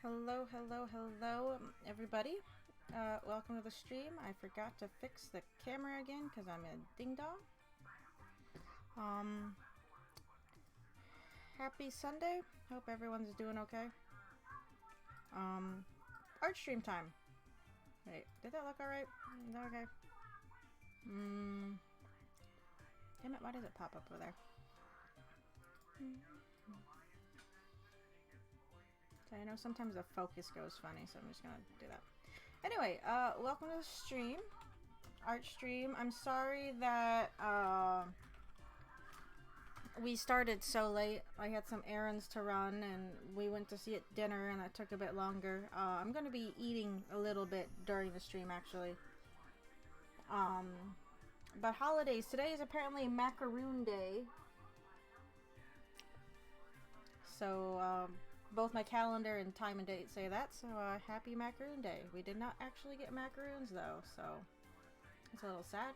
Hello, hello, hello, everybody. Welcome to the stream. I forgot to fix the camera again because I'm a ding dong. Um, Happy Sunday. Hope everyone's doing okay. Art stream time. Wait, did that look alright? Is that okay? Damn it, why does it pop up over there? So I know sometimes the focus goes funny, so I'm just gonna do that. Anyway, welcome to the stream. Art stream. I'm sorry that we started so late. I had some errands to run and we went to see it dinner and that took a bit longer. I'm going to be eating a little bit during the stream actually. But holidays. Today is apparently Macaroon Day. So both my calendar and time and date say that. So happy Macaroon Day. We did not actually get macaroons though, so it's a little sad.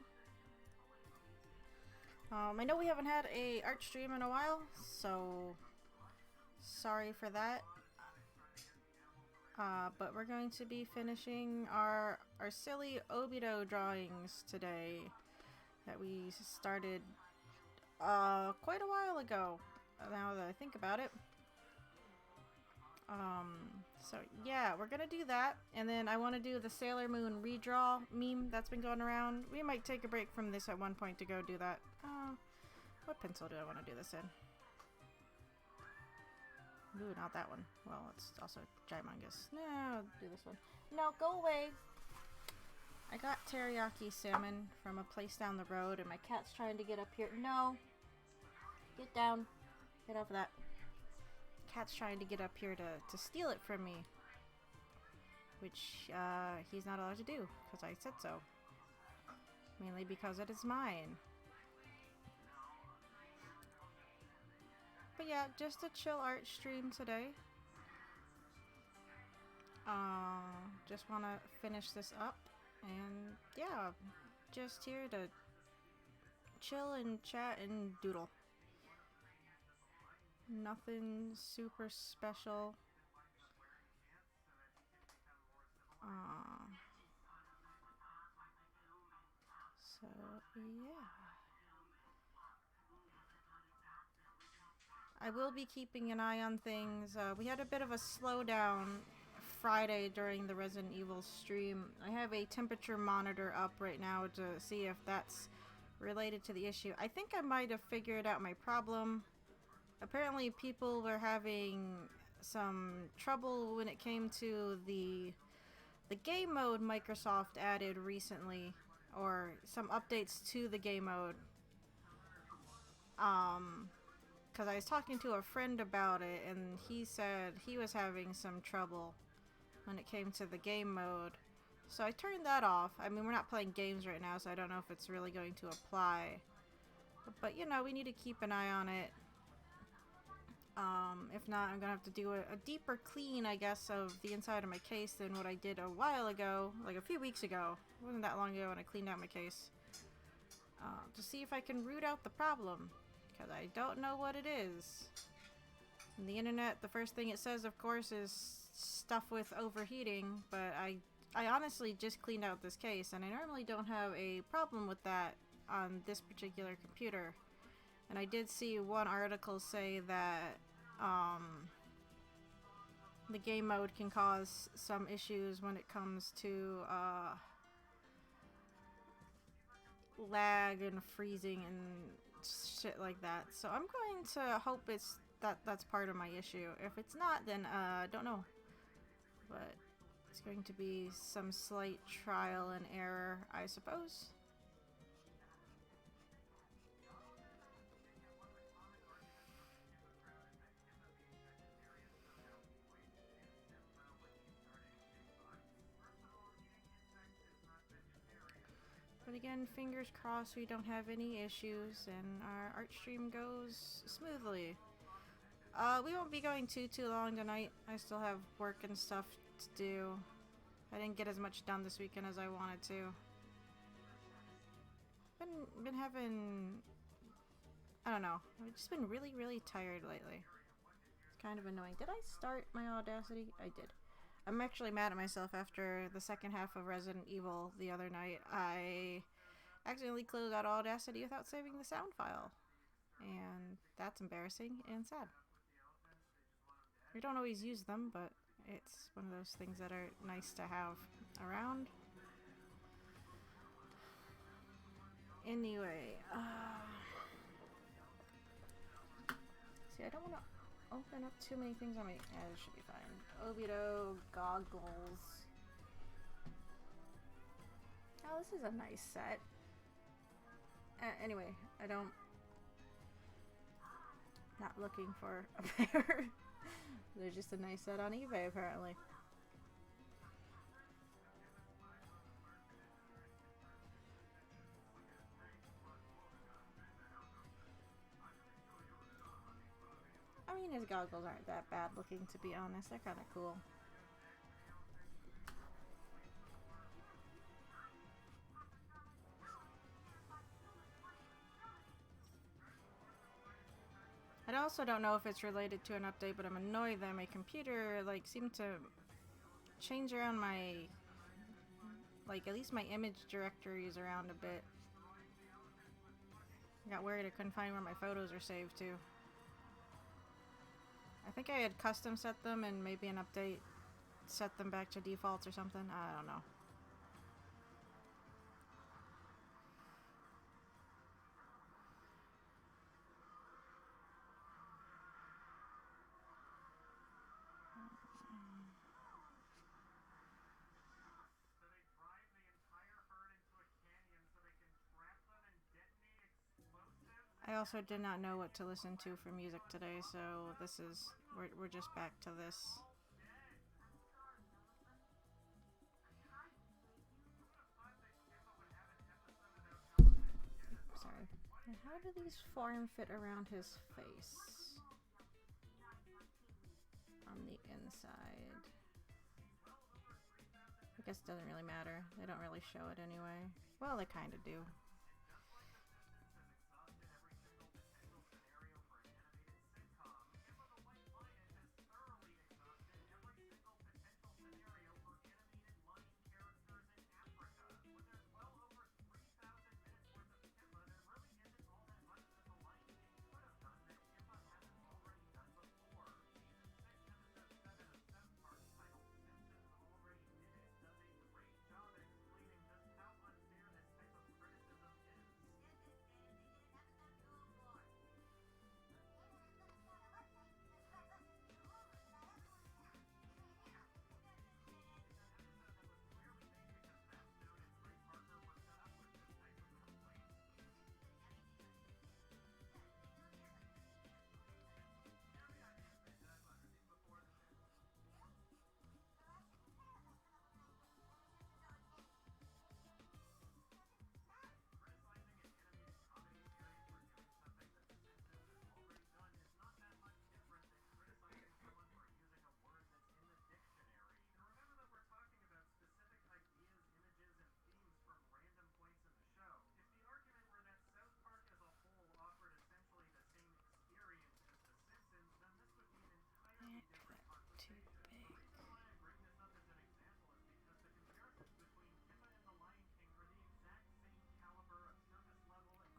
I know we haven't had a art stream in a while, so sorry for that. But we're going to be finishing our silly Obito drawings today that we started quite a while ago, now that I think about it. So yeah, we're gonna do that, and then I want to do the Sailor Moon redraw meme that's been going around. We might take a break from this at one point to go do that. What pencil do I want to do this in? Ooh, not that one. Well, it's also Gimongus. No, I'll do this one. No, go away! I got teriyaki salmon from a place down the road, and my cat's trying to get up here. No! Get down. Get off of that. Cat's trying to get up here to steal it from me. Which, he's not allowed to do, because I said so. Mainly because it is mine. But yeah, just a chill art stream today. Just want to finish this up. And yeah, just here to chill and chat and doodle. Nothing super special. So yeah. I will be keeping an eye on things. We had a bit of a slowdown Friday during the Resident Evil stream. I have a temperature monitor up right now to see if that's related to the issue. I think I might have figured out my problem. Apparently people were having some trouble when it came to the game mode Microsoft added recently, or some updates to the game mode. Because I was talking to a friend about it, and he said he was having some trouble when it came to the game mode. So I turned that off. I mean, we're not playing games right now, so I don't know if it's really going to apply. But you know, we need to keep an eye on it. If not, I'm gonna have to do a deeper clean, I guess, of the inside of my case than what I did a while ago, like a few weeks ago. It wasn't that long ago when I cleaned out my case. To see if I can root out the problem. Because I don't know what it is. On the internet, the first thing it says, of course, is stuff with overheating, but I honestly just cleaned out this case, and I normally don't have a problem with that on this particular computer. And I did see one article say that the game mode can cause some issues when it comes to lag and freezing and shit like that. So I'm going to hope that's part of my issue. If it's not, then I don't know. But it's going to be some slight trial and error, I suppose. But again, fingers crossed we don't have any issues and our art stream goes smoothly. We won't be going too long tonight. I still have work and stuff to do. I didn't get as much done this weekend as I wanted to. Been having... I don't know. I've just been really tired lately. kind of annoying. Did I start my Audacity? I did. I'm actually mad at myself after the second half of Resident Evil the other night. I accidentally closed out Audacity without saving the sound file. And that's embarrassing and sad. We don't always use them, but it's one of those things that are nice to have around. Anyway, see, I don't want to open up too many things on me. Yeah, this should be fine. Obito goggles. Oh, this is a nice set. Anyway, not looking for a pair. There's just a nice set on eBay, apparently. I mean, his goggles aren't that bad looking, to be honest. They're kind of cool. I also don't know if it's related to an update, but I'm annoyed that my computer, like, seemed to change around my, like, at least my image directories around a bit. I got worried I couldn't find where my photos are saved to. I think I had custom set them and maybe an update set them back to defaults or something. I don't know. I also did not know what to listen to for music today, so this is, we're just back to this. Sorry. And how do these form fit around his face? On the inside. I guess it doesn't really matter. They don't really show it anyway. Well, they kind of do.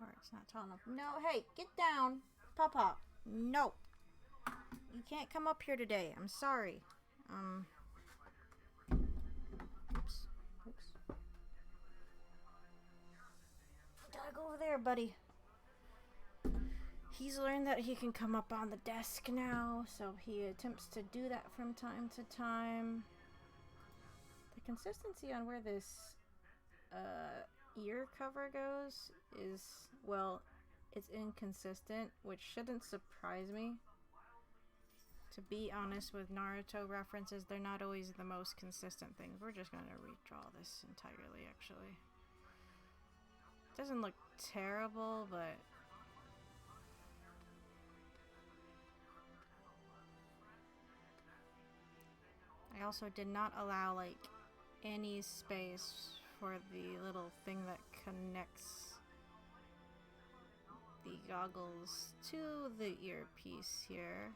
Or it's not tall enough. No, hey, get down. Pop. No. You can't come up here today. I'm sorry. Oops. Gotta go over there, buddy. He's learned that he can come up on the desk now, so he attempts to do that from time to time. The consistency on where this ear cover goes is, well, it's inconsistent, which shouldn't surprise me. To be honest, with Naruto references, they're not always the most consistent things. We're just gonna redraw this entirely, actually. Doesn't look terrible, but I also did not allow, like, any space for the little thing that connects the goggles to the earpiece here.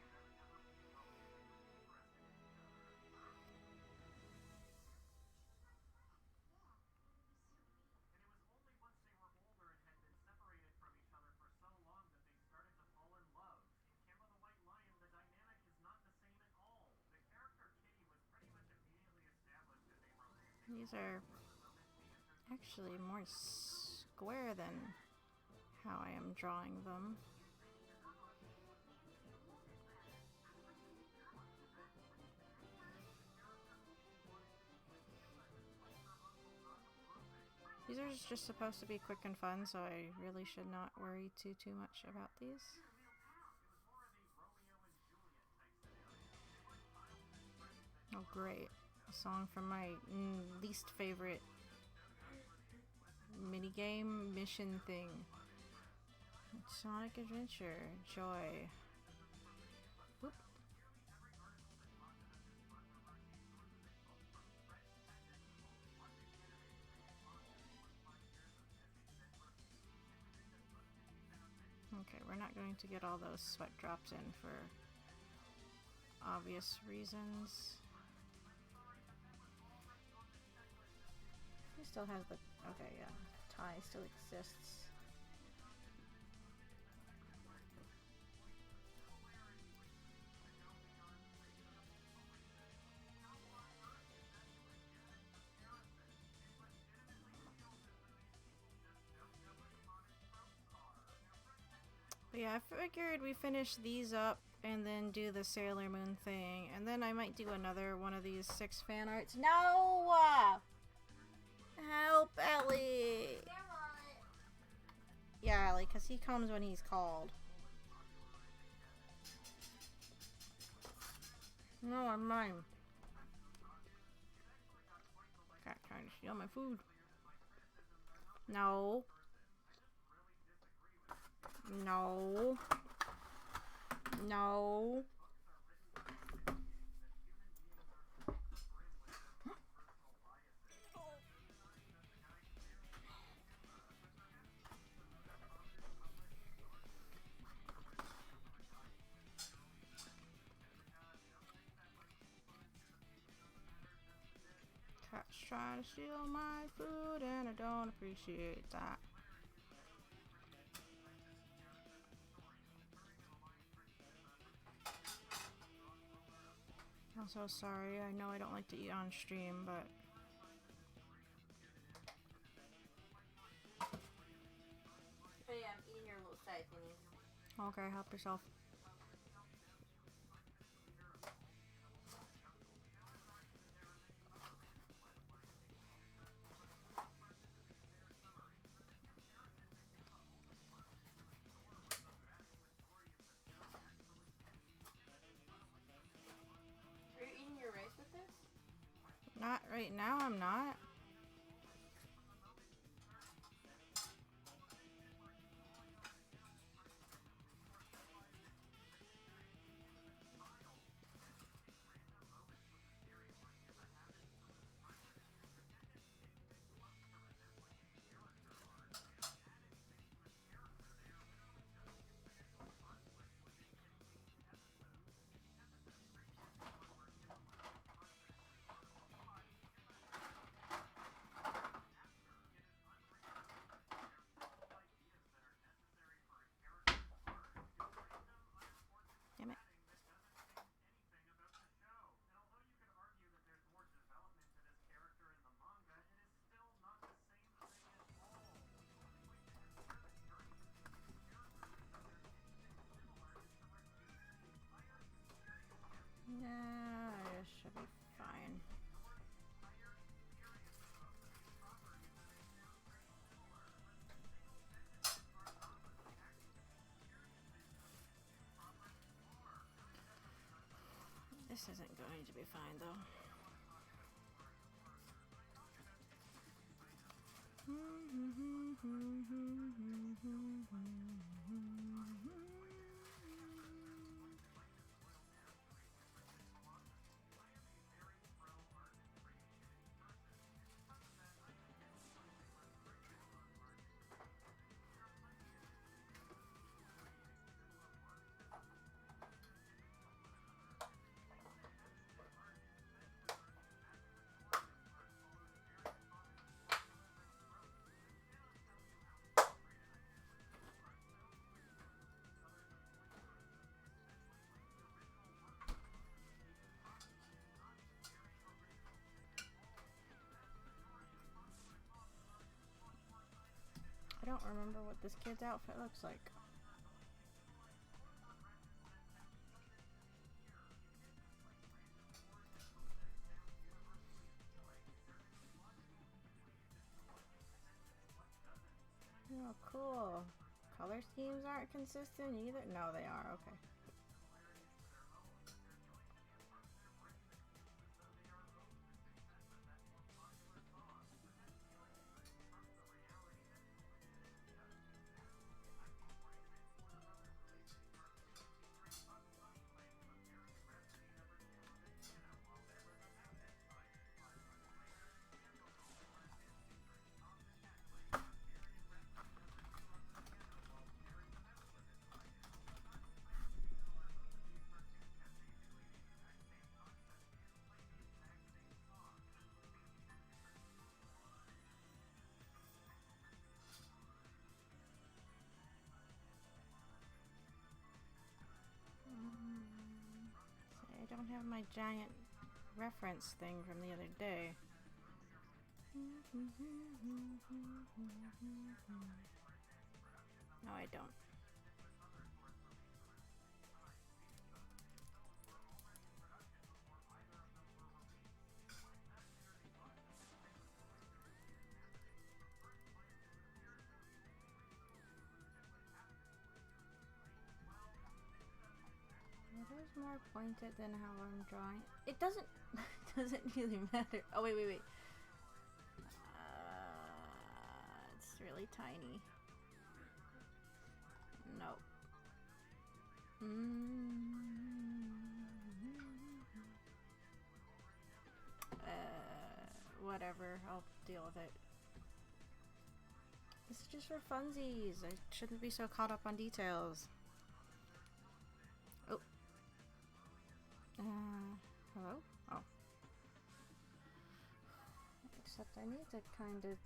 These are actually more square than how I am drawing them. These are just supposed to be quick and fun, so I really should not worry too much about these. Oh great, a song from my least favorite minigame mission thing. Sonic Adventure, joy. Whoop. Okay, we're not going to get all those sweat drops in for obvious reasons. He still has the... okay, yeah. Tie still exists. But yeah, I figured we finish these up and then do the Sailor Moon thing. And then I might do another one of these 6 fan arts. No! Help, Ellie! Yeah, Ellie, because he comes when he's called. No, I'm mine. Cat trying to steal my food. No. No. No. Cat's trying to steal my food and I don't appreciate that. I'm so sorry. I know I don't like to eat on stream, but... Hey, I'm eating your little side thingy. Okay, help yourself. Are you eating your rice with this? Not right now, I'm not. Damn it. Nah, it should be fine. This isn't going to be fine, though. don't remember what this kid's outfit looks like. Oh, cool. Color schemes aren't consistent either? No, they are. Okay. See, I don't have my giant reference thing from the other day. No, I don't. It is more pointed than how I'm drawing. It doesn't really matter. Oh, wait. It's really tiny. Nope. Whatever. I'll deal with it. This is just for funsies. I shouldn't be so caught up on details. Oh. Hello? Oh. Except I need to kind of...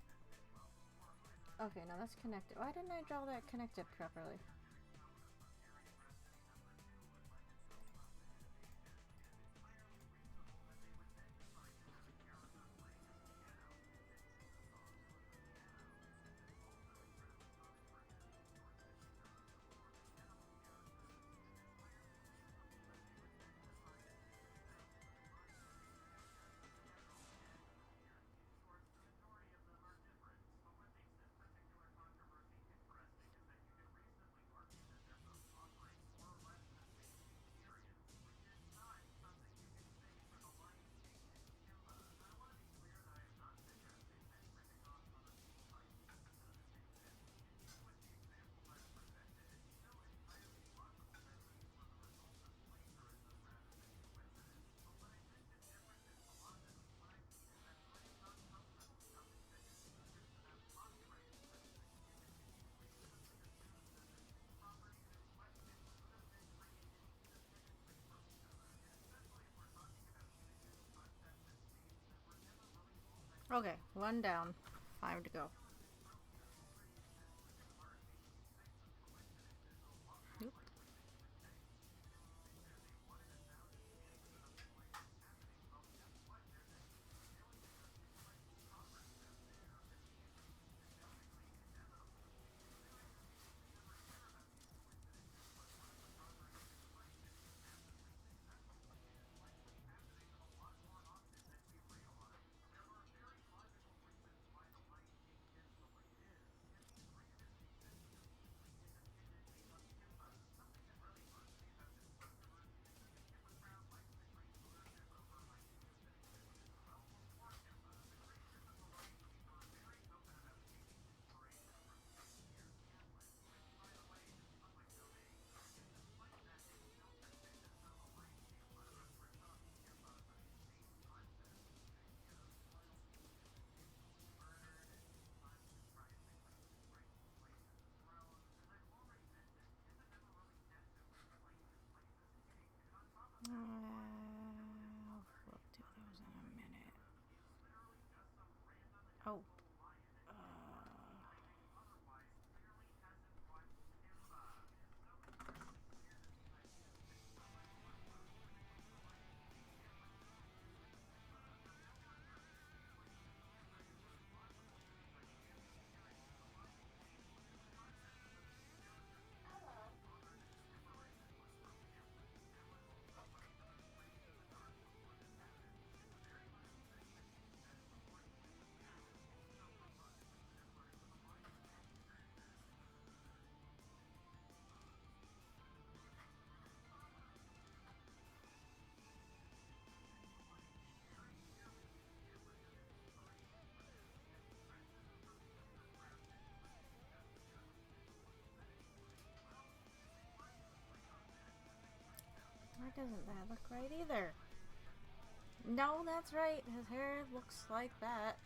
Okay, now that's connected. Why didn't I draw that connected properly? Okay, 1 down, 5 to go. Nope. We'll do those in a minute. Oh. Why doesn't that look right either? No, that's right. His hair looks like that.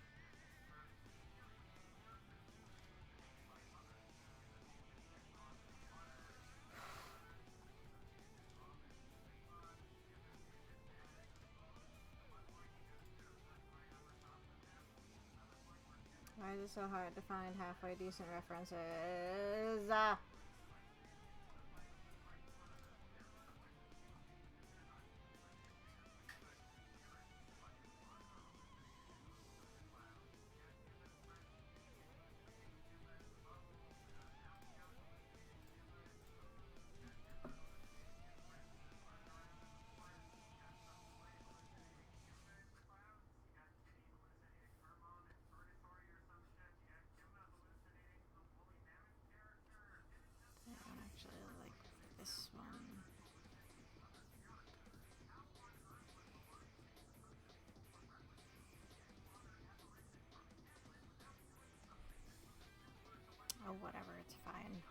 Why is it so hard to find halfway decent references? I actually like this one. Oh, whatever, it's fine.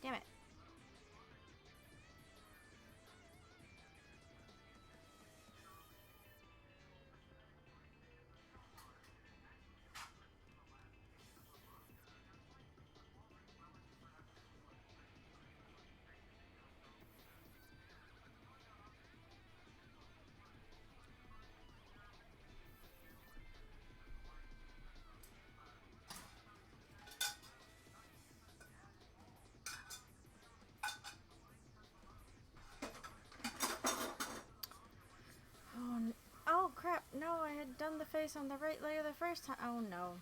Damn it. Oh crap, no, I had done the face on the right layer the first time. Oh no.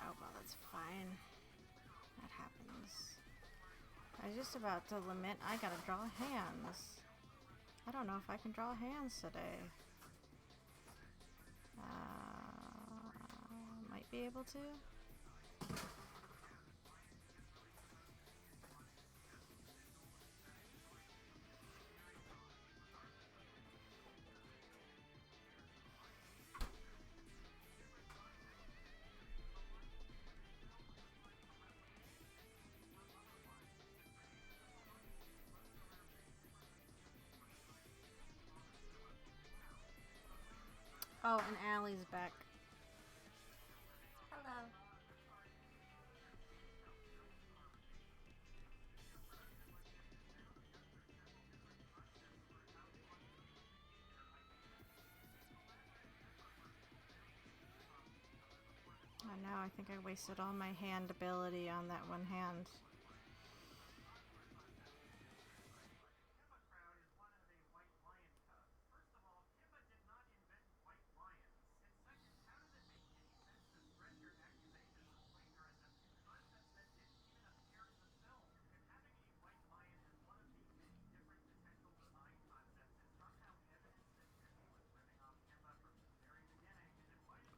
Oh well, that's fine. That happens. I was just about to lament I gotta draw hands. I don't know if I can draw hands today. Might be able to. Oh, and Allie's back. Hello. Oh no, I think I wasted all my hand ability on that one hand.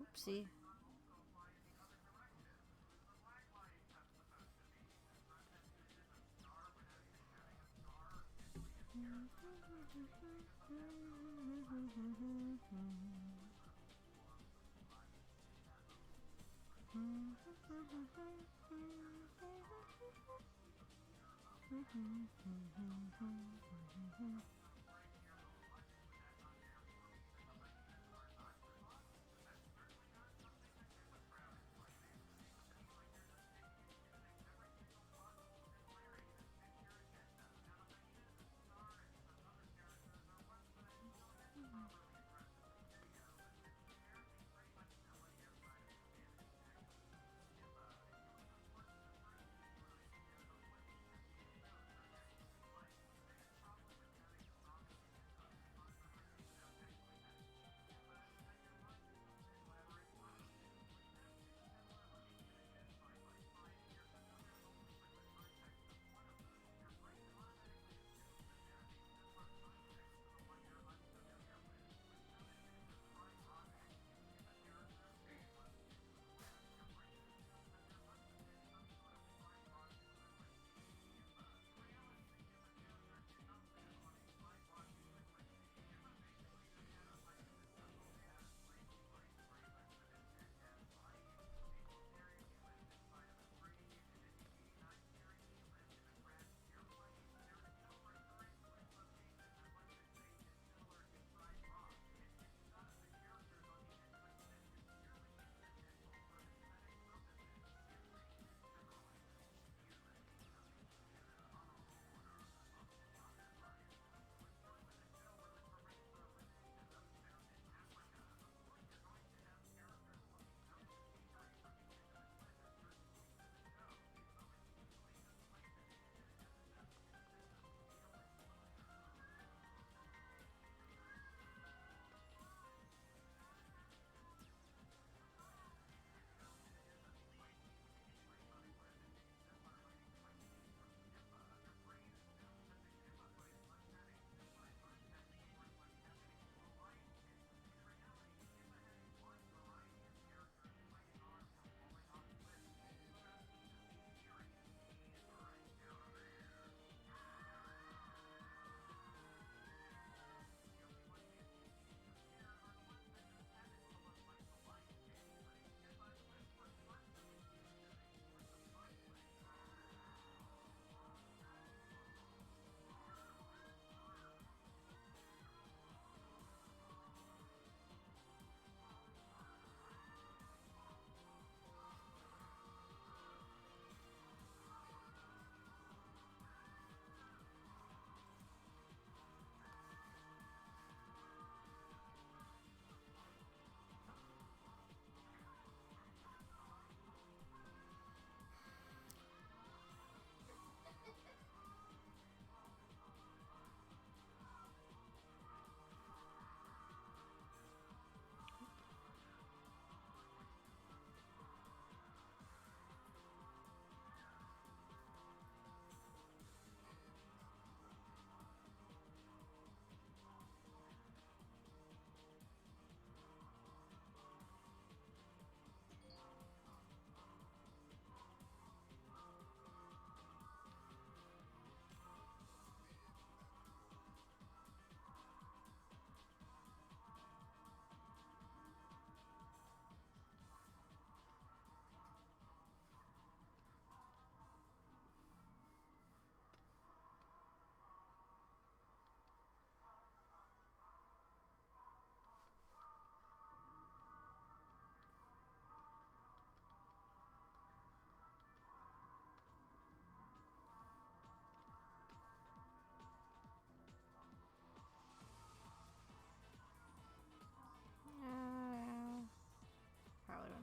Oopsie.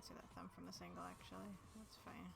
can't see that thumb from this angle, actually. That's fine.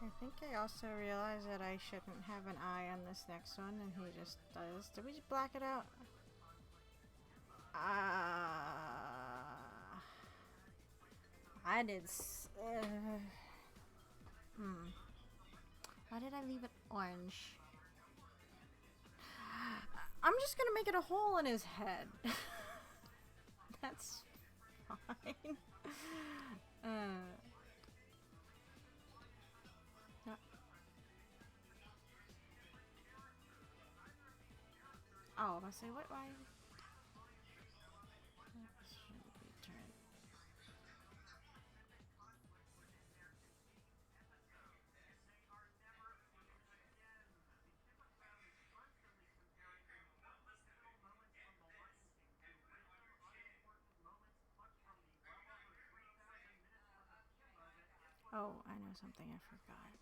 I think I also realized that I shouldn't have an eye on this next one, and he just does. Did we just black it out? I did. Why did I leave it orange? I'm just gonna make it a hole in his head. That's fine. Oh, I say what? Why? That shouldn't be turned. Oh, I know something I forgot.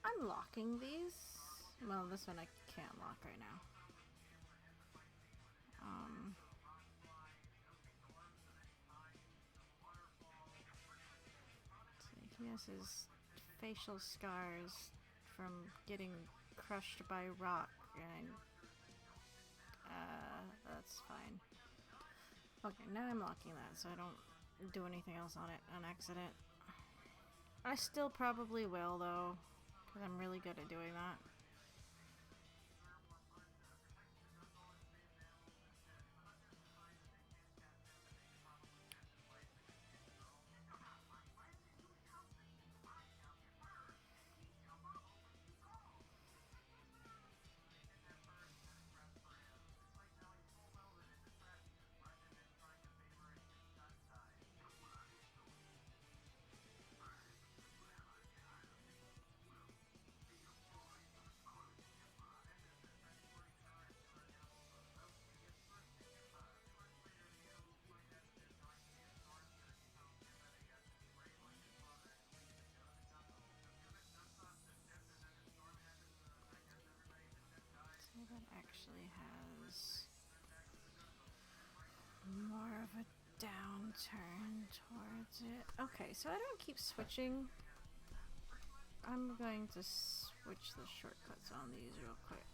I'm locking these. Well, this one I can't lock right now. He has his facial scars from getting crushed by rock, and that's fine. Okay, now I'm locking that so I don't do anything else on it on accident. I still probably will, though, because I'm really good at doing that. That actually has more of a downturn towards it. Okay, so I don't keep switching. I'm going to switch the shortcuts on these real quick.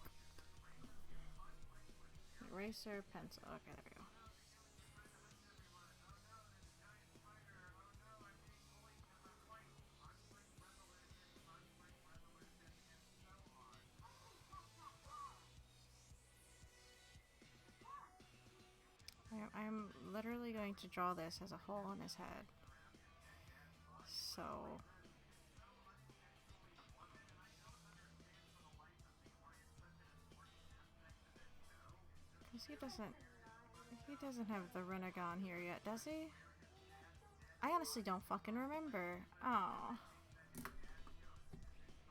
Eraser, pencil. Okay, there we go. I'm literally going to draw this as a hole in his head. So... because he doesn't have the Renegon here yet, does he? I honestly don't fucking remember. Oh.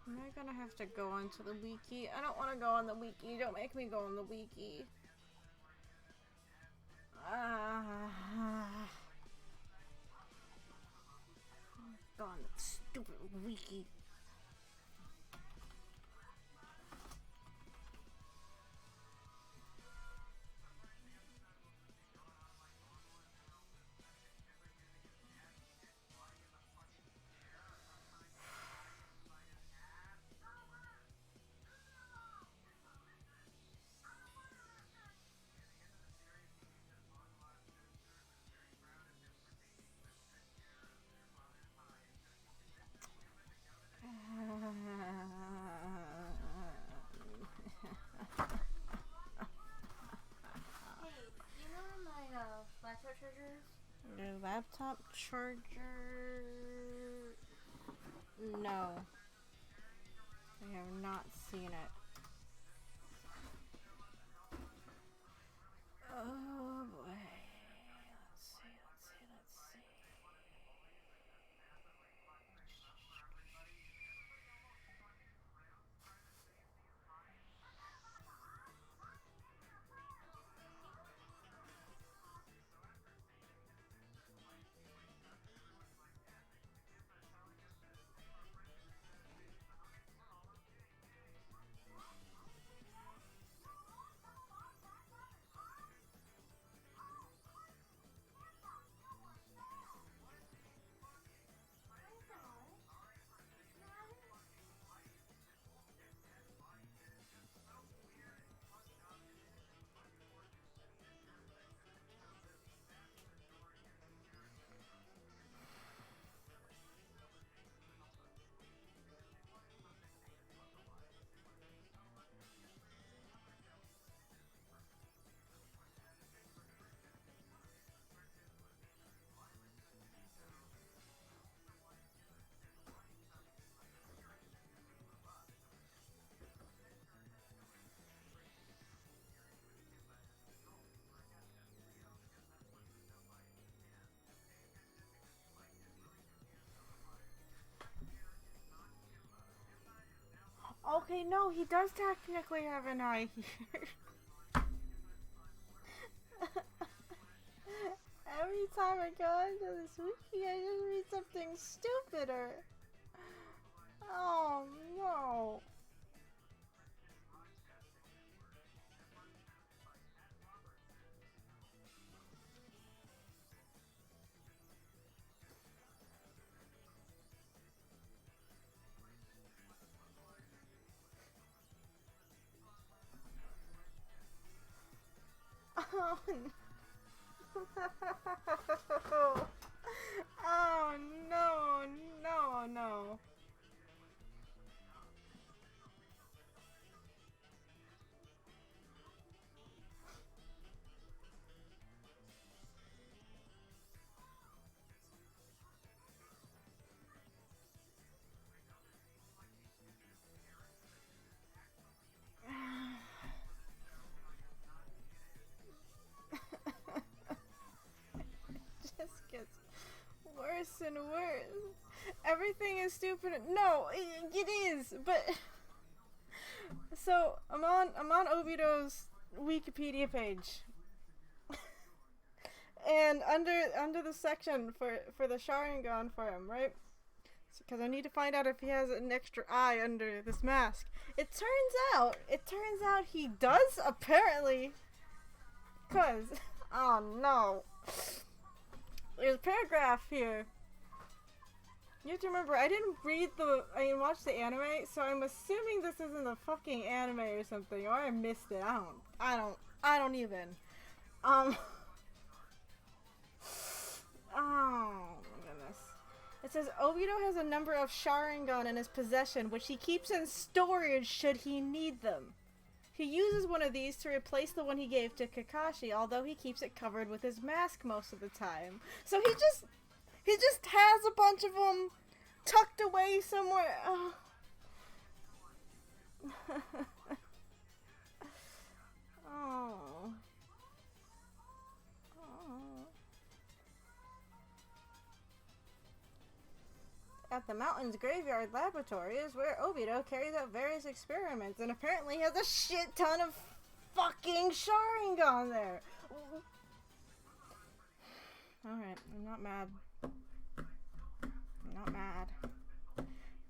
Am I gonna have to go onto the wiki? I don't want to go on the wiki. Don't make me go on the wiki. Go on that stupid wiki. Charger. No. I have not seen it. Oh boy. Let's see. Okay, no, he does technically have an eye here. Every time I go into this wiki, I just read something stupider. Oh no. Oh no. Oh no, no. Just gets worse and worse. Everything is stupid. No, it is. But so I'm on Obito's Wikipedia page, and under the section for the Sharingan for him, right? Because I need to find out if he has an extra eye under this mask. It turns out he does apparently. Cause oh no. There's a paragraph here. You have to remember, I didn't watch the anime, so I'm assuming this isn't a fucking anime or something, or I missed it. I don't even. Oh my goodness. It says Obito has a number of Sharingan in his possession, which he keeps in storage should he need them. He uses one of these to replace the one he gave to Kakashi, although he keeps it covered with his mask most of the time. So he just has a bunch of them tucked away somewhere. Oh. Oh. At the mountain's graveyard laboratory is where Obito carries out various experiments and apparently has a shit ton of fucking Sharingan there. Alright, I'm not mad.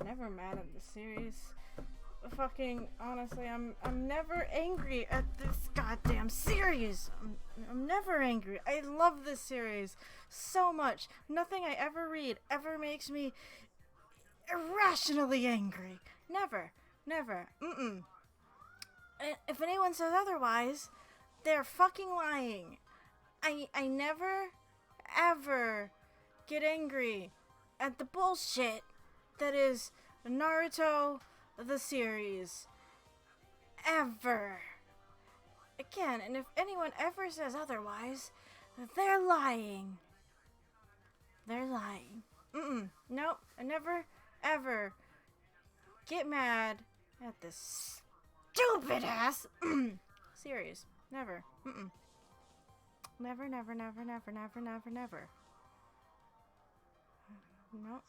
Never mad at the series. Fucking, honestly, I'm never angry at this goddamn series. I'm never angry. I love this series so much. Nothing I ever read ever makes me irrationally angry. Never. And if anyone says otherwise, they're fucking lying. I never, ever get angry at the bullshit that is Naruto the series. Ever. Again, and if anyone ever says otherwise, they're lying. They're lying. Nope. I never, ever get mad at this stupid ass series. Never. Never, never, never, never, never, never, never. Nope.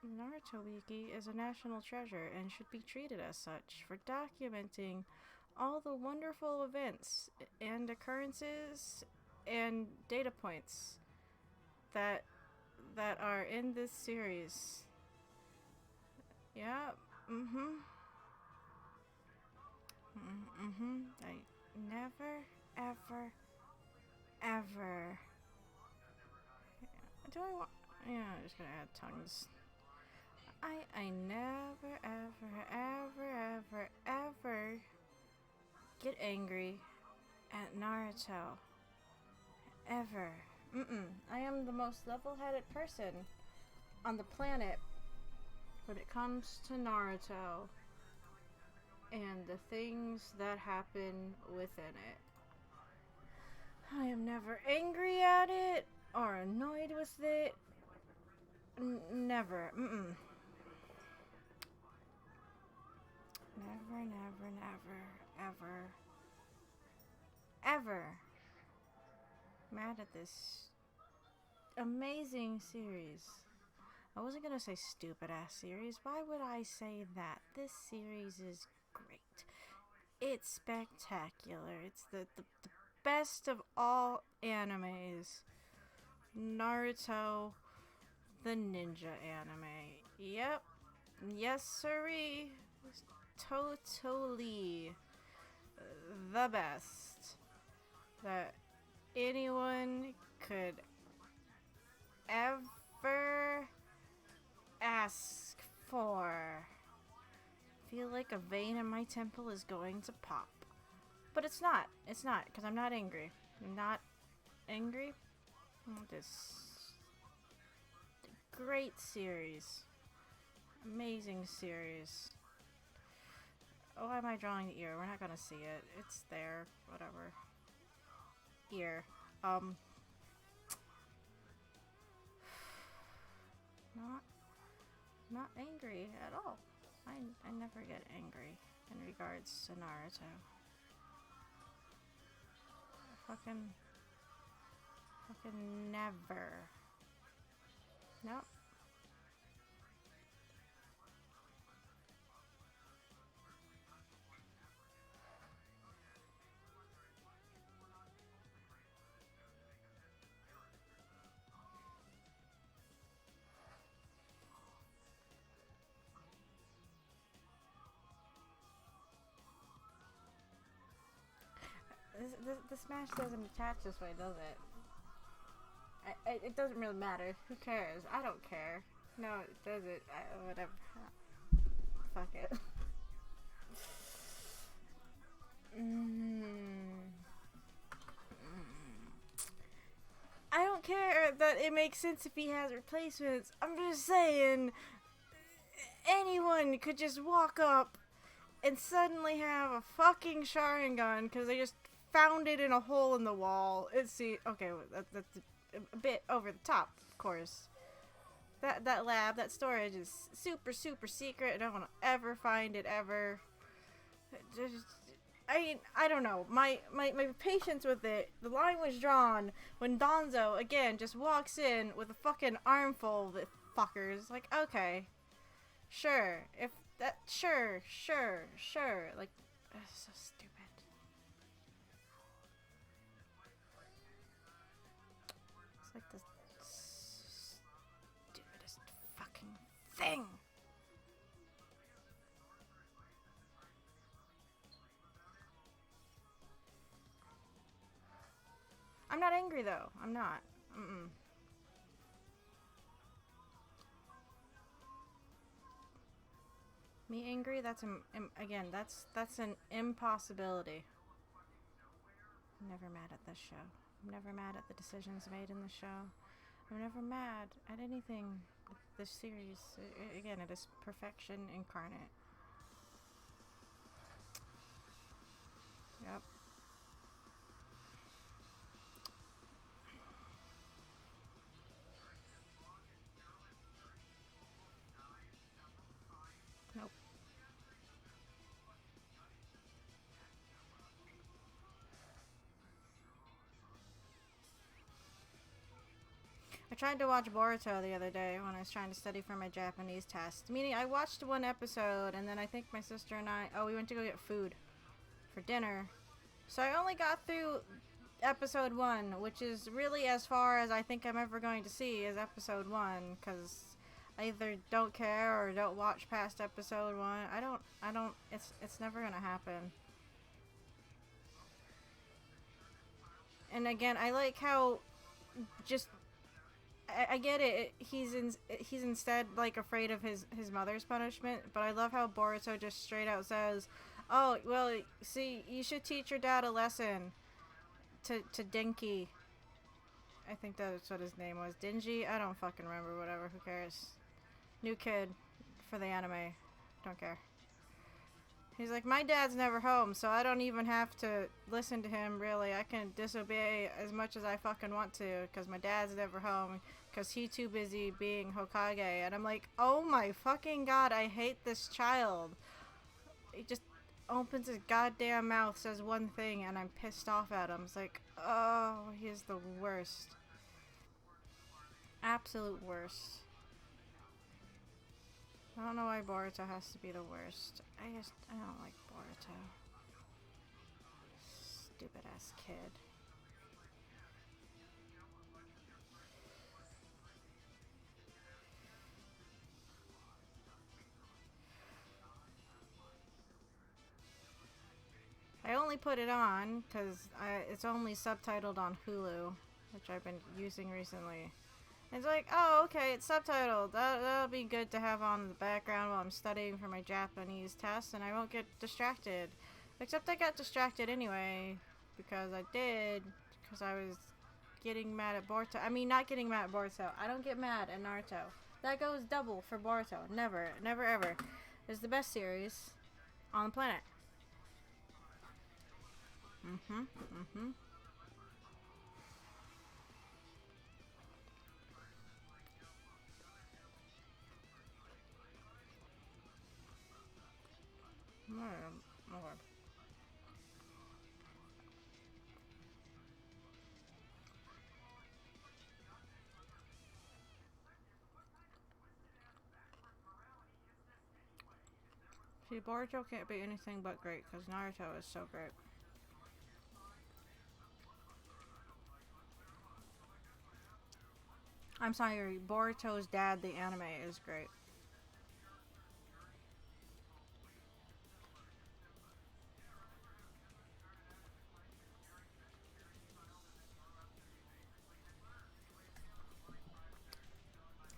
Naruto Wiki is a national treasure and should be treated as such for documenting all the wonderful events and occurrences and data points that are in this series. Yeah. I never, ever, ever. Do I want? Yeah, I'm just gonna add tongues. I never, ever get angry at Naruto. Ever. I am the most level-headed person on the planet when it comes to Naruto and the things that happen within it. I am never angry at it or annoyed with it. Never. Never, ever mad at this amazing series. I wasn't gonna say stupid ass series. Why would I say that? This series is great. It's spectacular. It's the best of all animes. Naruto, the ninja anime. Yep. Yes, sirree. Totally the best that anyone could ever ask for. Feel like a vein in my temple is going to pop. But it's not. It's not, because I'm not angry. I'm not angry. This great series. Amazing series. Oh, why am I drawing the ear? We're not gonna see it. It's there. Whatever. Ear. Not angry at all. I never get angry in regards to Naruto. Fucking never. Nope. The smash doesn't attach this way, does it? It doesn't really matter. Who cares? I don't care. No, it doesn't. Whatever. Fuck it. I don't care that it makes sense if he has replacements. I'm just saying, anyone could just walk up and suddenly have a fucking Sharingan because they just found it in a hole in the wall. Okay, that's a bit over the top, of course. That lab, that storage is super secret. I don't want to ever find it ever. I don't know. My patience with it, the line was drawn when Donzo again just walks in with a fucking armful of fuckers. Like, okay, sure, if that, sure. Like, so stupid. It's like the stupidest fucking thing. I'm not angry though. I'm not. Me angry? That's again. That's an impossibility. I'm never mad at this show. I'm never mad at the decisions made in the show. I'm never mad at anything. This series, again, it is perfection incarnate. Yep. I tried to watch Boruto the other day when I was trying to study for my Japanese test. Meaning, I watched one episode, and then I think my sister and I... Oh, we went to go get food for dinner. So I only got through episode 1, which is really as far as I think I'm ever going to see is episode 1, because I either don't care or don't watch past episode 1. I don't, it's never gonna happen. And again, I like how just I get it. He's instead like afraid of his mother's punishment, but I love how Boruto just straight out says, "Oh, well, see, you should teach your dad a lesson." To Denki, I think that's what his name was. Dingy. I don't fucking remember. Whatever. Who cares? New kid for the anime. Don't care. He's like, my dad's never home, so I don't even have to listen to him, really. I can disobey as much as I fucking want to, because my dad's never home, because he's too busy being Hokage. And I'm like, oh my fucking god, I hate this child. He just opens his goddamn mouth, says one thing, and I'm pissed off at him. It's like, oh, he is the worst. Absolute worst. I don't know why Boruto has to be the worst. I don't like Boruto. Stupid ass kid. I only put it on because it's only subtitled on Hulu, which I've been using recently. It's like, oh, okay, it's subtitled. That'll be good to have on in the background while I'm studying for my Japanese test, and I won't get distracted. Except I got distracted anyway, because I was getting mad at Boruto. I mean, not getting mad at Boruto. I don't get mad at Naruto. That goes double for Boruto. Never, never, ever. It's the best series on the planet. Mm-hmm. Okay. See, Boruto can't be anything but great because Naruto is so great. I'm sorry, Boruto's dad, the anime, is great.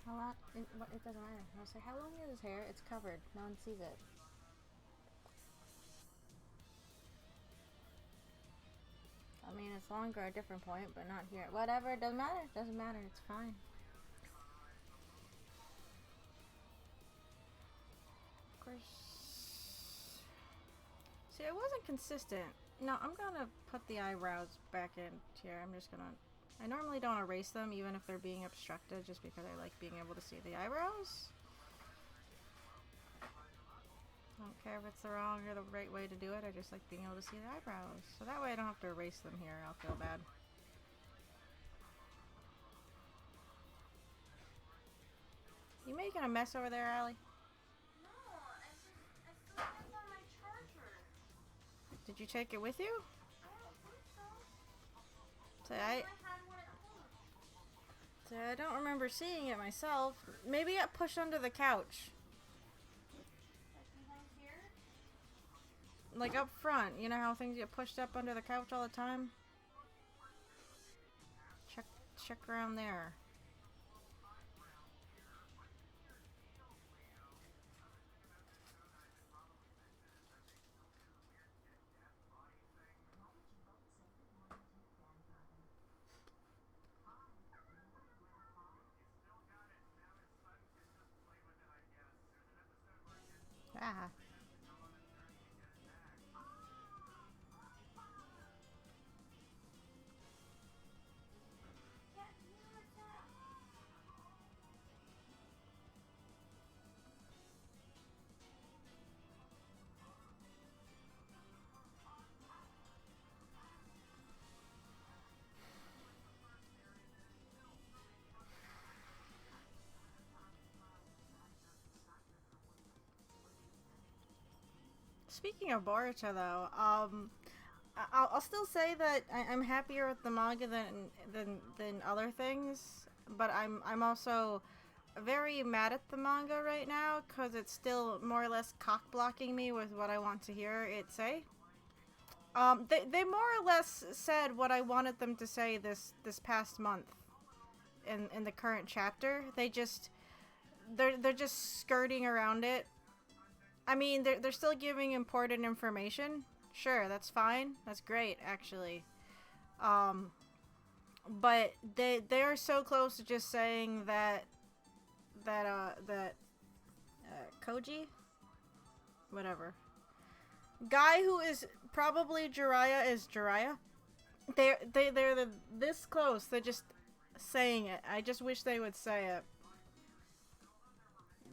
How long? It doesn't matter. I'll say, how long is his hair? It's covered. No one sees it. I mean, it's longer at a different point, but not here. Whatever, it doesn't matter. It doesn't matter. It's fine. Of course. See, I wasn't consistent. No, I'm gonna put the eyebrows back in here. I'm just gonna... I normally don't erase them, even if they're being obstructed, just because I like being able to see the eyebrows. I don't care if it's the wrong or the right way to do it. I just like being able to see the eyebrows. So that way I don't have to erase them here. I'll feel bad. You making a mess over there, Allie? No, I still have it on my charger. Did you take it with you? I don't think so. So I had one at home. so I don't remember seeing it myself. Maybe it pushed under the couch. Like behind here? Like up front. You know how things get pushed up under the couch all the time? Check around there. Ah. Yeah, you know what's that? Speaking of Boruto, though, I'll still say that I'm happier with the manga than other things, but I'm also very mad at the manga right now because it's still more or less cock blocking me with what I want to hear it say. They more or less said what I wanted them to say this past month in the current chapter. They're just skirting around it. I mean, they're still giving important information. Sure, that's fine. That's great, actually. But they are so close to just saying that Koji, whatever, guy who is probably Jiraiya is Jiraiya. They're this close. They're just saying it. I just wish they would say it.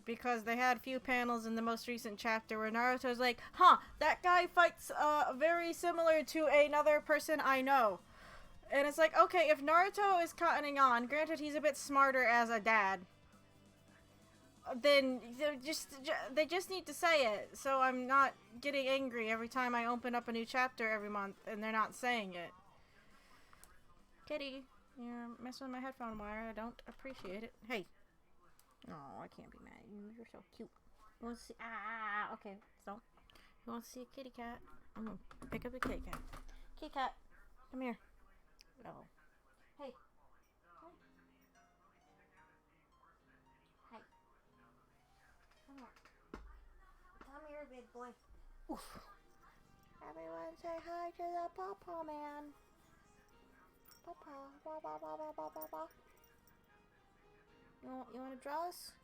Because they had a few panels in the most recent chapter where Naruto's like, huh, that guy fights very similar to another person I know. And it's like, okay, if Naruto is cottoning on, granted he's a bit smarter as a dad, then they just need to say it, so I'm not getting angry every time I open up a new chapter every month and they're not saying it. Kitty, you're messing with my headphone wire. I don't appreciate it. Hey. Oh, I can't be mad at you. You're so cute. You want to see? Okay. So, you want to see a kitty cat? I'm gonna pick up the kitty cat. Kitty cat, come here. Oh. Hey. Hi. Hi. Come here. Come here, big boy. Oof. Everyone say hi to the Pawpaw Man. Pawpaw. Ba ba ba ba ba ba ba. You want to draw us?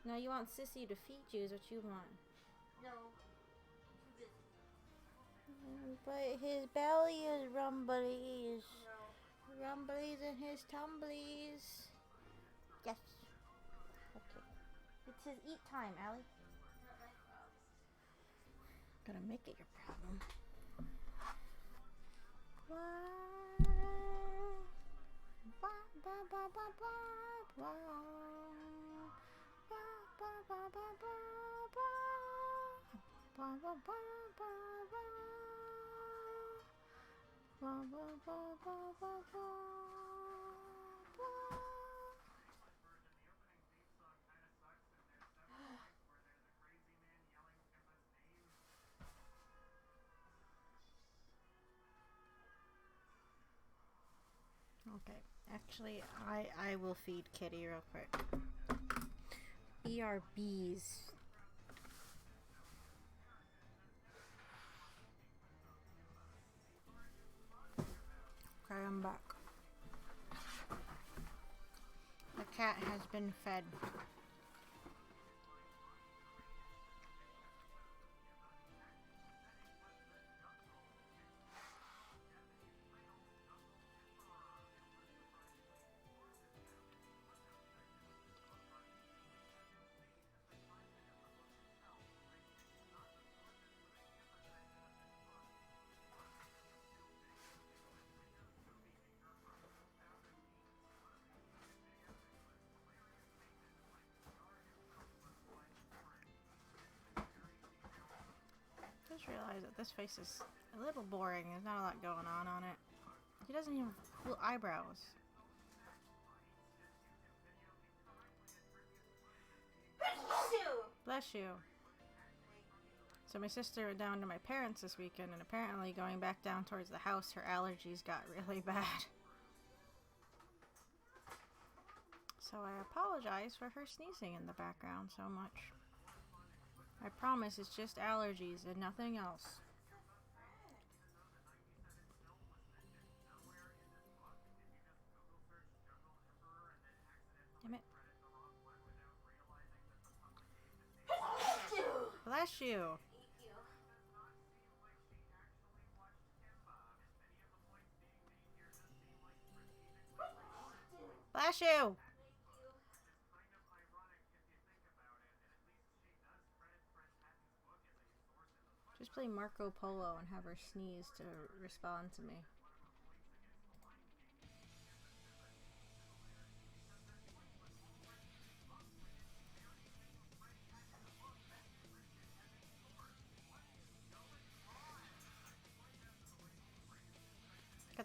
No, you want Sissy to feed you is what you want. No. But his belly is rumblies. No. Rumblies and his tumblies. Yes. Okay. It's his eat time, Allie. Not my problem. Gotta make it your problem. Okay, actually, I will feed Kitty real quick. BRBs. Okay, I'm back. The cat has been fed. I just realized that this face is a little boring. There's not a lot going on it. He doesn't even have cool eyebrows. Bless you. So my sister went down to my parents this weekend, and apparently going back down towards the house, her allergies got really bad. So I apologize for her sneezing in the background so much. I promise it's just allergies and nothing else. Damn it. Bless you. Bless you. Just play Marco Polo and have her sneeze to respond to me.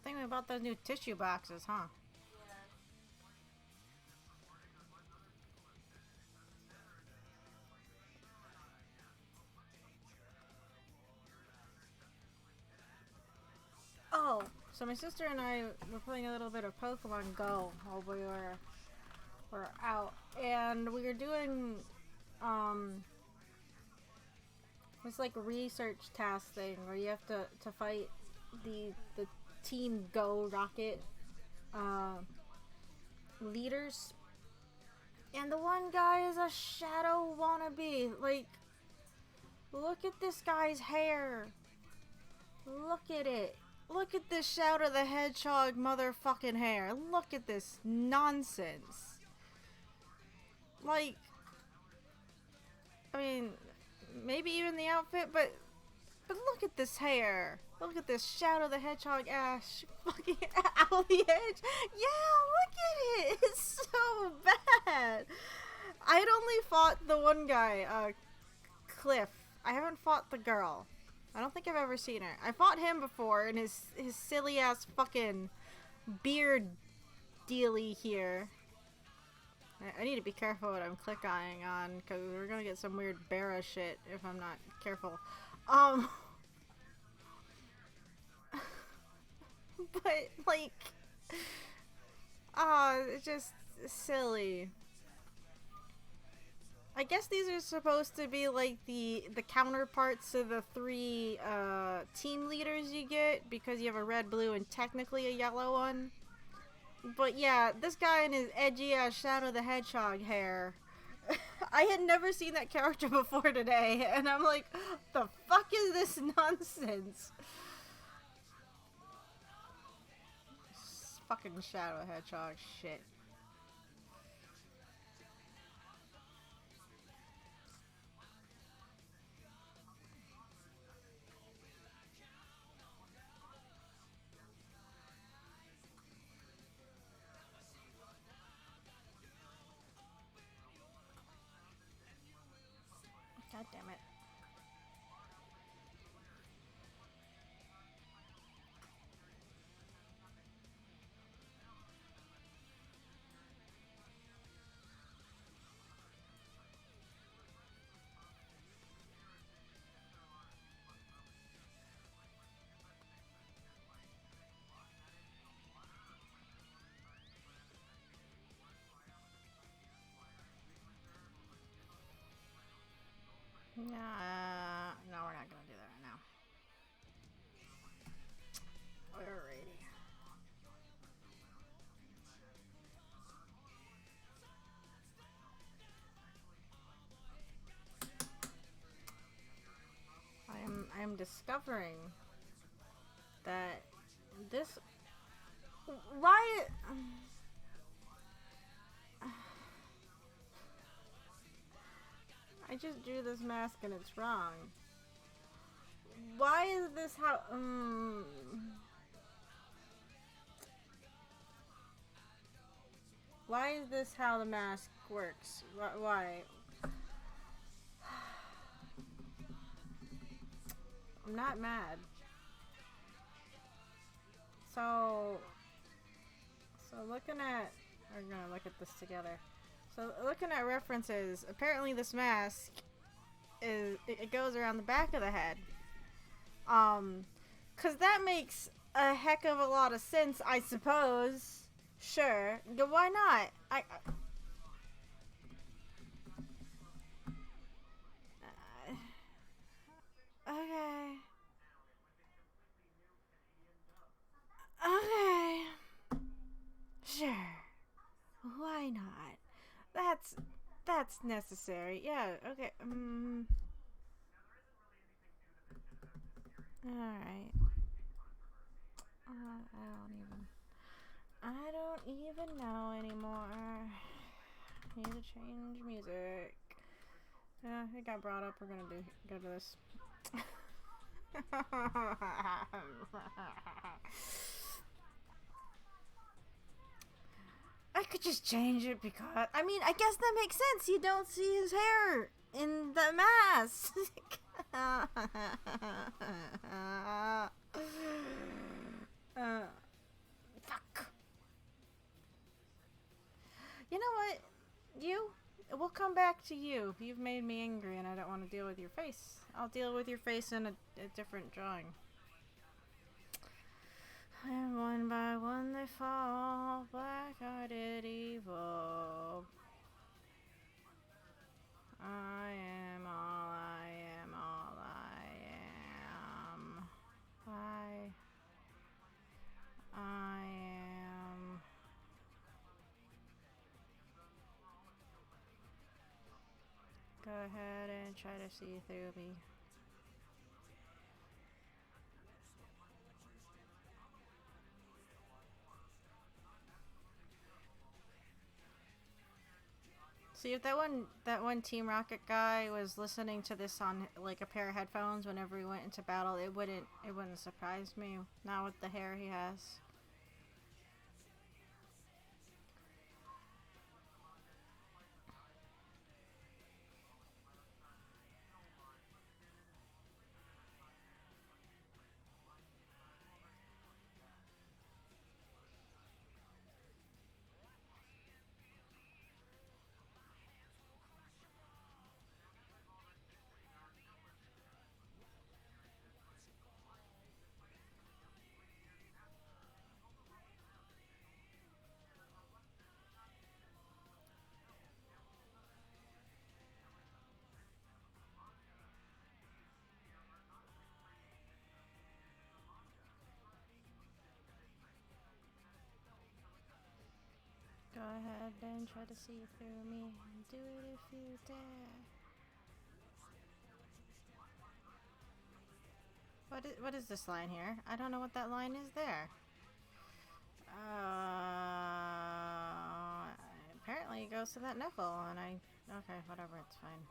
Good thing we bought those new tissue boxes, huh? Yeah. Oh, so my sister and I were playing a little bit of Pokemon Go while were out, and we were doing this like research task thing where you have to fight the Team Go Rocket leaders, and the one guy is a shadow wannabe. Like, look at this guy's hair. Look at it. Look at this Shadow the Hedgehog motherfucking hair. Look at this nonsense. Like, I mean, maybe even the outfit, but look at this hair. Look at this Shadow the Hedgehog ash fucking out the edge. Yeah, look at it. It's so bad. I had only fought the one guy, Cliff. I haven't fought the girl. I don't think I've ever seen her. I fought him before in his silly ass fucking beard dealy here. I need to be careful what I'm clicking on, because we're gonna get some weird Barra shit if I'm not careful. But, like, it's just silly. I guess these are supposed to be like the counterparts to the 3 team leaders you get, because you have a red, blue, and technically a yellow one. But yeah, this guy in his edgy ass Shadow the Hedgehog hair. I had never seen that character before today, and I'm like, the fuck is this nonsense? Fucking Shadow Hedgehog shit. God damn it. No, we're not gonna do that right now. Alrighty. I am discovering that this... Why... I just drew this mask and it's wrong. Why is this how... Why is this how the mask works? Why? I'm not mad. So looking at... We're gonna look at this together. So looking at references, apparently this mask it goes around the back of the head. 'Cause that makes a heck of a lot of sense, I suppose. Sure. Why not? Okay. Okay. Sure. Why not? That's necessary. Yeah, okay. Alright. I don't even know anymore. Need to change music. Yeah, it got brought up. We're gonna go to this. I could just change it because, I mean, I guess that makes sense. You don't see his hair in the mask. Fuck. You know what? You? We'll come back to you. You've made me angry and I don't want to deal with your face. I'll deal with your face in a different drawing. And one by one they fall, black-hearted evil. I am all I am, all I am. I am. Go ahead and try to see through me. See, if that one Team Rocket guy was listening to this on like a pair of headphones whenever he went into battle, it wouldn't surprise me. Not with the hair he has. Go ahead and try to see through me. Do it if you dare. What is this line here? I don't know what that line is there. Apparently it goes to that knuckle, and okay, whatever, it's fine.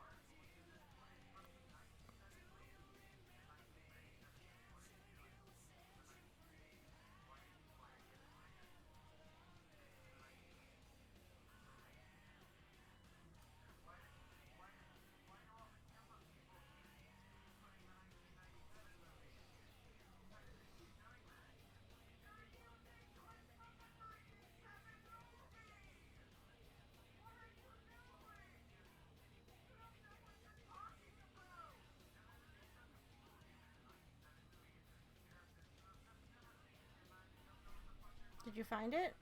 Did you find it?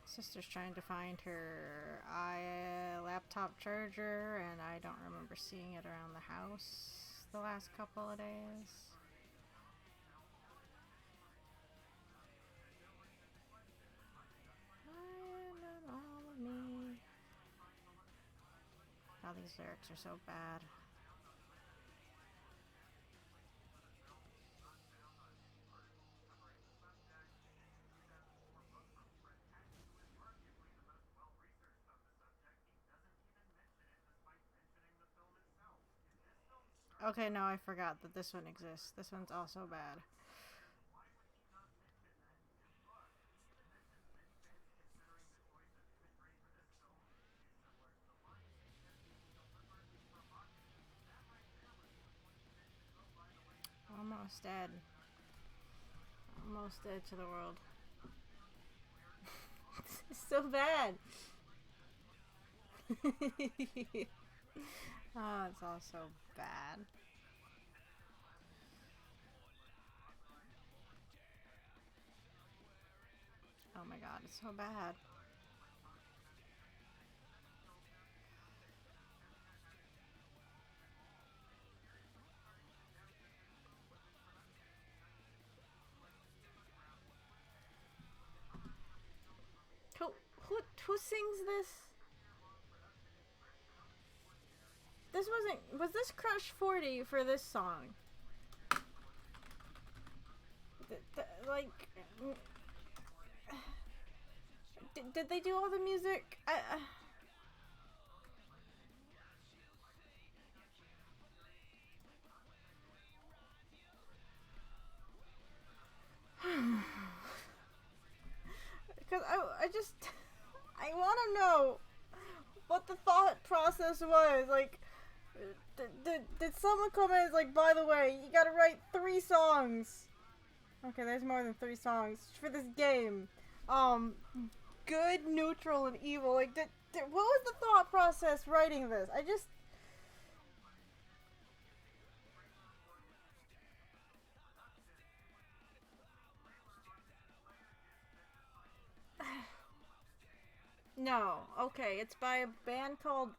Sister's trying to find her laptop charger, and I don't remember seeing it around the house the last couple of days. And all of me. Oh, these lyrics are so bad. Okay, no, I forgot that this one exists. This one's also bad. Almost dead. Almost dead to the world. It's so bad. Oh, it's all so bad. Oh my god, it's so bad. Who sings this? Was this Crush 40 for this song? Like, did they do all the music? Because I want to know what the thought process was. Like, Did someone comment? It's like, by the way, you gotta write 3 songs. Okay, there's more than 3 songs for this game. Good, neutral, and evil. Like, what was the thought process writing this? I just... No. Okay, it's by a band called...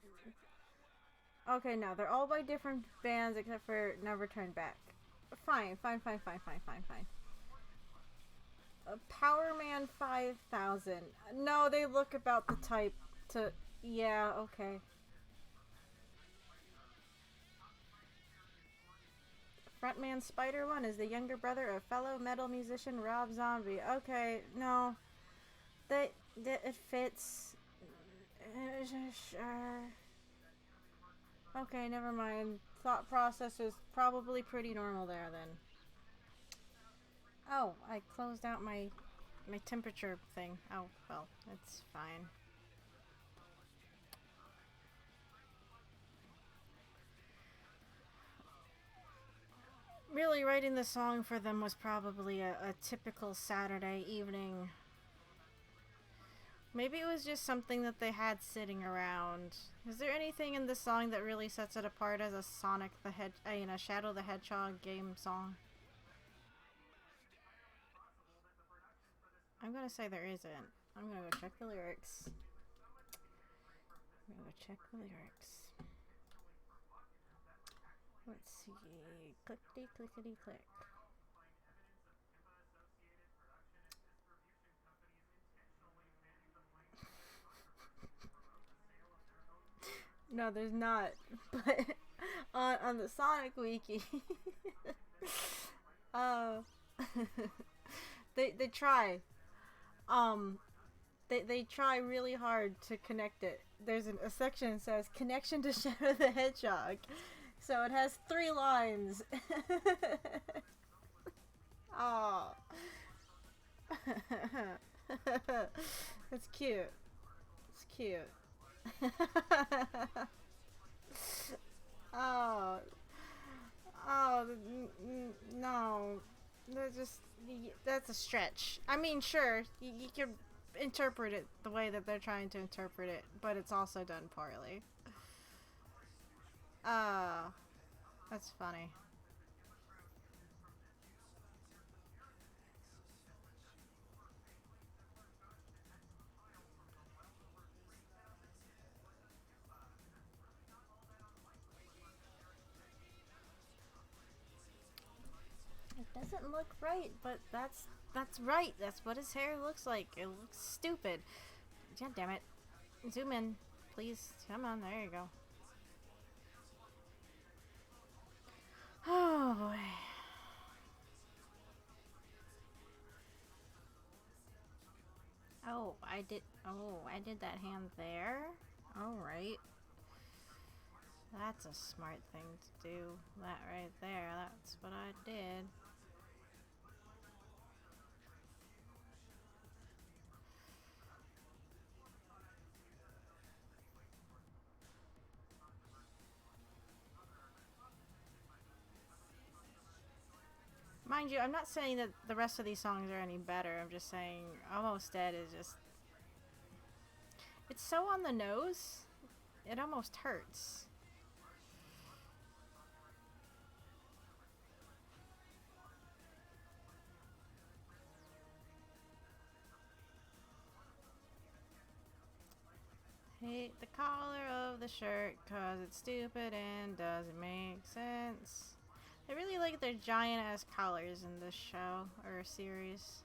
Okay, no, they're all by different bands except for Never Turn Back. Fine. Power Man 5000. No, they look about the type to... Yeah, okay. Frontman Spider One is the younger brother of fellow metal musician Rob Zombie. Okay, no. It fits. Sure. Okay, never mind. Thought process is probably pretty normal there then. Oh, I closed out my temperature thing. Oh, well, it's fine. Really, writing the song for them was probably a typical Saturday evening. Maybe it was just something that they had sitting around. Is there anything in the song that really sets it apart as a Shadow the Hedgehog game song? I'm gonna say there isn't. I'm gonna go check the lyrics. Let's see. Clickety clickety click. No, there's not. But on the Sonic Wiki, they try. They try really hard to connect it. There's a section that says connection to Shadow the Hedgehog, so it has 3 lines. Oh, that's cute. It's cute. Oh, no. That's a stretch. I mean, sure, you can interpret it the way that they're trying to interpret it, but it's also done poorly. Oh, that's funny. It doesn't look right, but that's right. That's what his hair looks like. It looks stupid. God damn it. Zoom in, please. Come on, there you go. Oh boy. Oh, I did that hand there. Alright. That's a smart thing to do. That right there. That's what I did. Mind you, I'm not saying that the rest of these songs are any better. I'm just saying Almost Dead is just... It's so on the nose, it almost hurts. Hate the collar of the shirt cause it's stupid and doesn't make sense. I really like their giant ass collars in this show or series.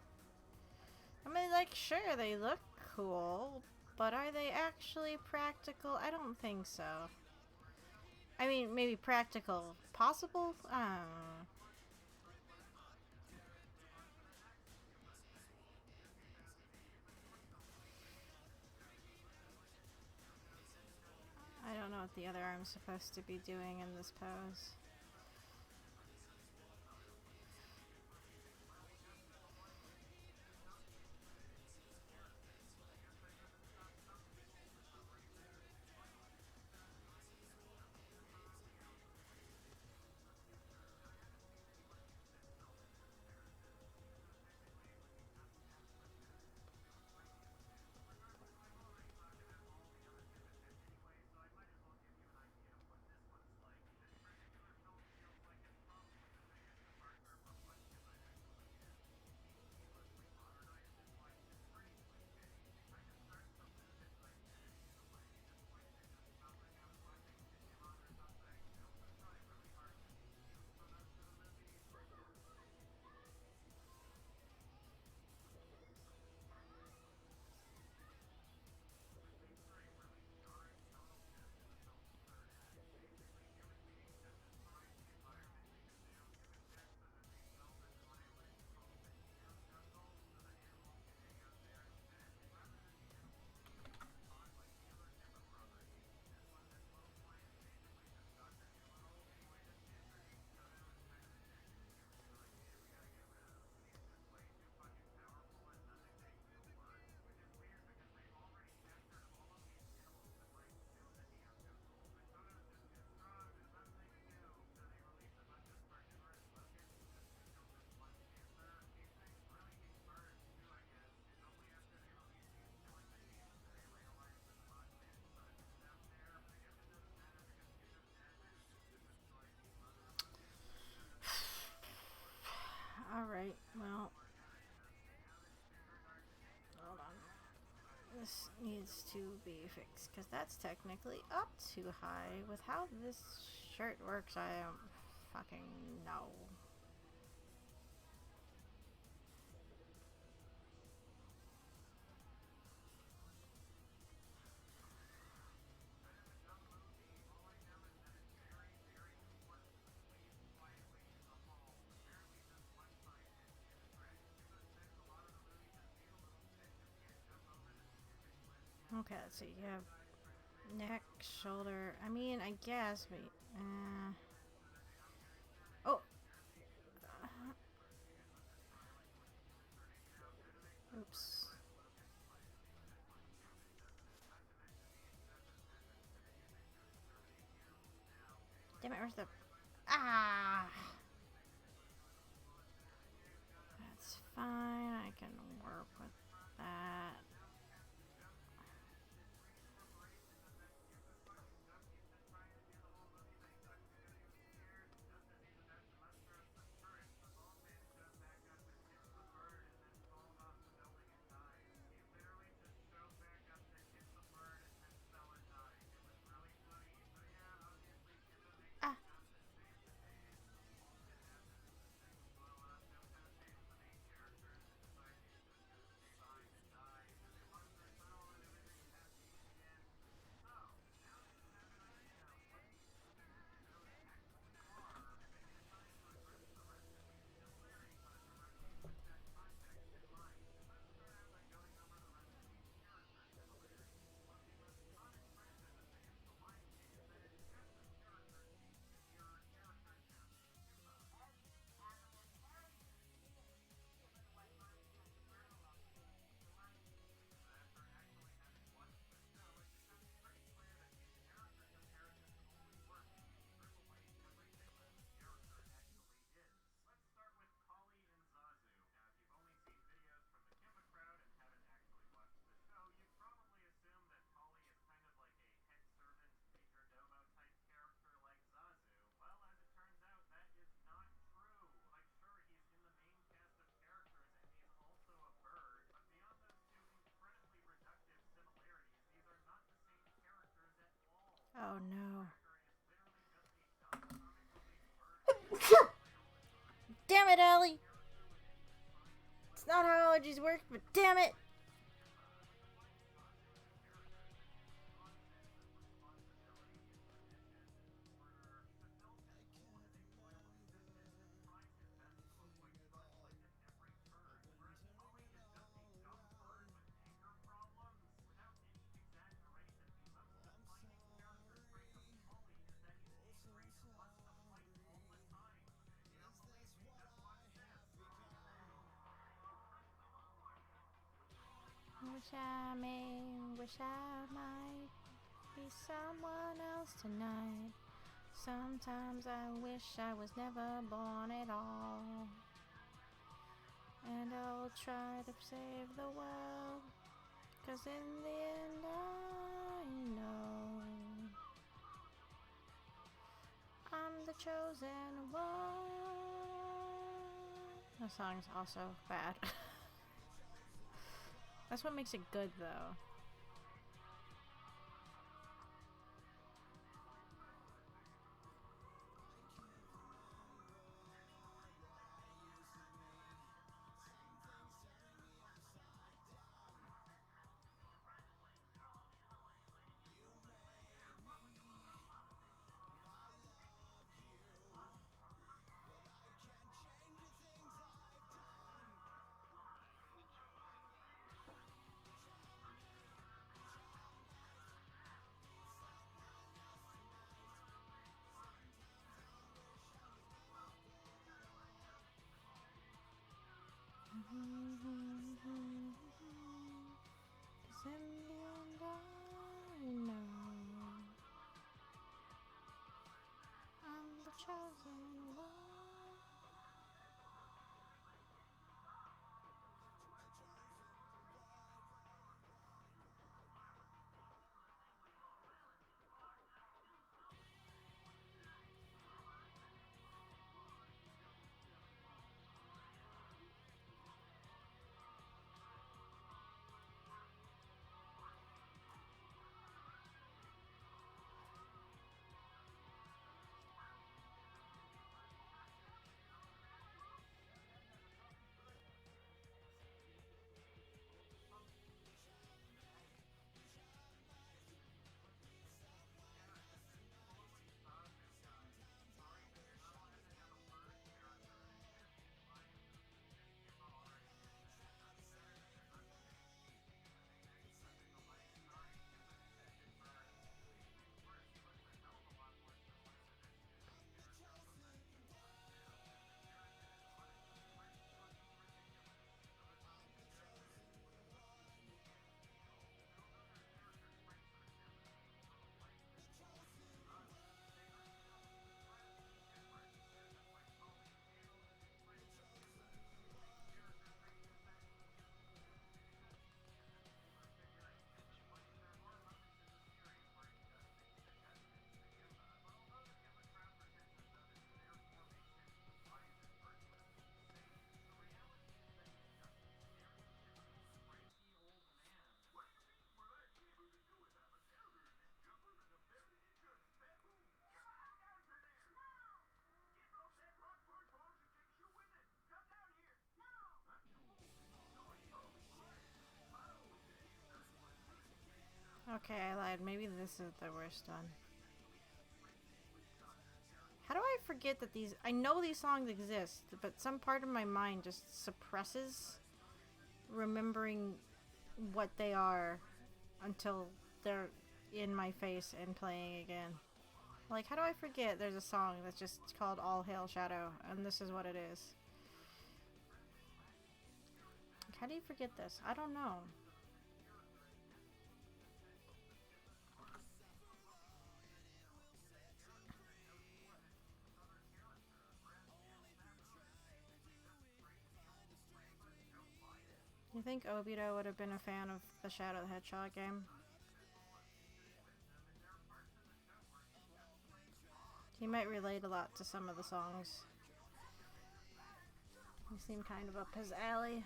I mean, like, sure, they look cool, but are they actually practical? I don't think so. I mean, maybe practical. Possible? I don't know. I don't know what the other arm's supposed to be doing in this pose. This needs to be fixed because that's technically up too high. With how this shirt works, I don't fucking know. Okay, let's see. You have neck, shoulder. I mean, I guess, but oh, oops. Damn it! Where's the ah? That's fine. I can work with that. Ah. Oh no. Damn it, Ellie! It's not how allergies work, but damn it! Wish I might be someone else tonight. Sometimes I wish I was never born at all. And I'll try to save the world, 'cause in the end I know I'm the chosen one. The song's also bad. That's what makes it good, though. Okay, I lied. Maybe this is the worst one. How do I forget that these... I know these songs exist, but some part of my mind just suppresses remembering what they are until they're in my face and playing again. Like, how do I forget there's a song that's just called All Hail Shadow, and this is what it is? Like, how do you forget this? I don't know. You think Obito would have been a fan of the Shadow the Hedgehog game? He might relate a lot to some of the songs. They seem kind of up his alley.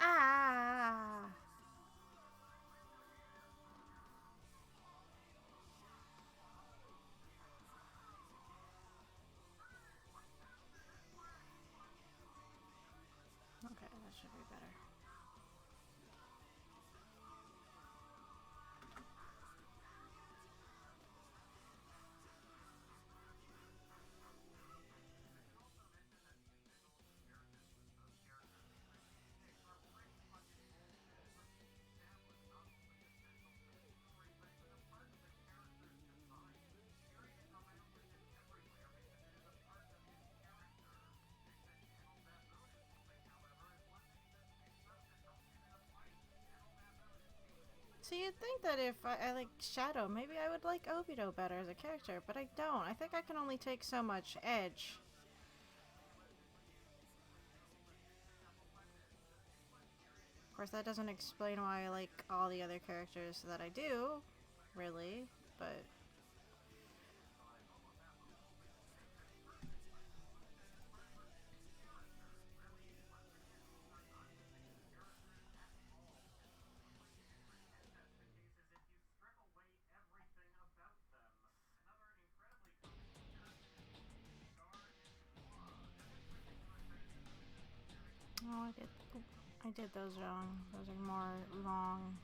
Ah! Okay, that should be better. So you'd think that if I like Shadow, maybe I would like Obito better as a character, but I don't. I think I can only take so much edge. Of course, that doesn't explain why I like all the other characters that I do, really, but... Oh, I did those wrong. Those are more wrong.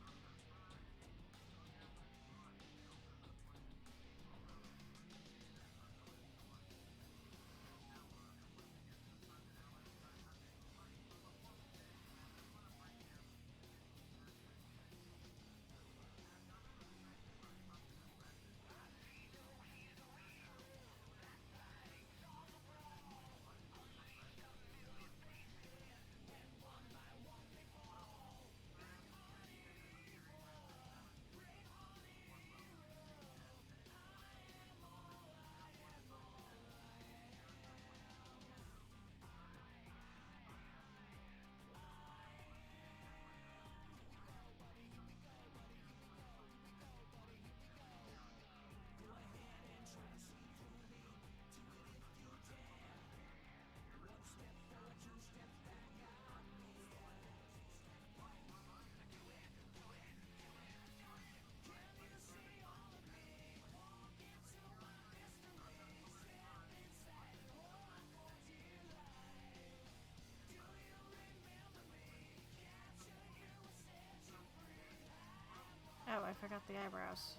Oh, I forgot the eyebrows.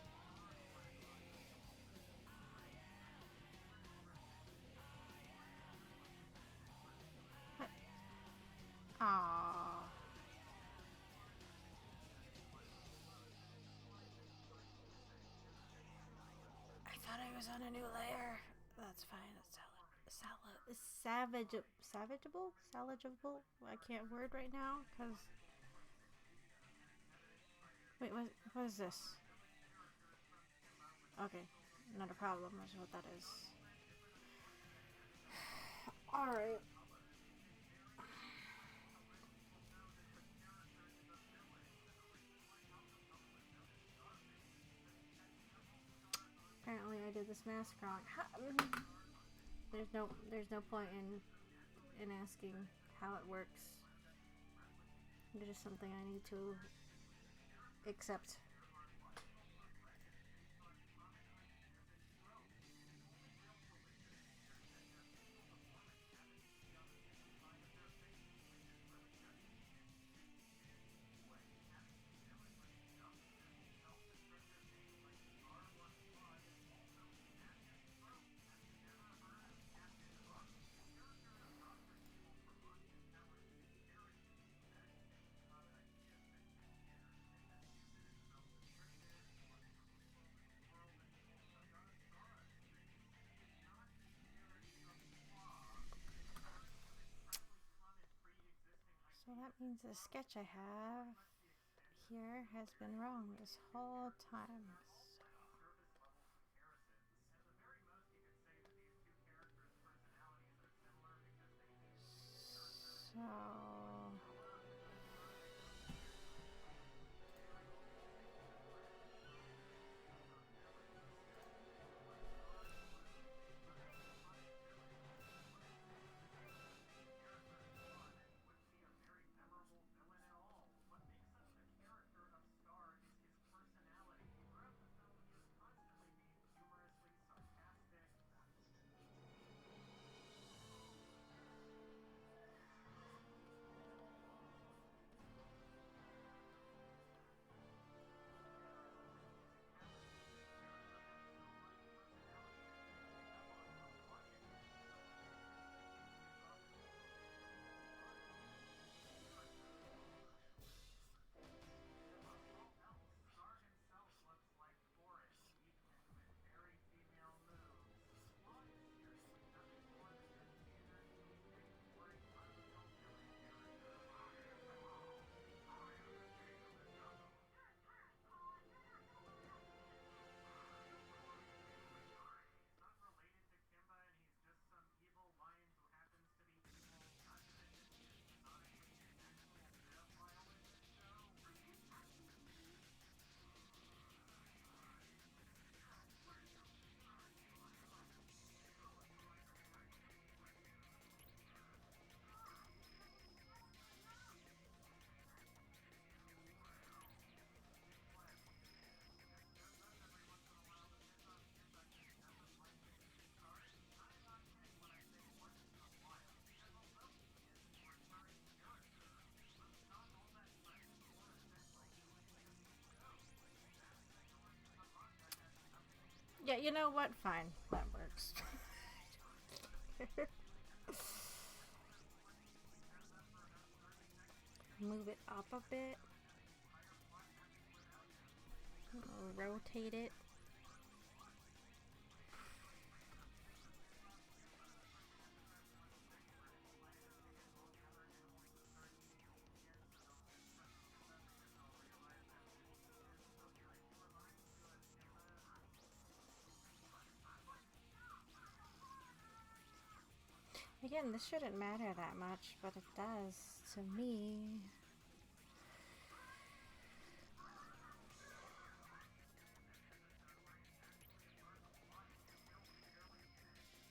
What? Aww. was on a new layer. That's fine. It's salvageable? Salvageable? I can't word right now, because... Wait, what is this? Okay, not a problem. That's what that is. Alright. Apparently I did this mask wrong. There's no point in asking how it works. It's just something I need to accept. So that means the sketch I have here has been wrong this whole time. So... Yeah, you know what? Fine. That works. Move it up a bit. Rotate it. Again, this shouldn't matter that much, but it does to me.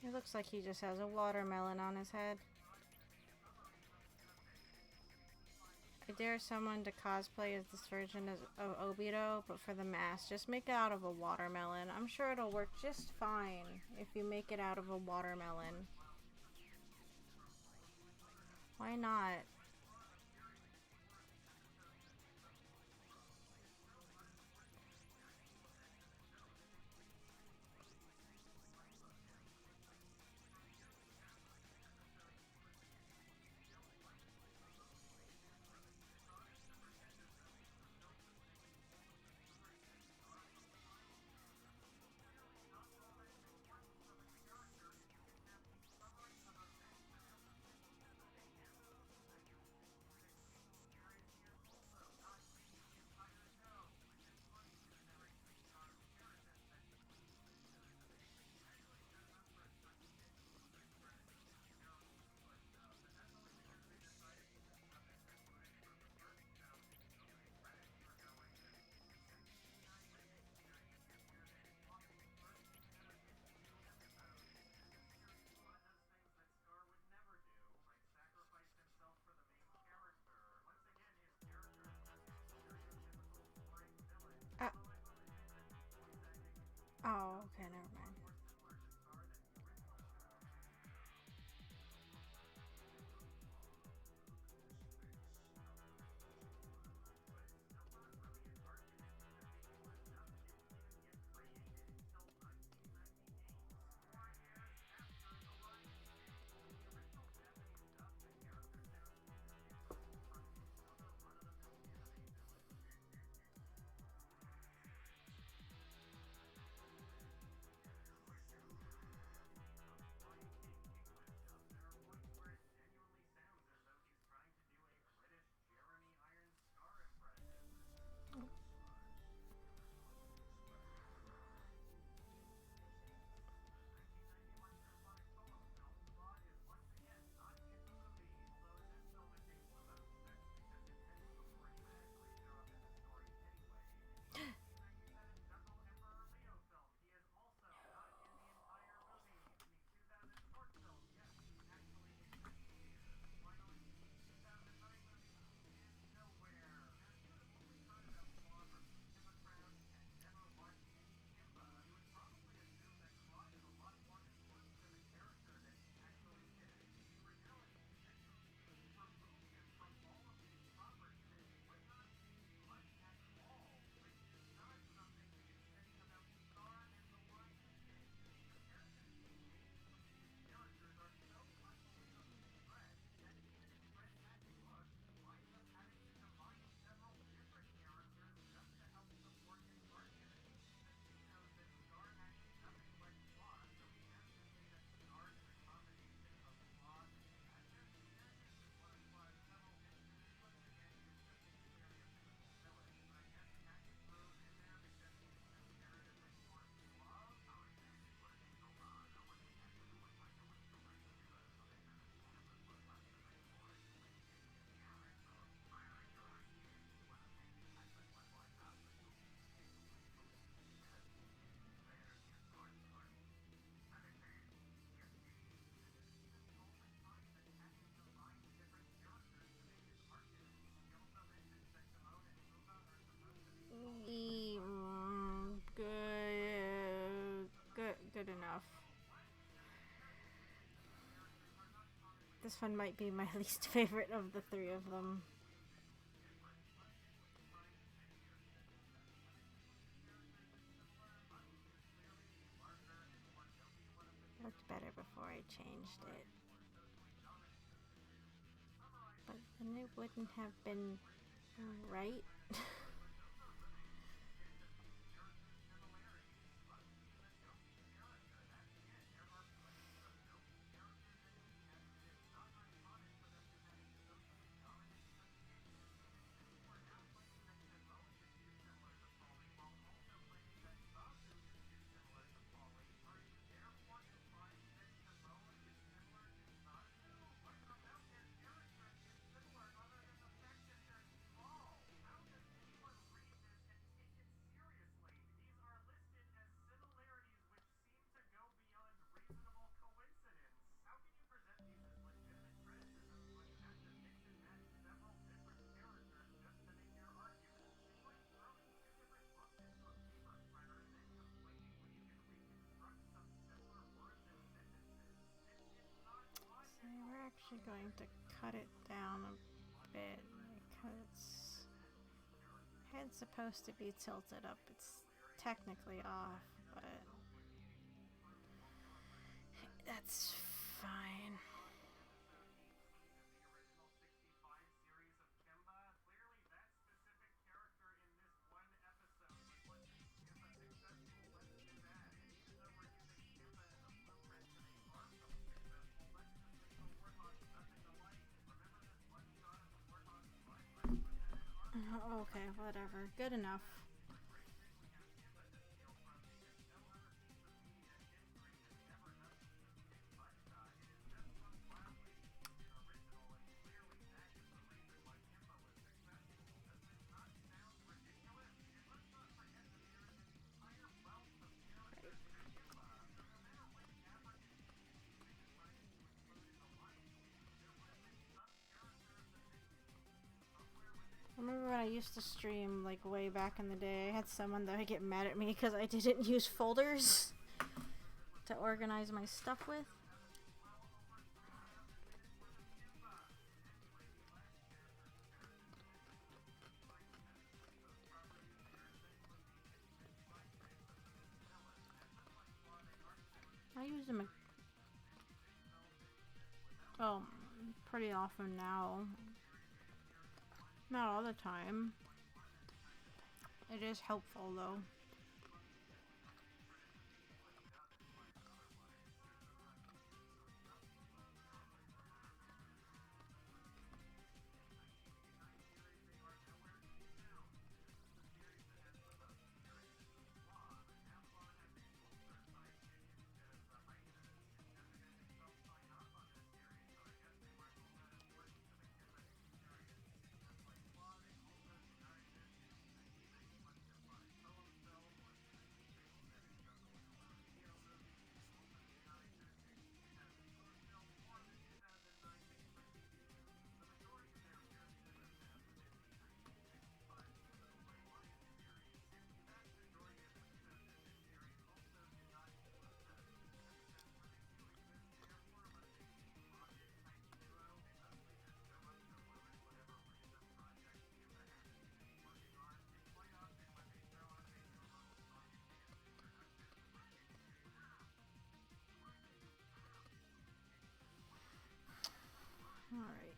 It looks like he just has a watermelon on his head. I dare someone to cosplay as this version of Obito, but for the mask, just make it out of a watermelon. I'm sure it'll work just fine if you make it out of a watermelon. Why not? This one might be my least favorite of the three of them. It looked better before I changed it. But then it wouldn't have been right. So we're actually going to cut it down a bit because head's supposed to be tilted up. It's technically off, but that's fine. Okay, whatever. Good enough. I remember when I used to stream, like, way back in the day, I had someone that would get mad at me because I didn't use folders to organize my stuff with. I use them, well, pretty often now. Not all the time. It is helpful, though. Alright.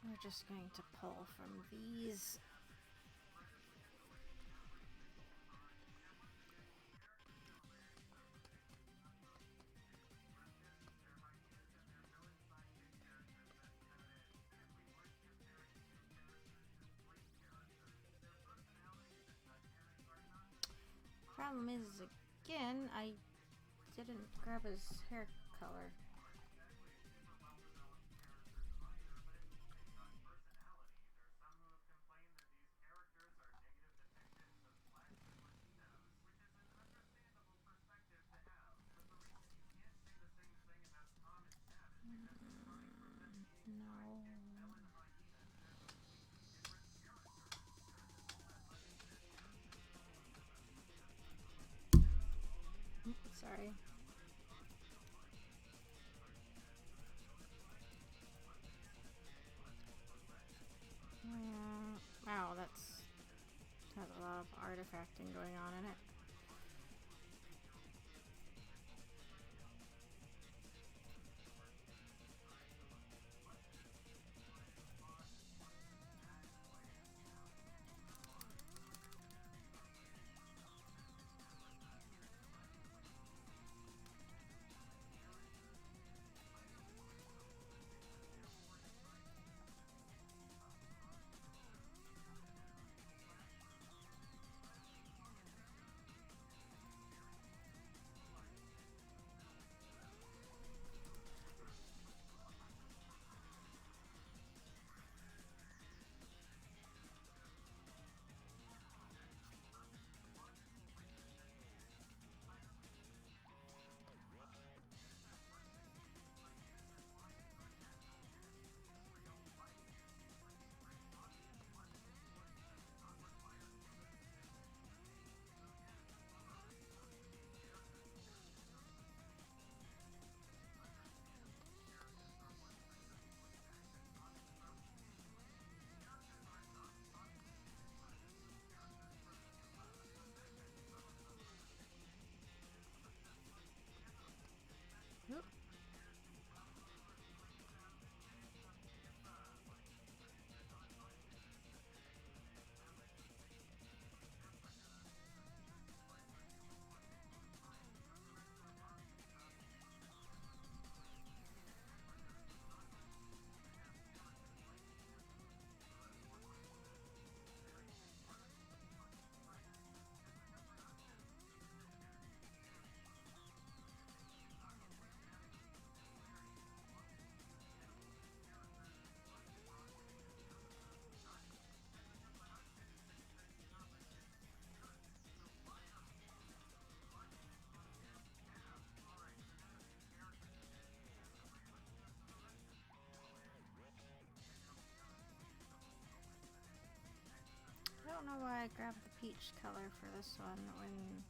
We're just going to pull from these. Problem is, again, I didn't grab his hair color. No. Sorry. thing going on in it. Oop. I don't know why I grabbed the peach color for this one when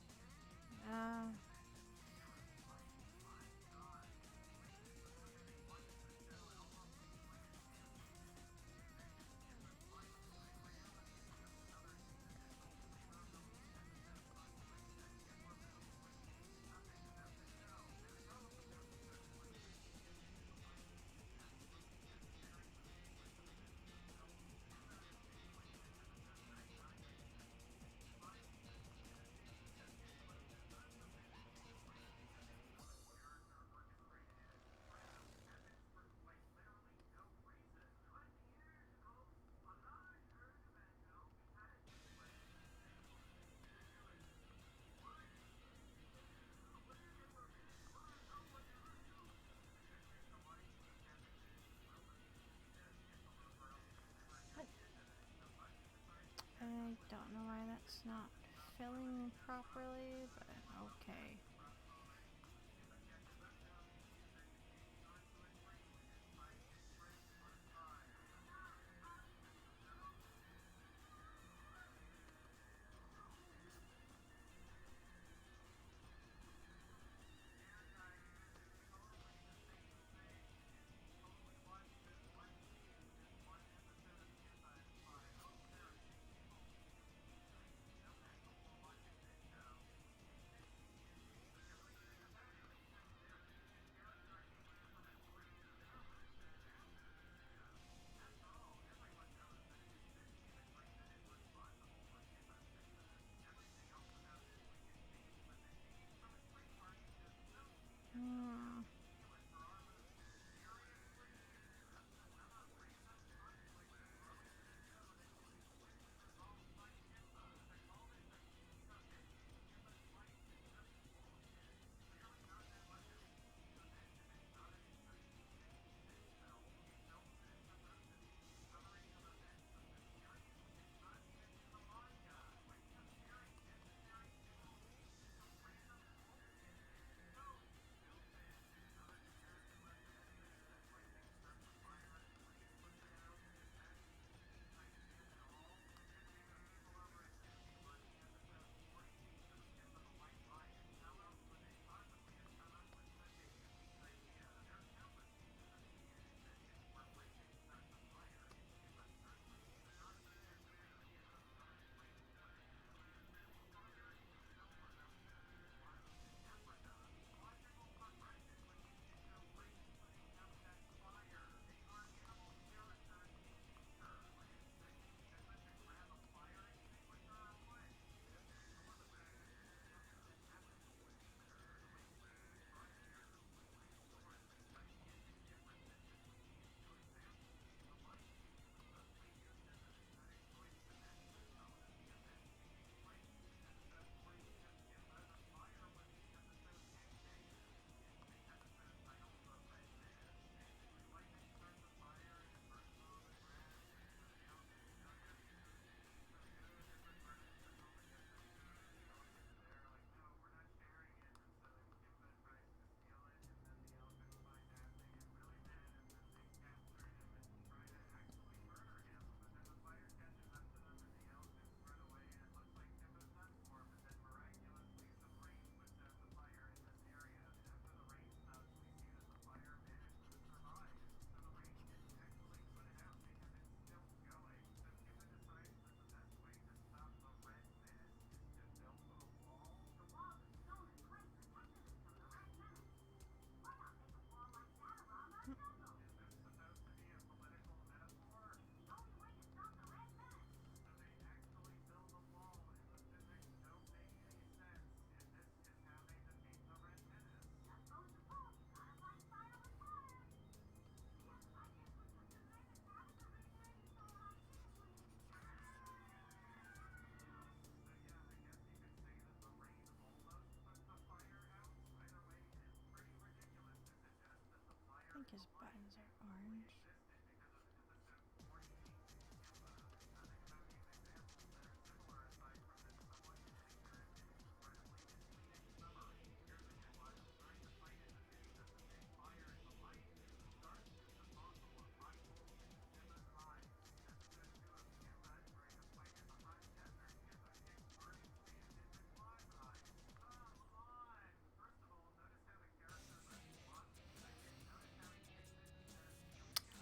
I don't know why that's not filling properly, but okay. Pins are orange.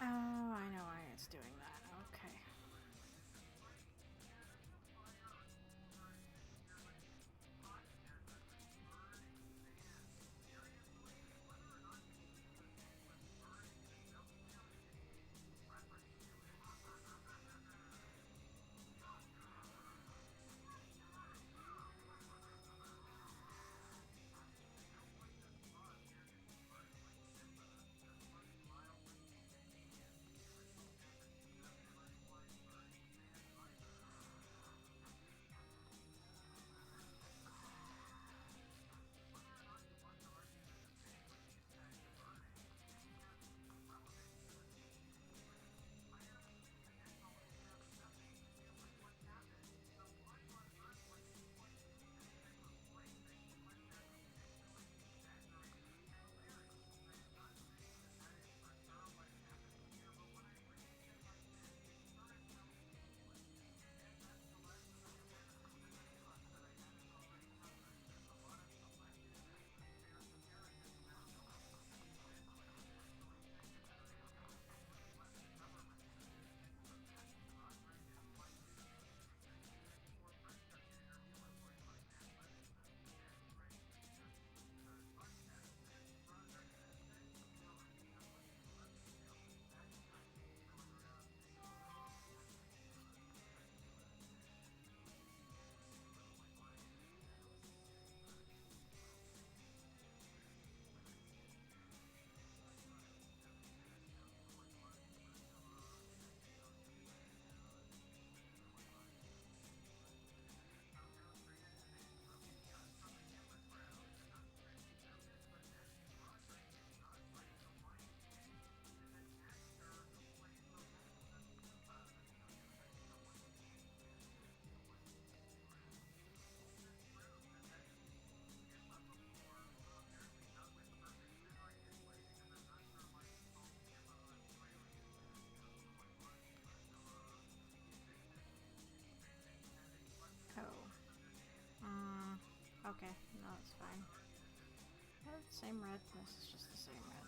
Oh, I know why it's doing that. Okay. Oh. Okay. No, it's fine. Same red. This is just the same red.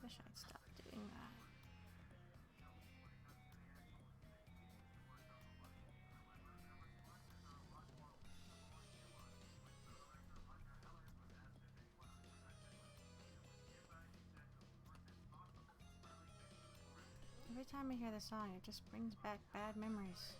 Wish I'd stop doing that. Every time I hear the song, it just brings back bad memories.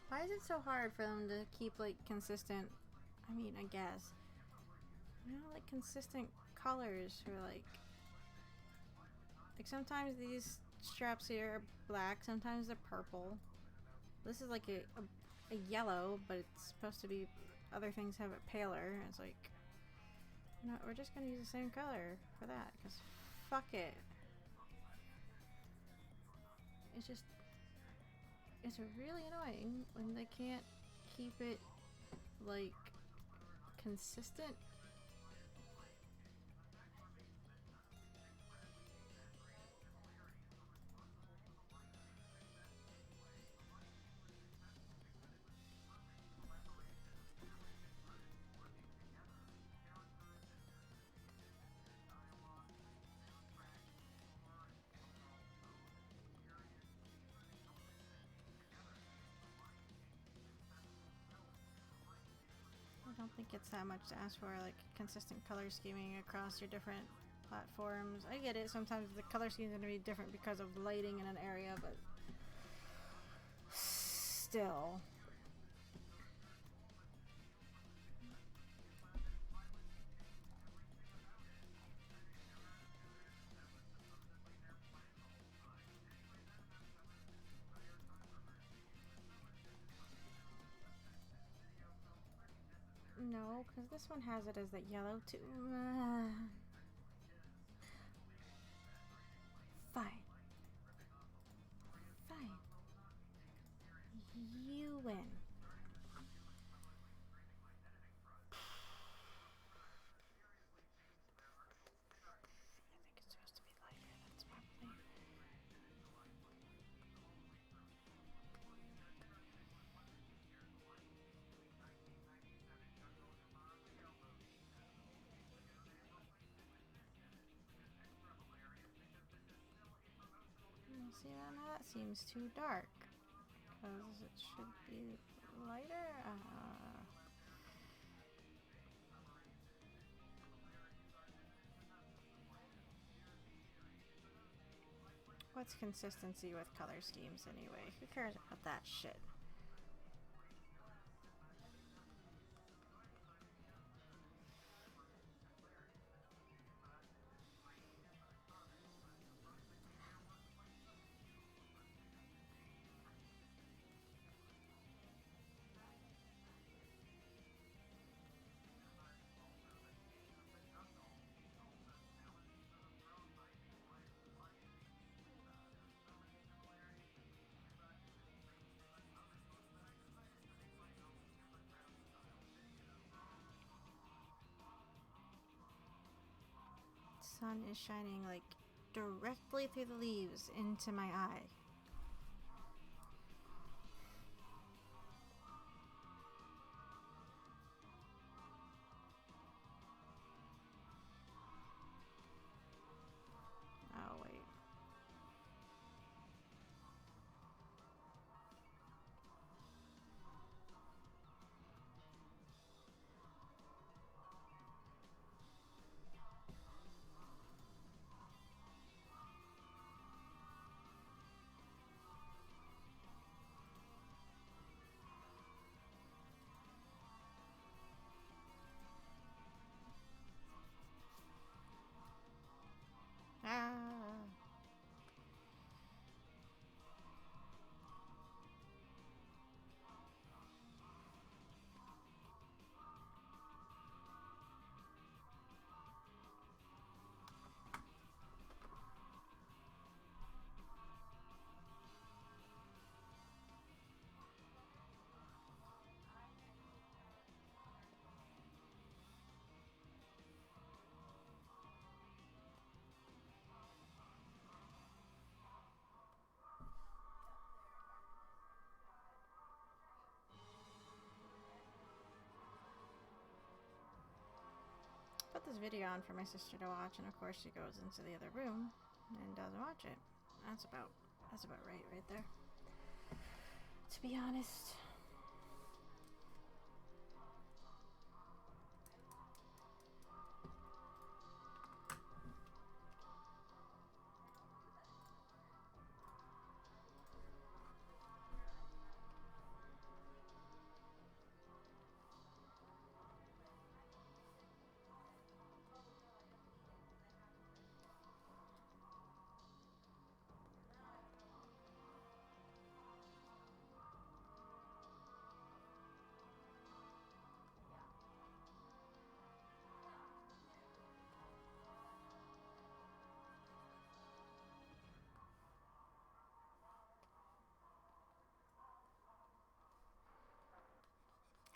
Why is it so hard for them to keep like consistent? I mean, I guess like consistent colors or like sometimes these straps here are black, sometimes they're purple. This is like a yellow, but it's supposed to be other things have it paler. It's like, no, we're just gonna use the same color for that because fuck it. It's really annoying when they can't keep it like consistent. I don't think it's that much to ask for, like consistent color scheming across your different platforms. I get it, sometimes the color scheme is going to be different because of lighting in an area, but still. No, because this one has it as the yellow too. Fine. Fine. You win. I think it's supposed to be lighter. That's probably. See, now that seems too dark. Because it should be lighter. What's consistency with color schemes anyway? Who cares about that shit? Sun is shining like directly through the leaves into my eye. Oh, wait. this video on for my sister to watch, and of course she goes into the other room and doesn't watch it. That's about right there. To be honest.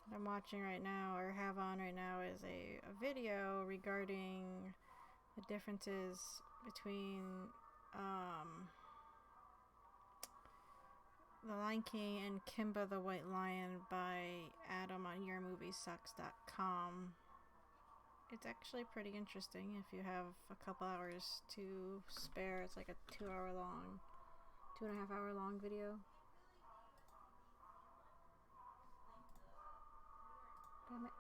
What I'm watching right now, or have on right now, is a video regarding the differences between The Lion King and Kimba the White Lion by Adam on YourMovieSucks.com. It's actually pretty interesting if you have a couple hours to spare. It's like a 2.5 hour long video. Damn it.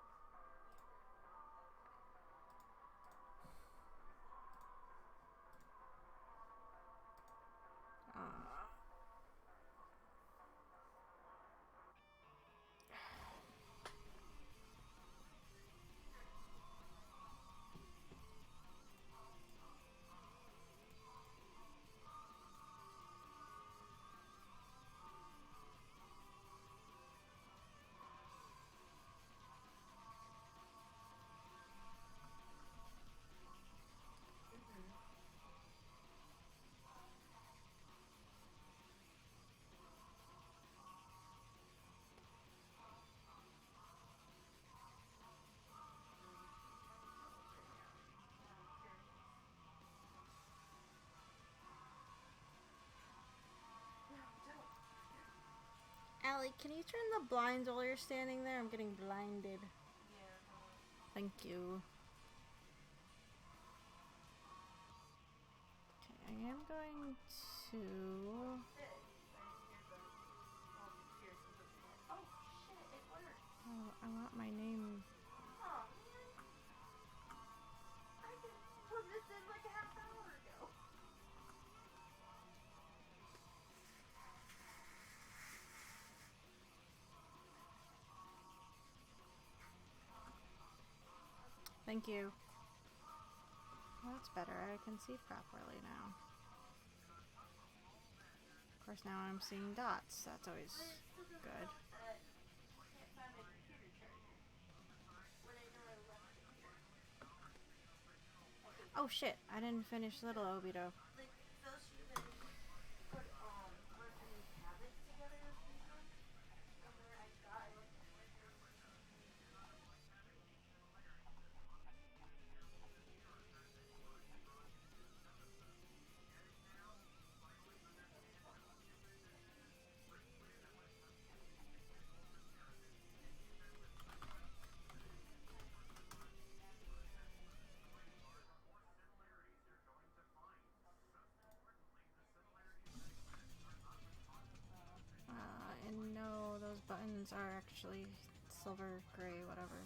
Allie, can you turn the blinds while you're standing there? I'm getting blinded. Yeah. Thank you. Okay, I am going to... Oh shit, it worked. Oh, I want my name. Oh man. I just put this in like a half hour ago. Thank you. Well, that's better. I can see properly now. Of course, now I'm seeing dots. That's always good. Can't find my computer charger. When I know I left it here. Oh shit, I didn't finish Little Obito. Like those should have been put underneath cabinets together or something. Somewhere I thought I left them. And no, those buttons are actually silver, gray, whatever.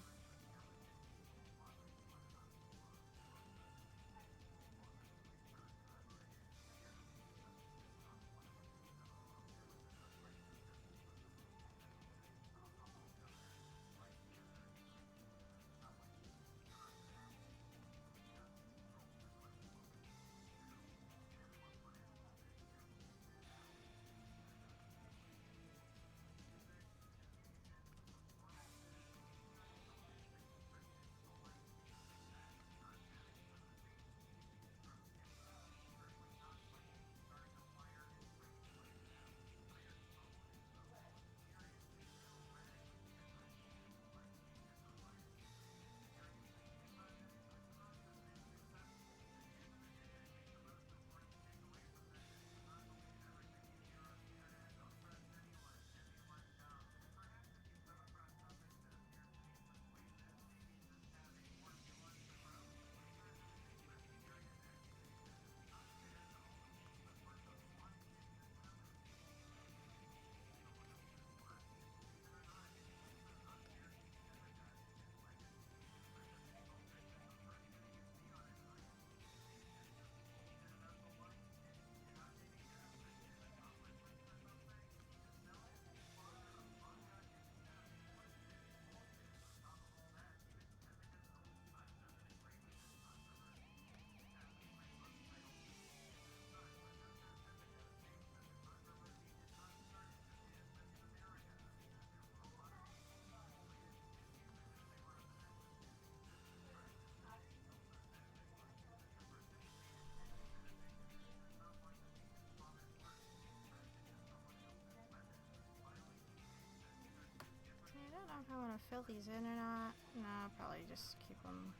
fill these in or not? No, probably just keep them.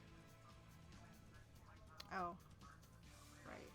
Oh, right.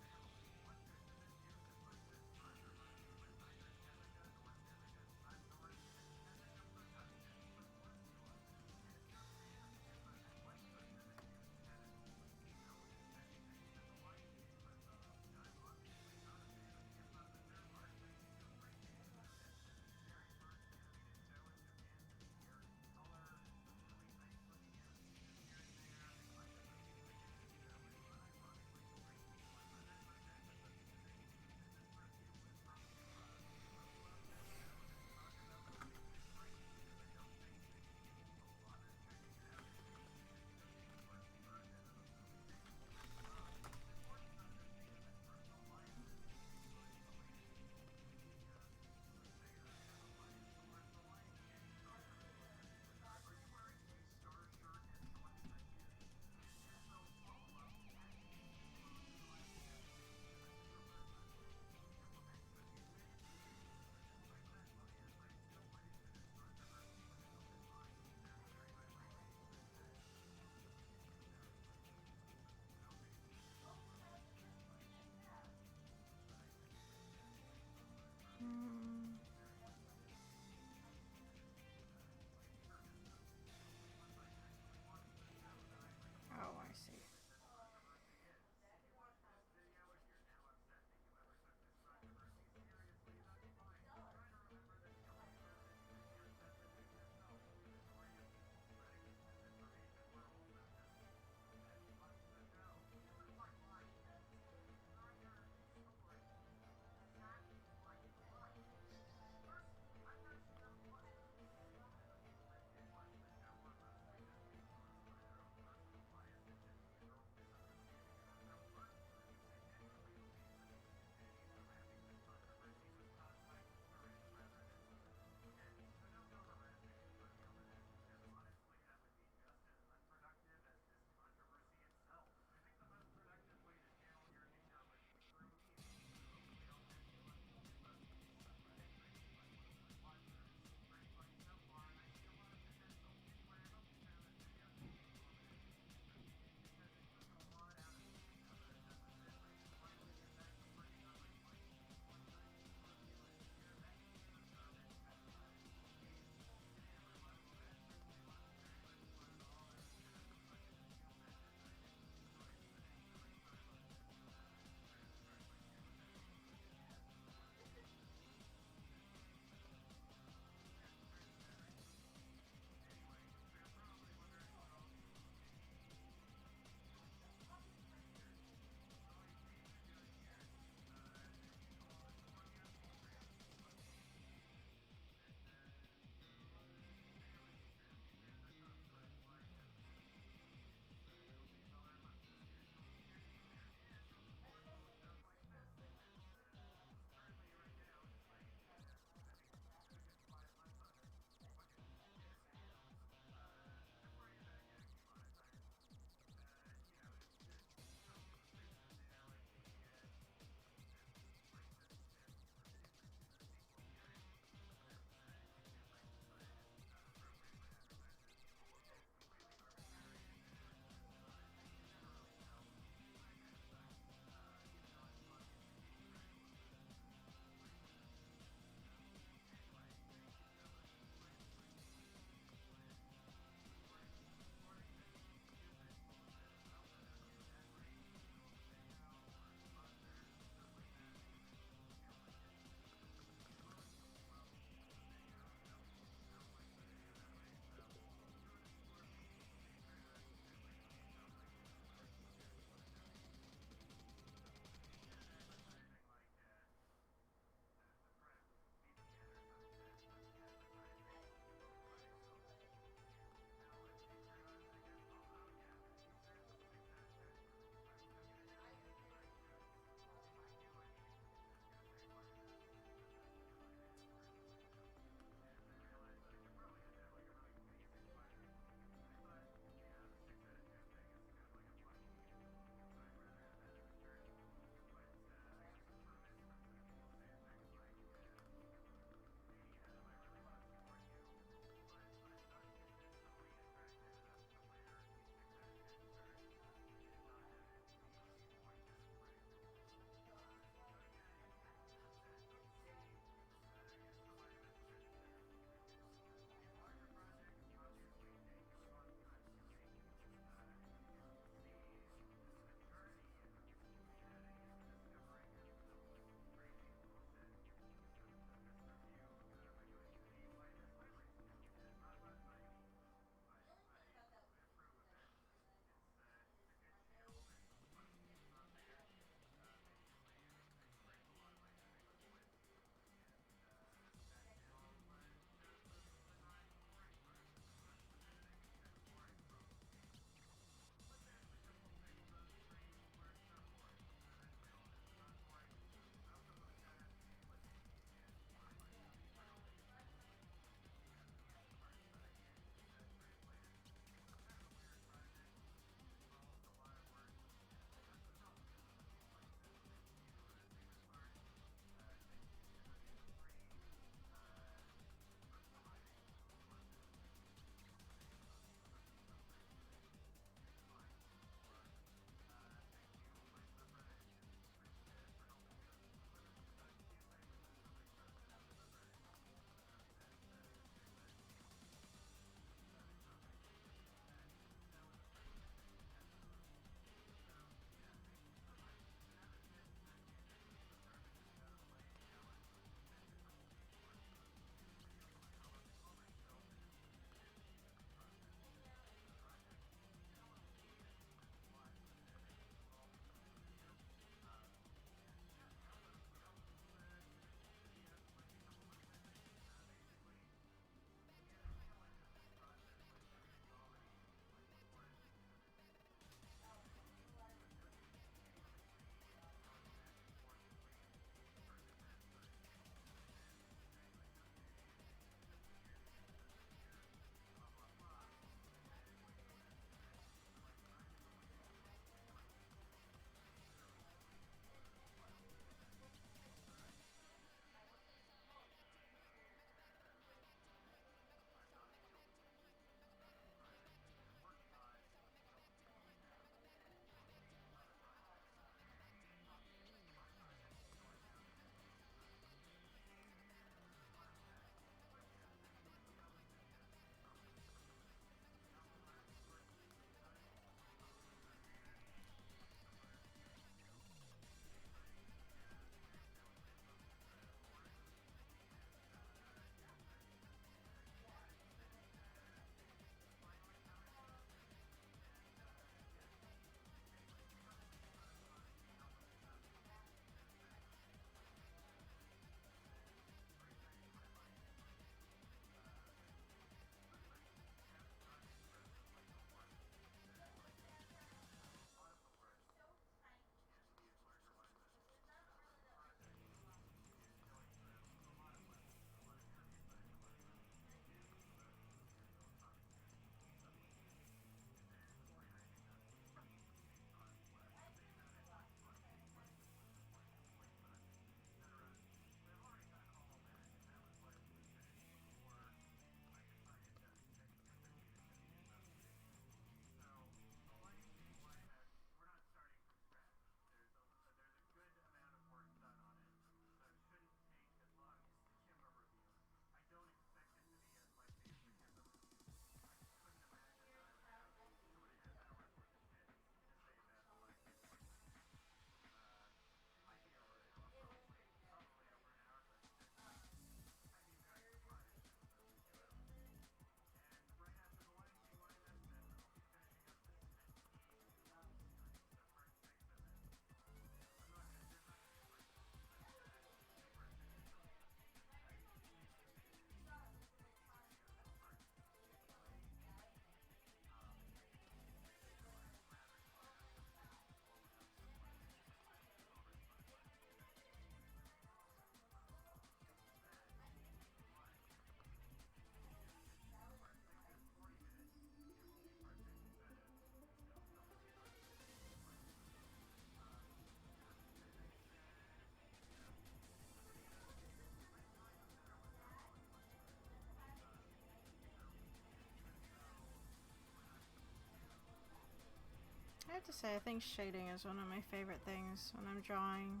have to say, I think shading is one of my favorite things when I'm drawing.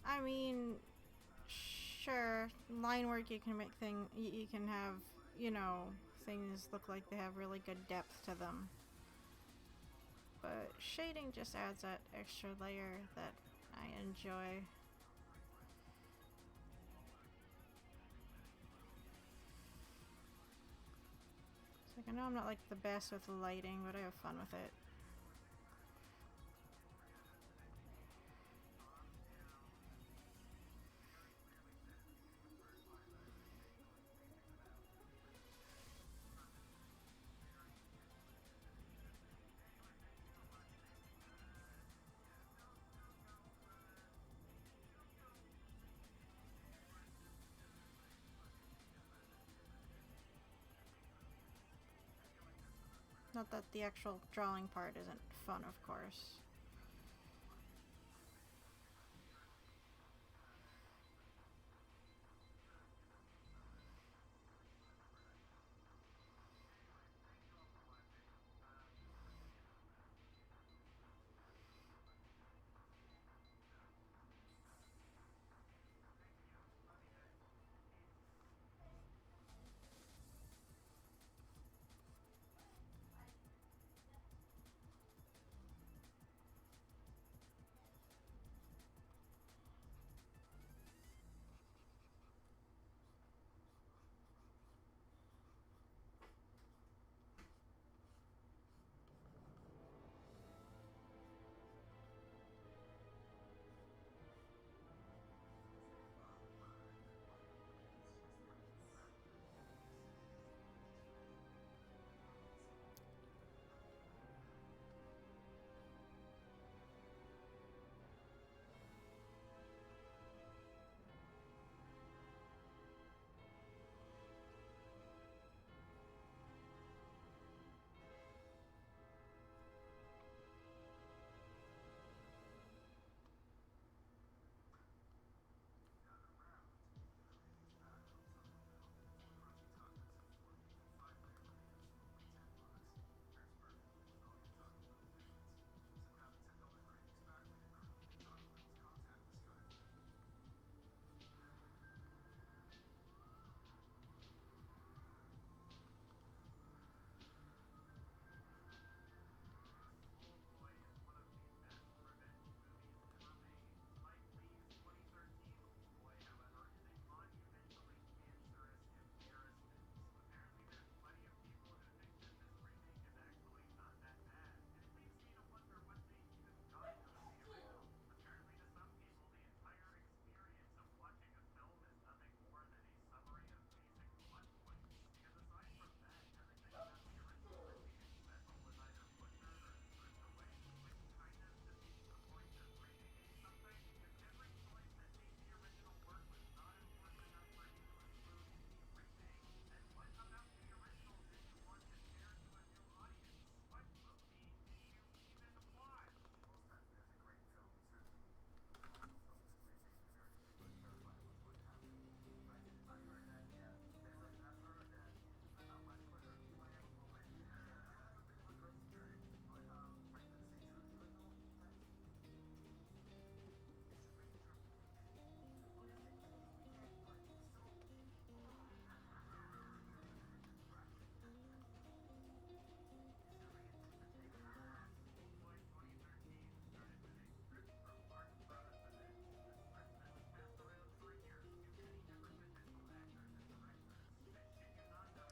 I mean, sure, line work you can make you can have, you know, things look like they have really good depth to them. But shading just adds that extra layer that I enjoy. It's like, I know I'm not like the best with lighting, but I have fun with it. Not that the actual drawing part isn't fun, of course.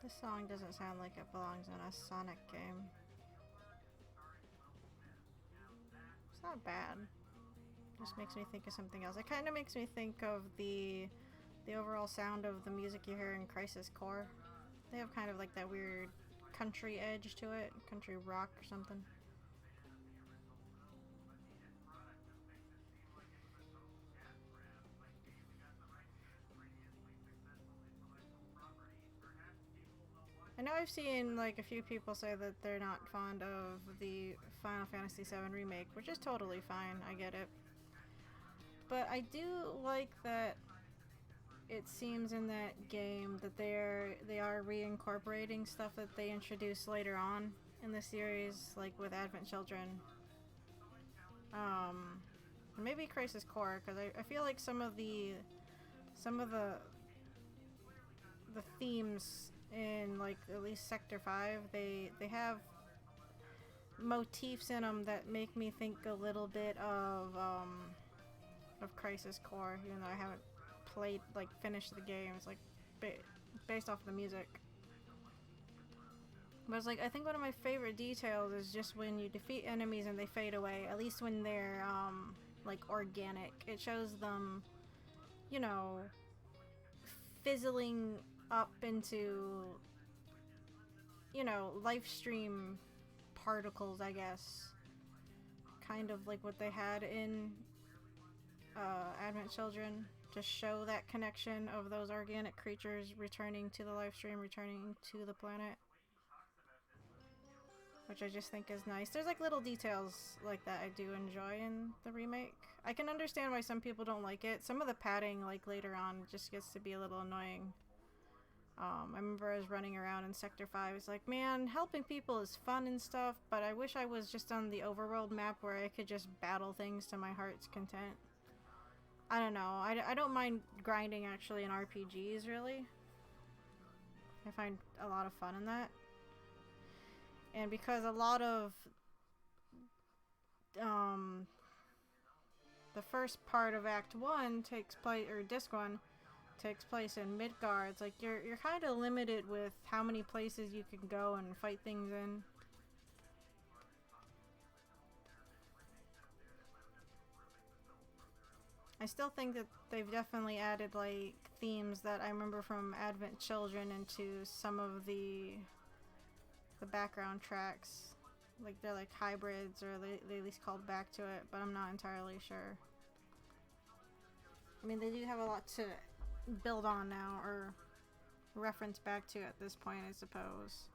This song doesn't sound like it belongs in a Sonic game. It's not bad. Just makes me think of something else. It kind of makes me think of the overall sound of the music you hear in Crisis Core. They have kind of like that weird country edge to it, country rock or something. I know I've seen like a few people say that they're not fond of the Final Fantasy VII remake, which is totally fine. I get it. But I do like that it seems in that game that they are reincorporating stuff that they introduced later on in the series, like with Advent Children. Maybe Crisis Core, because I feel like some of the themes in like at least Sector 5, they have motifs in them that make me think a little bit of Crisis Core, even though I haven't played, like, finished the game. It's like based off the music. But it's like, I think one of my favorite details is just when you defeat enemies and they fade away, at least when they're like organic. It shows them, you know, fizzling up into, you know, live stream particles, I guess. Kind of like what they had in Advent Children, to show that connection of those organic creatures returning to the live stream, returning to the planet. Which I just think is nice. There's like little details like that I do enjoy in the remake. I can understand why some people don't like it. Some of the padding, like later on, just gets to be a little annoying. I remember I was running around in Sector 5. It's like, man, helping people is fun and stuff, but I wish I was just on the overworld map where I could just battle things to my heart's content. I don't know. I don't mind grinding, actually, in RPGs, really. I find a lot of fun in that. And because a lot of the first part of Act 1 takes place, or Disc 1 takes place in Midgar, it's like you're kind of limited with how many places you can go and fight things in. I still think that they've definitely added like themes that I remember from Advent Children into some of the background tracks. Like they're like hybrids, or they at least called back to it, but I'm not entirely sure. I mean, they do have a lot to build on now, or reference back to at this point, I suppose.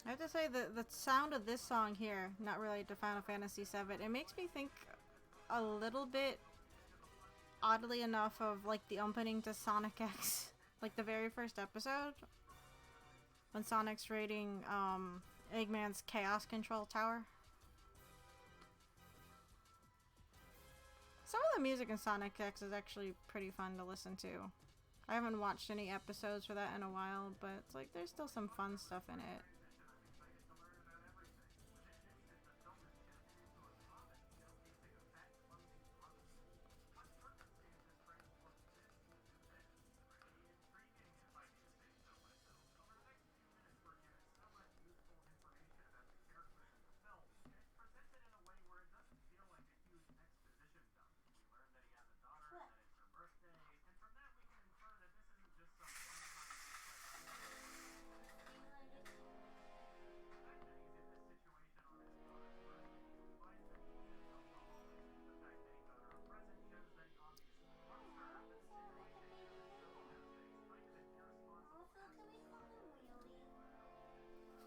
I have to say that the sound of this song here, not related to Final Fantasy VII, it makes me think a little bit, oddly enough, of like the opening to Sonic X, like the very first episode, when Sonic's raiding Eggman's Chaos Control Tower. Some of the music in Sonic X is actually pretty fun to listen to. I haven't watched any episodes for that in a while, but it's like there's still some fun stuff in it.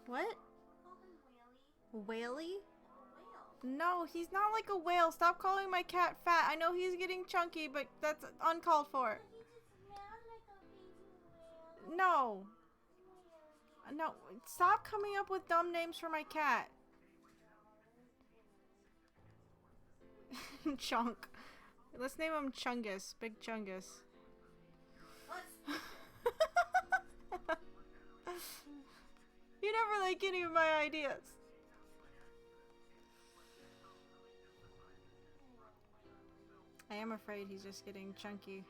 What? Whaley? No, he's not like a whale. Stop calling my cat fat. I know he's getting chunky, but that's uncalled for. No. No, stop coming up with dumb names for my cat. Chunk. Let's name him Chungus. Big Chungus. You never like any of my ideas. I am afraid he's just getting chunky.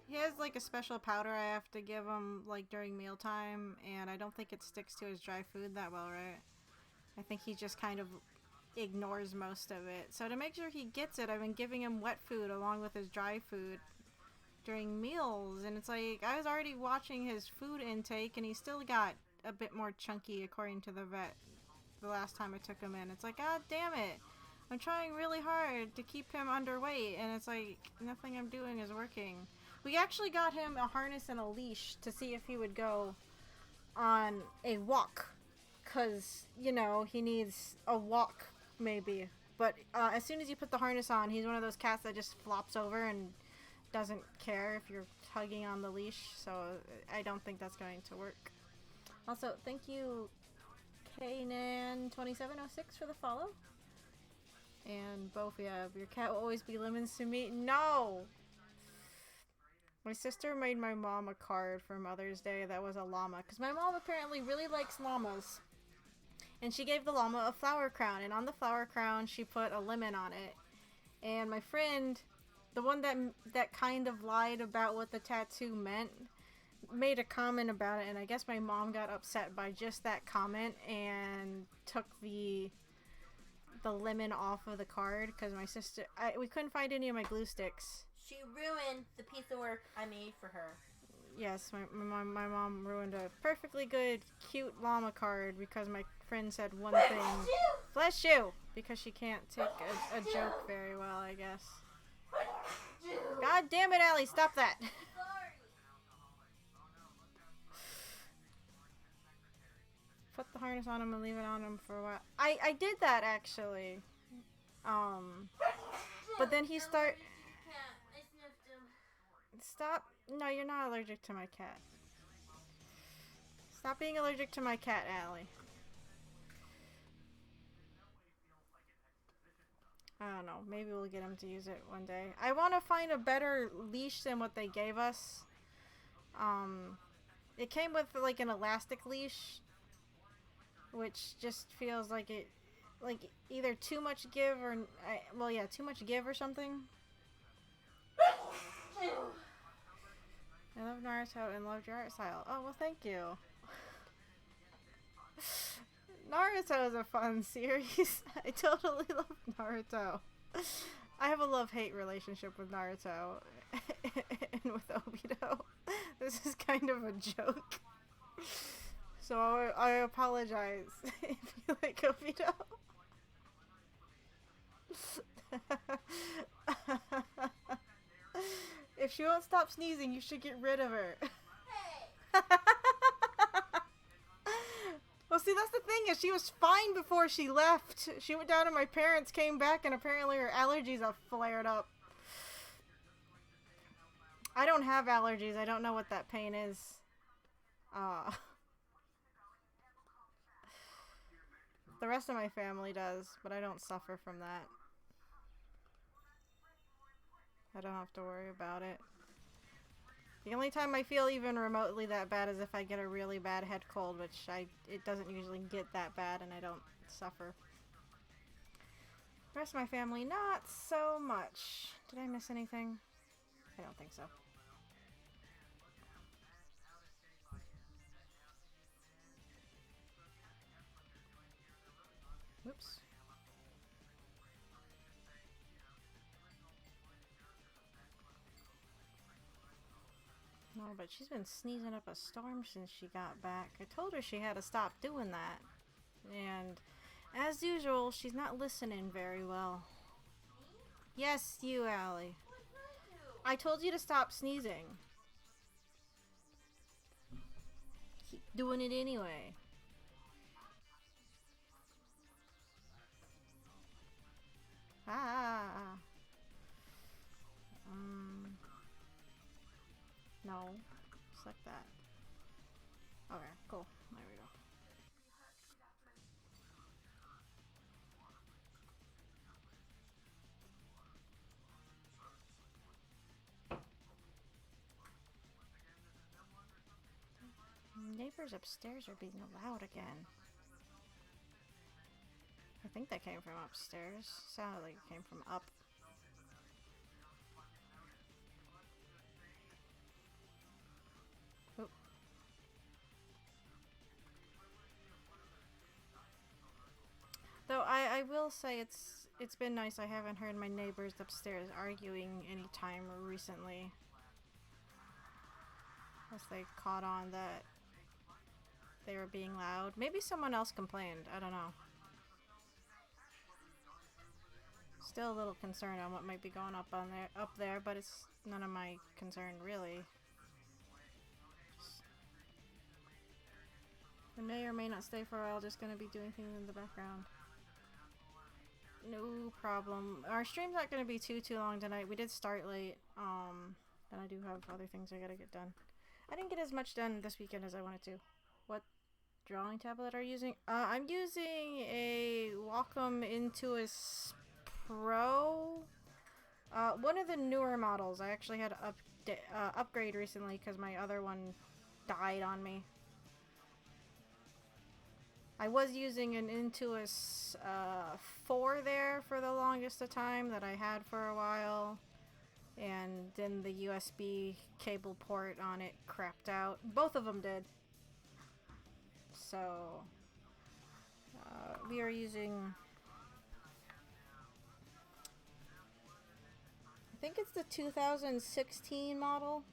He has like a special powder I have to give him like during mealtime, and I don't think it sticks to his dry food that well, right? I think he just kind of ignores most of it. So to make sure he gets it, I've been giving him wet food along with his dry food. during meals, and it's like I was already watching his food intake, and he still got a bit more chunky according to the vet the last time I took him in. It's like, god damn it, I'm trying really hard to keep him underweight, and it's like nothing I'm doing is working. We actually got him a harness and a leash to see if he would go on a walk, because, you know, he needs a walk maybe. But as soon as you put the harness on, he's one of those cats that just flops over and doesn't care if you're tugging on the leash, so I don't think that's going to work. Also, thank you, Knan2706, for the follow. And Bofia, your cat will always be lemons to me. No! My sister made my mom a card for Mother's Day that was a llama, because my mom apparently really likes llamas. And she gave the llama a flower crown, and on the flower crown she put a lemon on it. And my friend, the one that kind of lied about what the tattoo meant, made a comment about it, and I guess my mom got upset by just that comment and took the lemon off of the card, because my sister, we couldn't find any of my glue sticks. She ruined the piece of work I made for her. Yes, my mom ruined a perfectly good, cute llama card because my friend said one thing. Bless you! Because she can't take a joke very well, I guess. God damn it, Allie, stop that! Put the harness on him and leave it on him for a while. I did that, actually. But then he start... I sniffed him. Stop. No, you're not allergic to my cat. Stop being allergic to my cat, Allie. I don't know. Maybe we'll get him to use it one day. I want to find a better leash than what they gave us. It came with like an elastic leash, which just feels like it, like either too much give or, well, yeah, too much give or something. I love Naruto and loved your art style. Oh, well, thank you. Naruto is a fun series. I totally love Naruto. I have a love-hate relationship with Naruto and with Obito. This is kind of a joke. So I apologize if you like Obito. If she won't stop sneezing, you should get rid of her. Hey! Well, see, that's the thing, is she was fine before she left. She went down to my parents, came back, and apparently her allergies have flared up. I don't have allergies. I don't know what that pain is. The rest of my family does, but I don't suffer from that. I don't have to worry about it. The only time I feel even remotely that bad is if I get a really bad head cold, which it doesn't usually get that bad, and I don't suffer. The rest of my family, not so much. Did I miss anything? I don't think so. Whoops. No, but she's been sneezing up a storm since she got back. I told her she had to stop doing that. And, as usual, she's not listening very well. Yes, you, Allie. What did I do? I told you to stop sneezing. Keep doing it anyway. Ah. No. Select that. Okay, cool. There we go. Neighbors upstairs are being loud again. I think that came from upstairs. Sounded like it came from up. Oop. Though I will say it's been nice. I haven't heard my neighbors upstairs arguing any time recently. Unless they caught on that they were being loud. Maybe someone else complained. I don't know. Still a little concerned on what might be going up there, but it's none of my concern really. I may or may not stay for a while, just gonna be doing things in the background. No problem. Our stream's not gonna be too long tonight. We did start late, and I do have other things I gotta get done. I didn't get as much done this weekend as I wanted to. What drawing tablet are you using? I'm using a Wacom Intuos Pro. One of the newer models. I actually had to upgrade recently because my other one died on me. I was using an Intuos 4 there for the longest of time that I had for a while. And then the USB cable port on it crapped out. Both of them did. So, we are using... I think it's the 2016 model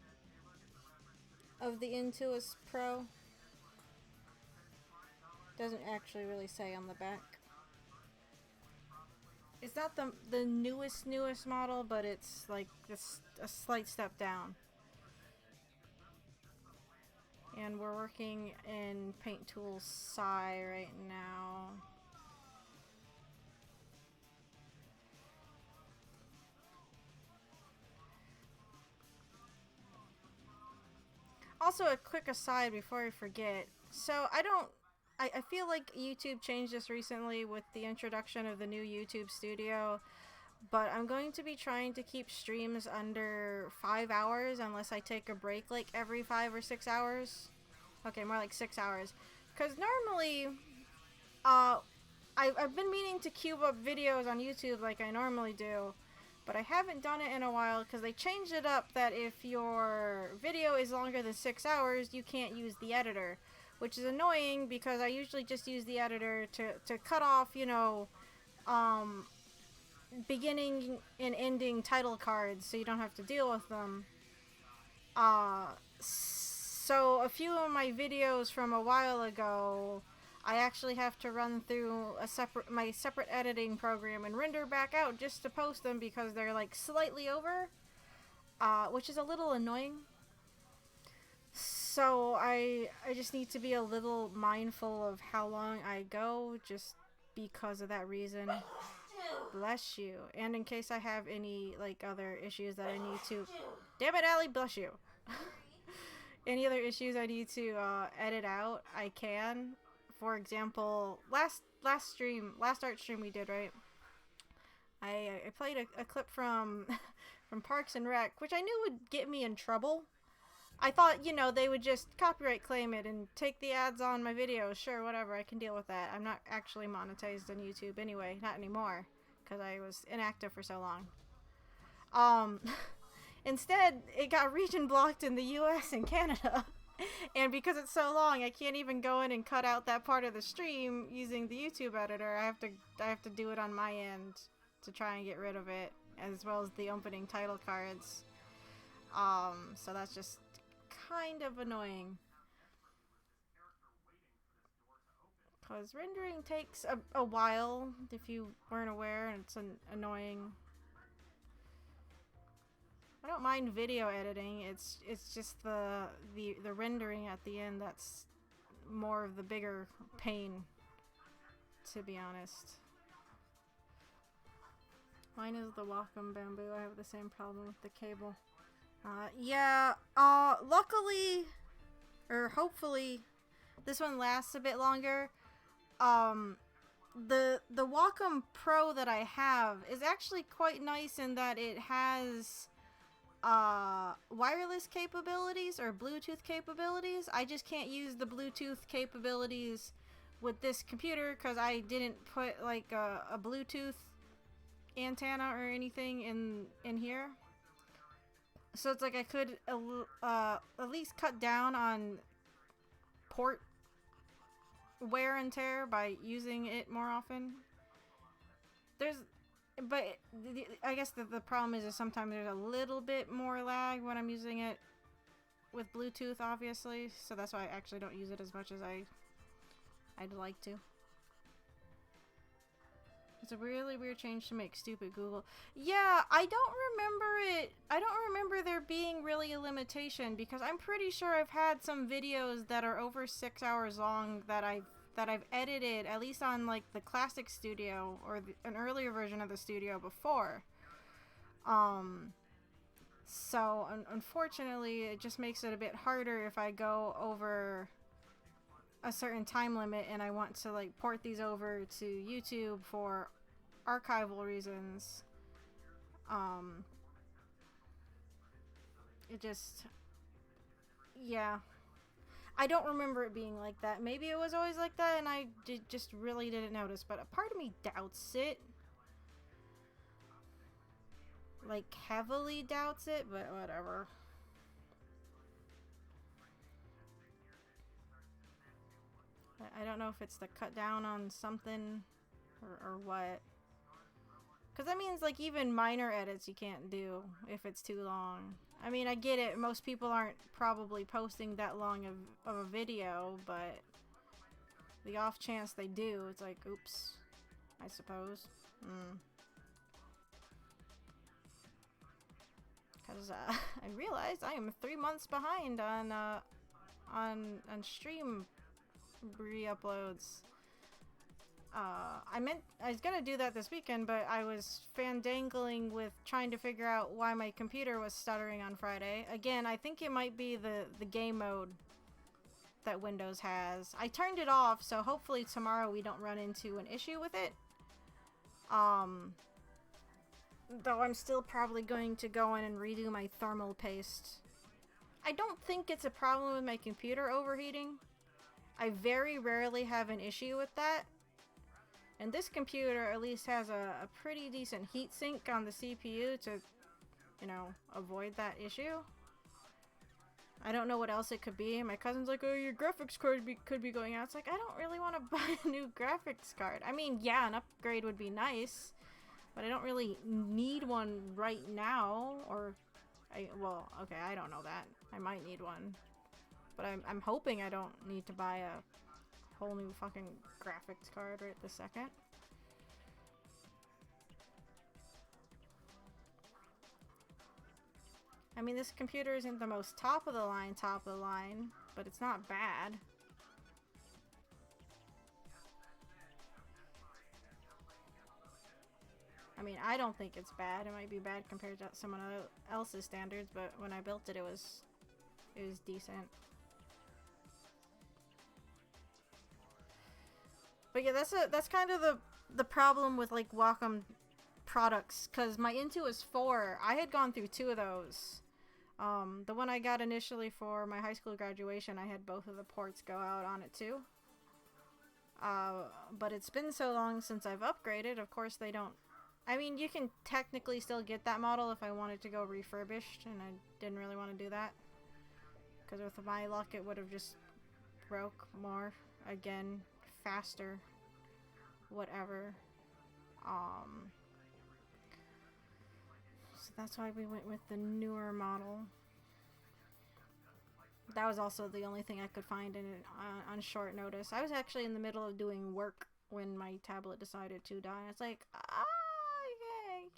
of the Intuos Pro. Doesn't actually really say on the back. It's not the newest model, but it's like a slight step down. And we're working in Paint Tool Psi right now. Also, a quick aside before I forget. So, I feel like YouTube changed this recently with the introduction of the new YouTube Studio, but I'm going to be trying to keep streams under 5 hours unless I take a break like every 5 or 6 hours. Okay, more like 6 hours. Because normally, I've been meaning to cube up videos on YouTube like I normally do, but I haven't done it in a while because they changed it up that if your video is longer than 6 hours, you can't use the editor. Which is annoying because I usually just use the editor to cut off, you know, beginning and ending title cards so you don't have to deal with them. So a few of my videos from a while ago, I actually have to run through my separate editing program and render back out just to post them because they're like slightly over, which is a little annoying. So I just need to be a little mindful of how long I go just because of that reason. Bless you. And in case I have any like other issues that I need to... Damn it, Allie, bless you. Any other issues I need to edit out, I can. For example, last art stream we did, right? I played a clip from from Parks and Rec, which I knew would get me in trouble. I thought, you know, they would just copyright claim it and take the ads on my videos. Sure, whatever, I can deal with that. I'm not actually monetized on YouTube anyway, not anymore, because I was inactive for so long. Instead, it got region blocked in the US and Canada. And because it's so long, I can't even go in and cut out that part of the stream using the YouTube editor. I have to do it on my end to try and get rid of it, as well as the opening title cards. So that's just kind of annoying. Because rendering takes a while, if you weren't aware, and it's annoying. I don't mind video editing, it's just the rendering at the end that's more of the bigger pain, to be honest. Mine is the Wacom Bamboo. I have the same problem with the cable. Yeah, luckily, or hopefully, this one lasts a bit longer. The Wacom Pro that I have is actually quite nice in that it has wireless capabilities or Bluetooth capabilities. I just can't use the Bluetooth capabilities with this computer because I didn't put like a Bluetooth antenna or anything in here. So it's like I could at least cut down on port wear and tear by using it more often. But I guess the problem is sometimes there's a little bit more lag when I'm using it with Bluetooth, obviously, so that's why I actually don't use it as much as I'd like to. It's a really weird change to make, stupid Google. Yeah, I don't remember it. I don't remember there being really a limitation, because I'm pretty sure I've had some videos that are over 6 hours long that I've edited, at least on like the classic studio or an earlier version of the studio before. So unfortunately, it just makes it a bit harder if I go over a certain time limit and I want to like port these over to YouTube for archival reasons. It just, yeah, I don't remember it being like that. Maybe it was always like that and I just really didn't notice, but a part of me doubts it, like heavily doubts it, but whatever. I don't know if it's to cut down on something or what. Because that means, like, even minor edits you can't do if it's too long. I mean, I get it. Most people aren't probably posting that long of a video, but the off chance they do, it's like, oops, I suppose. Because I realized I am 3 months behind on stream re-uploads. I was gonna do that this weekend, but I was fandangling with trying to figure out why my computer was stuttering on Friday. Again, I think it might be the game mode that Windows has. I turned it off, so hopefully tomorrow we don't run into an issue with it. Though I'm still probably going to go in and redo my thermal paste. I don't think it's a problem with my computer overheating. I very rarely have an issue with that. And this computer at least has a pretty decent heatsink on the CPU to, you know, avoid that issue. I don't know what else it could be. My cousin's like, oh, your graphics card could be going out. It's like, I don't really want to buy a new graphics card. I mean, yeah, an upgrade would be nice, but I don't really need one right now. Or, well, okay, I don't know that. I might need one. But I'm hoping I don't need to buy a whole new fucking graphics card right this second. I mean, this computer isn't the most top of the line, but it's not bad. I mean, I don't think it's bad. It might be bad compared to someone else's standards, but when I built it, it was decent. But yeah, that's kind of the problem with like Wacom products, because my Intuos 4, I had gone through 2 of those. The one I got initially for my high school graduation, I had both of the ports go out on it too. But it's been so long since I've upgraded, of course they don't. I mean, you can technically still get that model if I wanted to go refurbished, and I didn't really want to do that. Because with my luck, it would have just broke more, again, faster, whatever. So that's why we went with the newer model. That was also the only thing I could find on short notice. I was actually in the middle of doing work when my tablet decided to die. It's like, I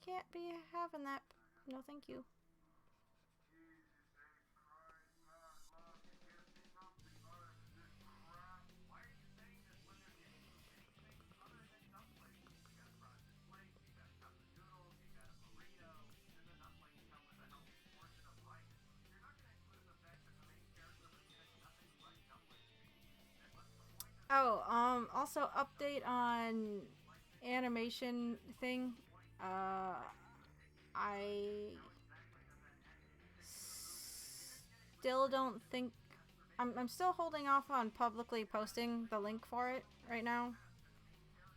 can't be having that. No, thank you. Oh, also update on animation thing. I still don't think I'm still holding off on publicly posting the link for it right now.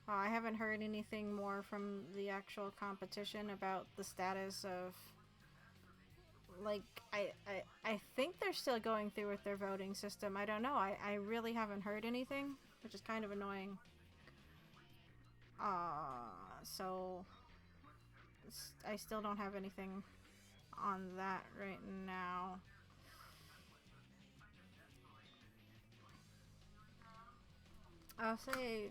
I haven't heard anything more from the actual competition about the status of, like, I think they're still going through with their voting system. I don't know. I really haven't heard anything, which is kind of annoying. So I still don't have anything on that right now. I'll say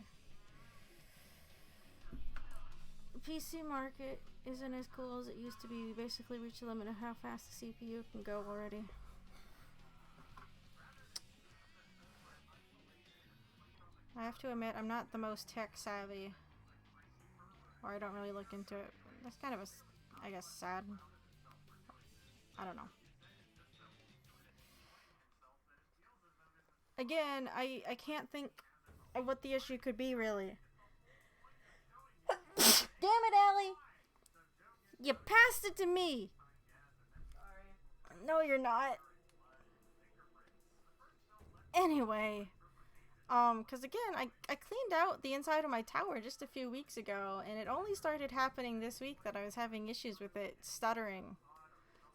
PC market isn't as cool as it used to be. We basically reached the limit of how fast the CPU can go already. I have to admit, I'm not the most tech savvy, or I don't really look into it. That's kind of I guess, sad. I don't know. Again, I can't think of what the issue could be, really. Damn it, Allie! You passed it to me! Sorry. No, you're not. Anyway, because again, I cleaned out the inside of my tower just a few weeks ago, and it only started happening this week that I was having issues with it stuttering.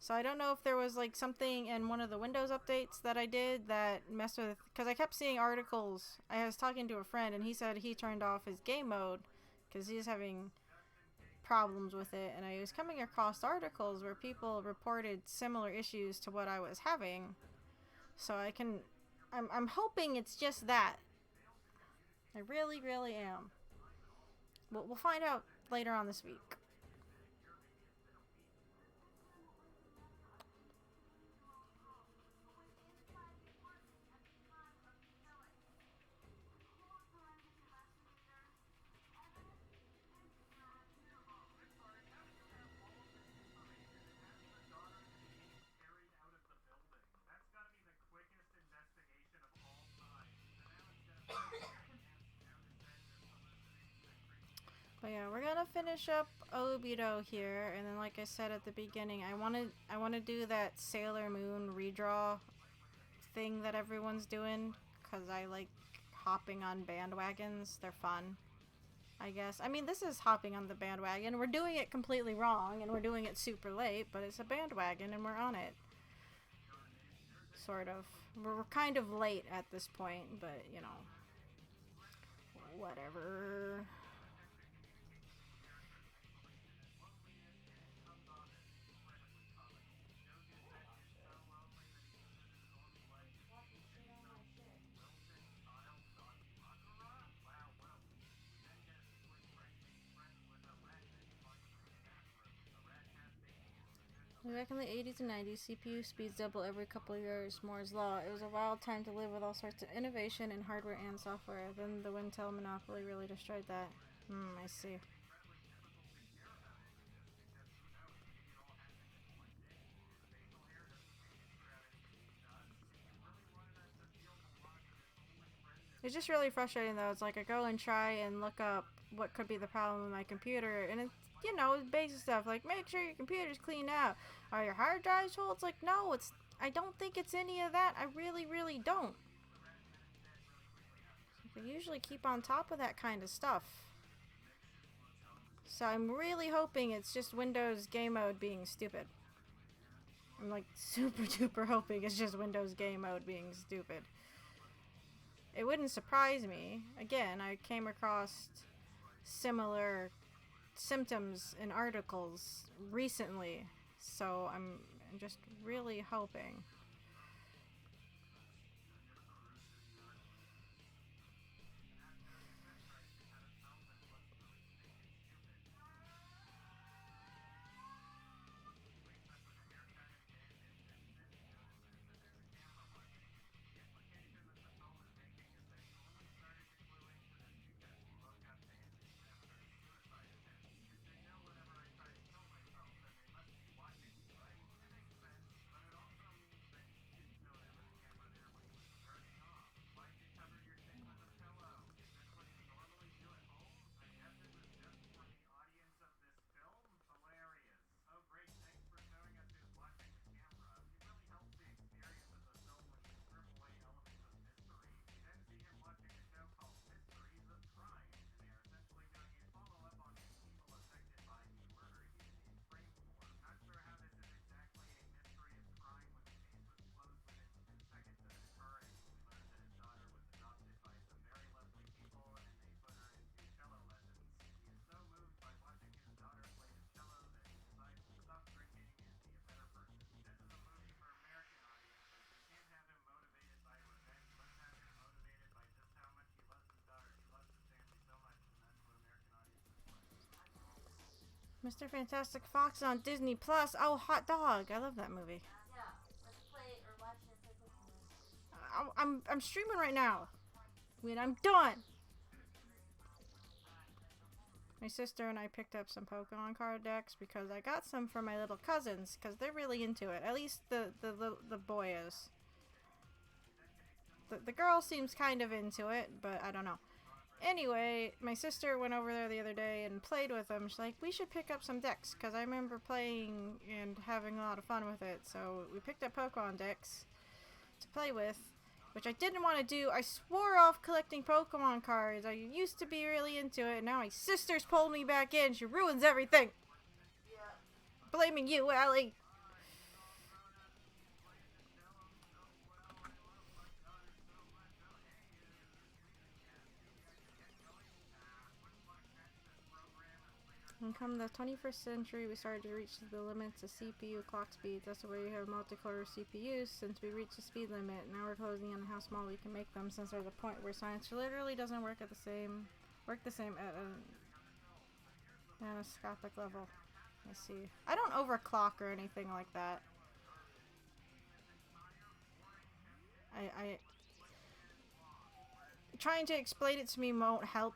So I don't know if there was like something in one of the Windows updates that I did that messed with, because I kept seeing articles. I was talking to a friend and he said he turned off his game mode because he's having problems with it, and I was coming across articles where people reported similar issues to what I was having. So I'm hoping it's just that. I really, really am. We'll find out later on this week. But yeah, we're gonna finish up Obito here, and then like I said at the beginning, I wanna do that Sailor Moon redraw thing that everyone's doing, cause I like hopping on bandwagons. They're fun, I guess. I mean, this is hopping on the bandwagon. We're doing it completely wrong, and we're doing it super late, but it's a bandwagon, and we're on it. Sort of. We're kind of late at this point, but you know, whatever. Watch it shit on my shit. Back in the 80s and 90s, CPU speeds double every couple of years. Moore's Law. It was a wild time to live with all sorts of innovation in hardware and software. Then the Wintel monopoly really destroyed that. I see. It's just really frustrating though. It's like I go and try and look up what could be the problem with my computer, and it's, you know, basic stuff like make sure your computer's cleaned out. Are your hard drives full? It's like, no, it's, I don't think it's any of that. I really, really don't. I usually keep on top of that kind of stuff. So I'm really hoping it's just Windows game mode being stupid. I'm like super duper hoping it's just Windows game mode being stupid. It wouldn't surprise me. Again, I came across similar symptoms in articles recently, so I'm just really hoping. Mr. Fantastic Fox on Disney Plus. Oh, hot dog! I love that movie. Yeah, let's play or watch and play Pokemon. I'm streaming right now. When I'm done. My sister and I picked up some Pokemon card decks because I got some for my little cousins because they're really into it. At least the boy is. The girl seems kind of into it, but I don't know. Anyway, my sister went over there the other day and played with them. She's like, we should pick up some decks because I remember playing and having a lot of fun with it. So we picked up Pokemon decks to play with, which I didn't want to do. I swore off collecting Pokemon cards. I used to be really into it, and now my sister's pulled me back in. She ruins everything. Yeah. Blaming you, Allie. And come the 21st century, we started to reach the limits of CPU clock speeds. That's where you have multi-core CPUs. Since we reached the speed limit, now we're closing on how small we can make them. Since there's a point where science literally doesn't work the same at a nanoscopic level. Let's see. I don't overclock or anything like that. I trying to explain it to me won't help.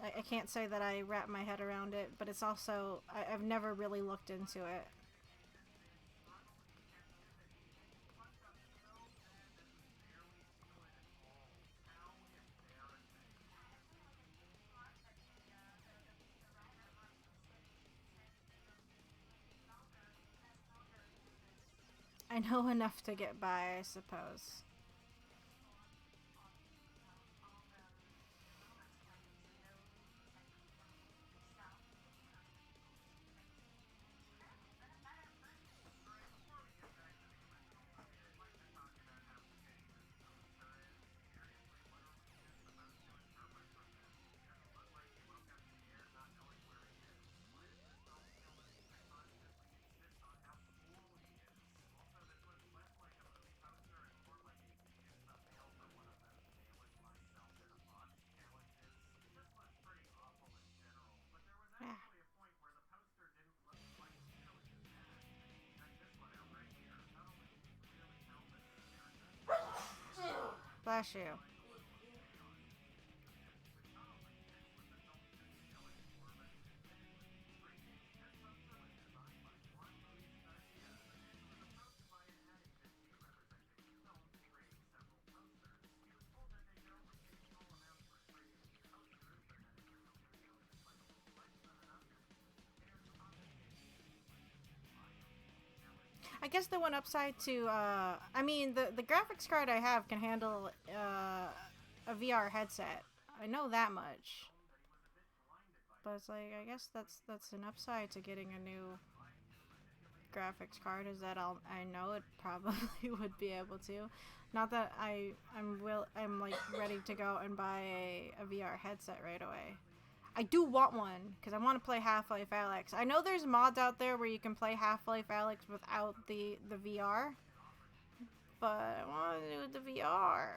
I can't say that I wrap my head around it, but it's also I've never really looked into it. I know enough to get by, I suppose. Yeah. Bless you. I guess the one upside to, I mean, the graphics card I have can handle a VR headset. I know that much. But it's like, I guess that's an upside to getting a new graphics card is that I know it probably would be able to. Not that I'm like ready to go and buy a VR headset right away. I do want one because I want to play Half-Life Alyx. I know there's mods out there where you can play Half-Life Alyx without the VR, but I want to do the VR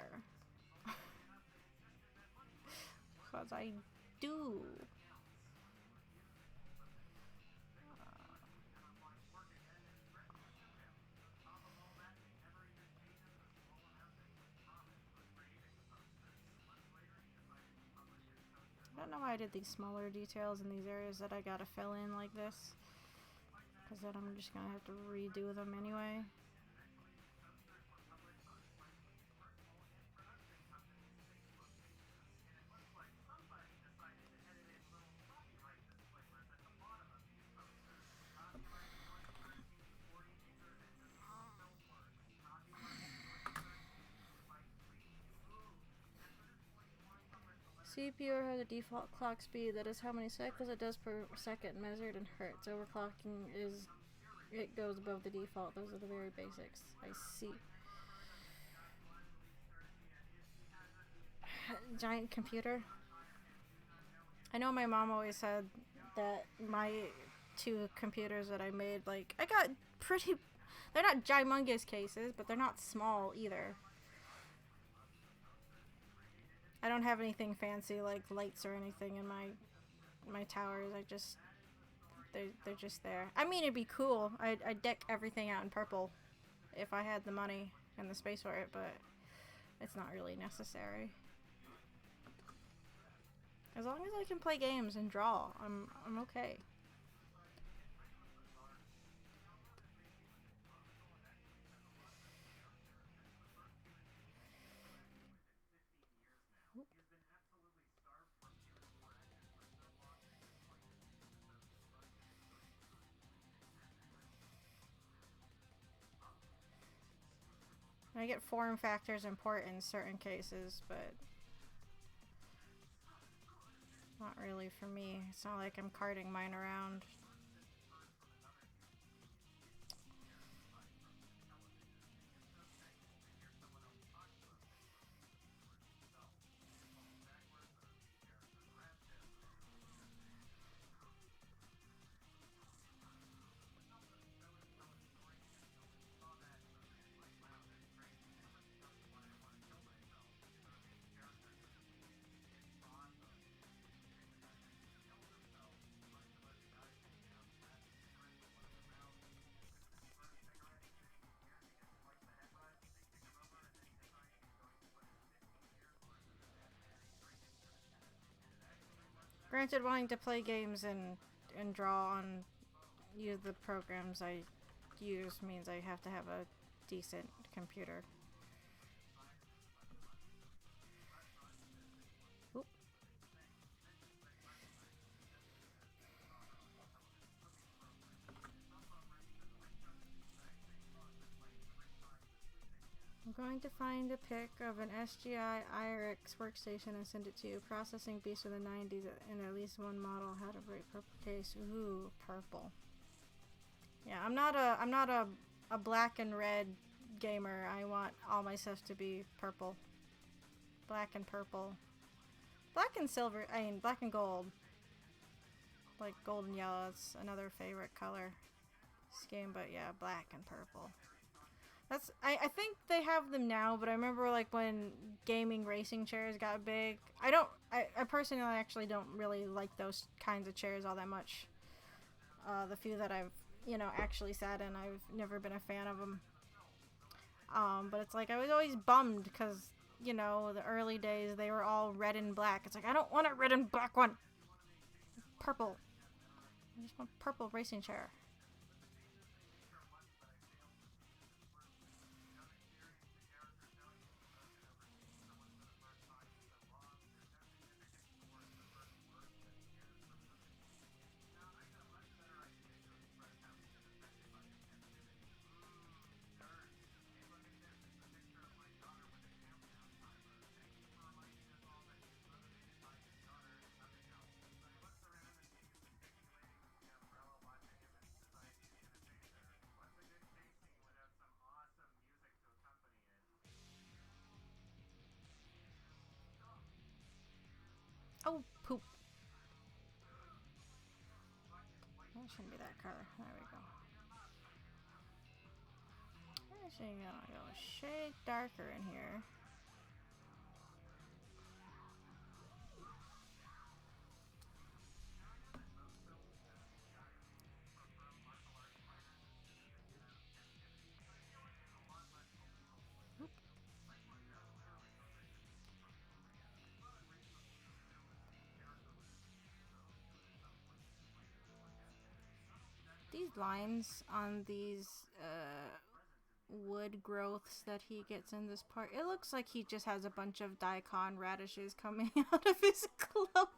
because I do. I don't know why I did these smaller details in these areas that I gotta fill in like this. Because then I'm just gonna have to redo them anyway. CPU has a default clock speed that is how many cycles it does per second measured in hertz. Overclocking is it goes above the default. Those are the very basics. I see. Giant computer. I know my mom always said that my two computers that I made, like, I got pretty. They're not gymongous cases, but they're not small either. I don't have anything fancy like lights or anything in my towers. I just they're just there. I mean, it'd be cool. I'd deck everything out in purple if I had the money and the space for it, but it's not really necessary. As long as I can play games and draw, I'm okay. I get form factors important in certain cases, but not really for me. It's not like I'm carting mine around. Granted, wanting to play games and draw on use the programs I use means I have to have a decent computer. Oop. I'm going to find a pic of an SGI IRX workstation and send it to you. Processing beast of the 90s and at least one model had a bright purple case. Ooh, purple. Yeah, I'm not a black and red gamer. I want all my stuff to be purple. Black and purple. Black and silver, I mean black and gold. Like gold and yellow, it's another favorite color scheme, but yeah, black and purple. That's I think they have them now, but I remember like when gaming racing chairs got big. I personally actually don't really like those kinds of chairs all that much. The few that I've, actually sat in, I've never been a fan of them. But it's like I was always bummed because, the early days they were all red and black. It's like I don't want a red and black one. Purple. I just want purple racing chair. Oh, poop. That shouldn't be that color. There we go. Actually, gonna go a shade darker in here. Oop. These lines on these wood growths that he gets in this part, it looks like he just has a bunch of daikon radishes coming out of his cloak.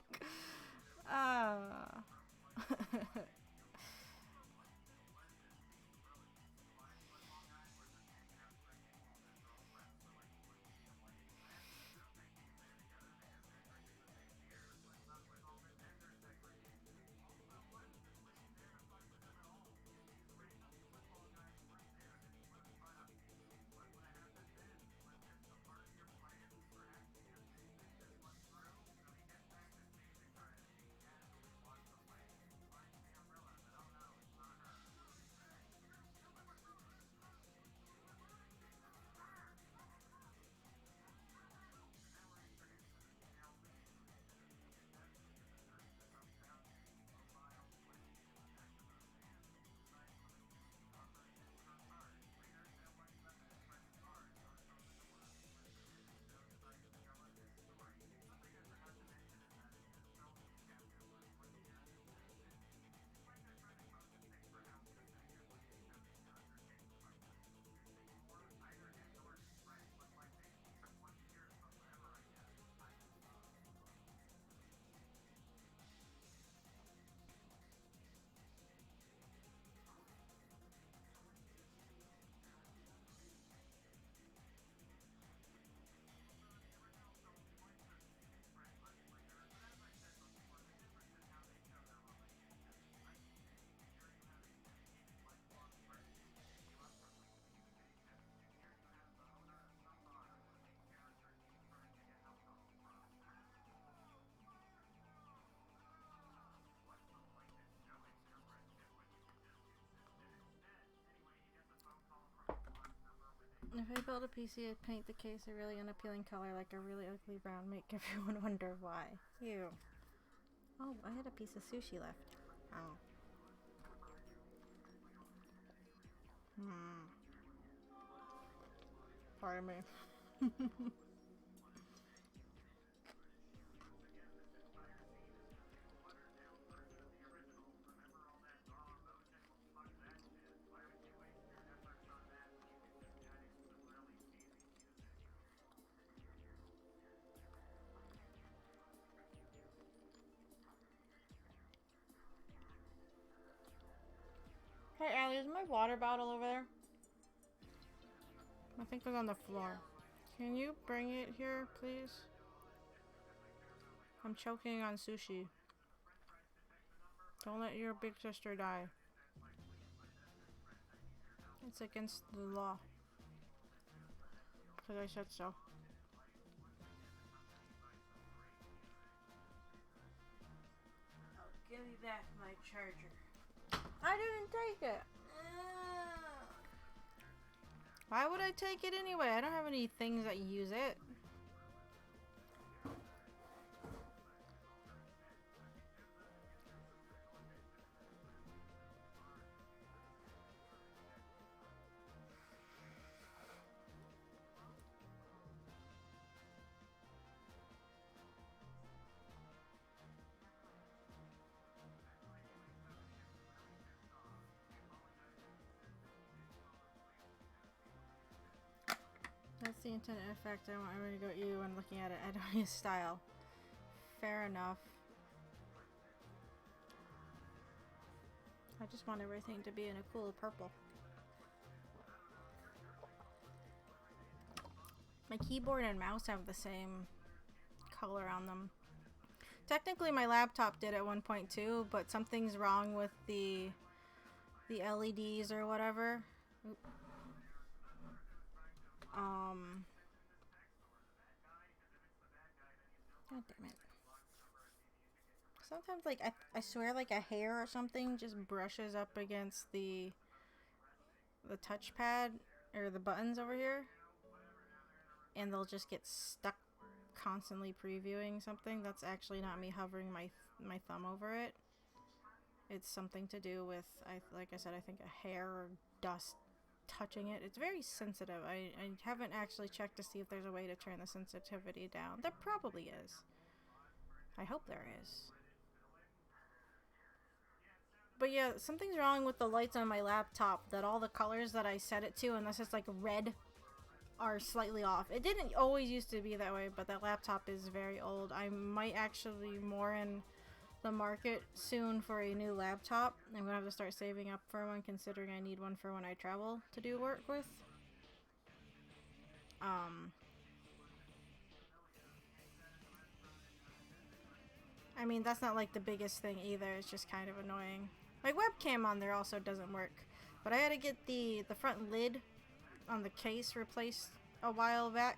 If I build a PC, I'd paint the case a really unappealing color, like a really ugly brown, make everyone wonder why. Ew. Oh, I had a piece of sushi left. Oh. Pardon me. Hey, Allie, is my water bottle over there? I think it was on the floor. Can you bring it here, please? I'm choking on sushi. Don't let your big sister die. It's against the law. Because I said so. Oh, give me back my charger. I didn't take it. Why would I take it anyway? I don't have any things that use it. That's the intended effect. I want everyone to go ew when looking at it. I don't use style. Fair enough. I just want everything to be in a cool purple. My keyboard and mouse have the same color on them. Technically my laptop did at 1.2, but something's wrong with the LEDs or whatever. Oop. God damn it. Sometimes, like, I swear, like, a hair or something just brushes up against the touchpad or the buttons over here, and they'll just get stuck constantly previewing something. That's actually not me hovering my thumb over it. It's something to do with, like I said, I think a hair or dust touching it. It's very sensitive. I haven't actually checked to see if there's a way to turn the sensitivity down. There probably is. I hope there is. But yeah, something's wrong with the lights on my laptop, that all the colors that I set it to, unless it's like red, are slightly off. It didn't always used to be that way, but that laptop is very old. I might actually be more in the market soon for a new laptop. I'm gonna have to start saving up for one, considering I need one for when I travel to do work with. I mean, that's not like the biggest thing either. It's just kind of annoying. My webcam on there also doesn't work, but I had to get the front lid on the case replaced a while back,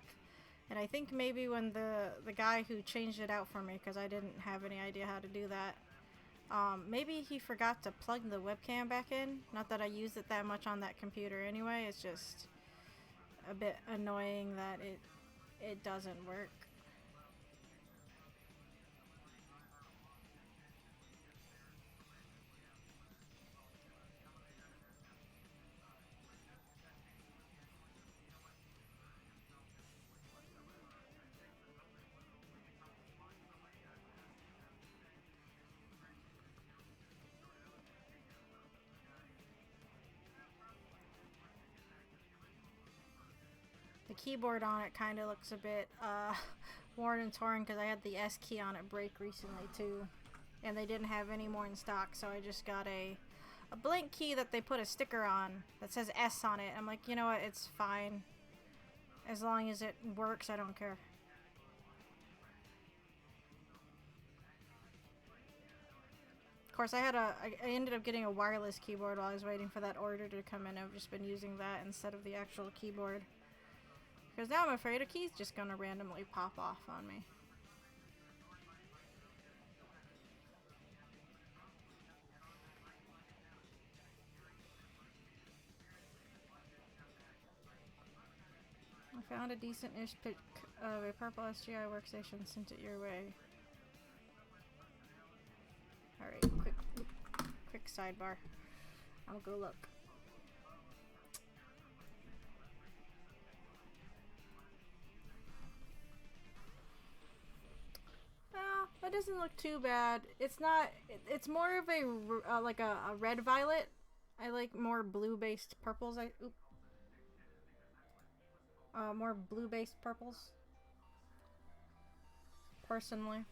and I think maybe when the guy who changed it out for me, because I didn't have any idea how to do that, maybe he forgot to plug the webcam back in. Not that I use it that much on that computer anyway. It's just a bit annoying that it doesn't work. The keyboard on it kind of looks a bit worn and torn because I had the S key on it break recently too, and they didn't have any more in stock, so I just got a blank key that they put a sticker on that says S on it. I'm like, you know what, it's fine. As long as it works, I don't care. Of course, I ended up getting a wireless keyboard while I was waiting for that order to come in. I've just been using that instead of the actual keyboard. Because now I'm afraid a key's just gonna randomly pop off on me. Found a decent-ish pick of a purple SGI workstation. Sent it your way. Alright, quick sidebar. I'll go look. That doesn't look too bad. It's not. It's more of a like a red violet. I like more blue-based purples. More blue-based purples. Personally,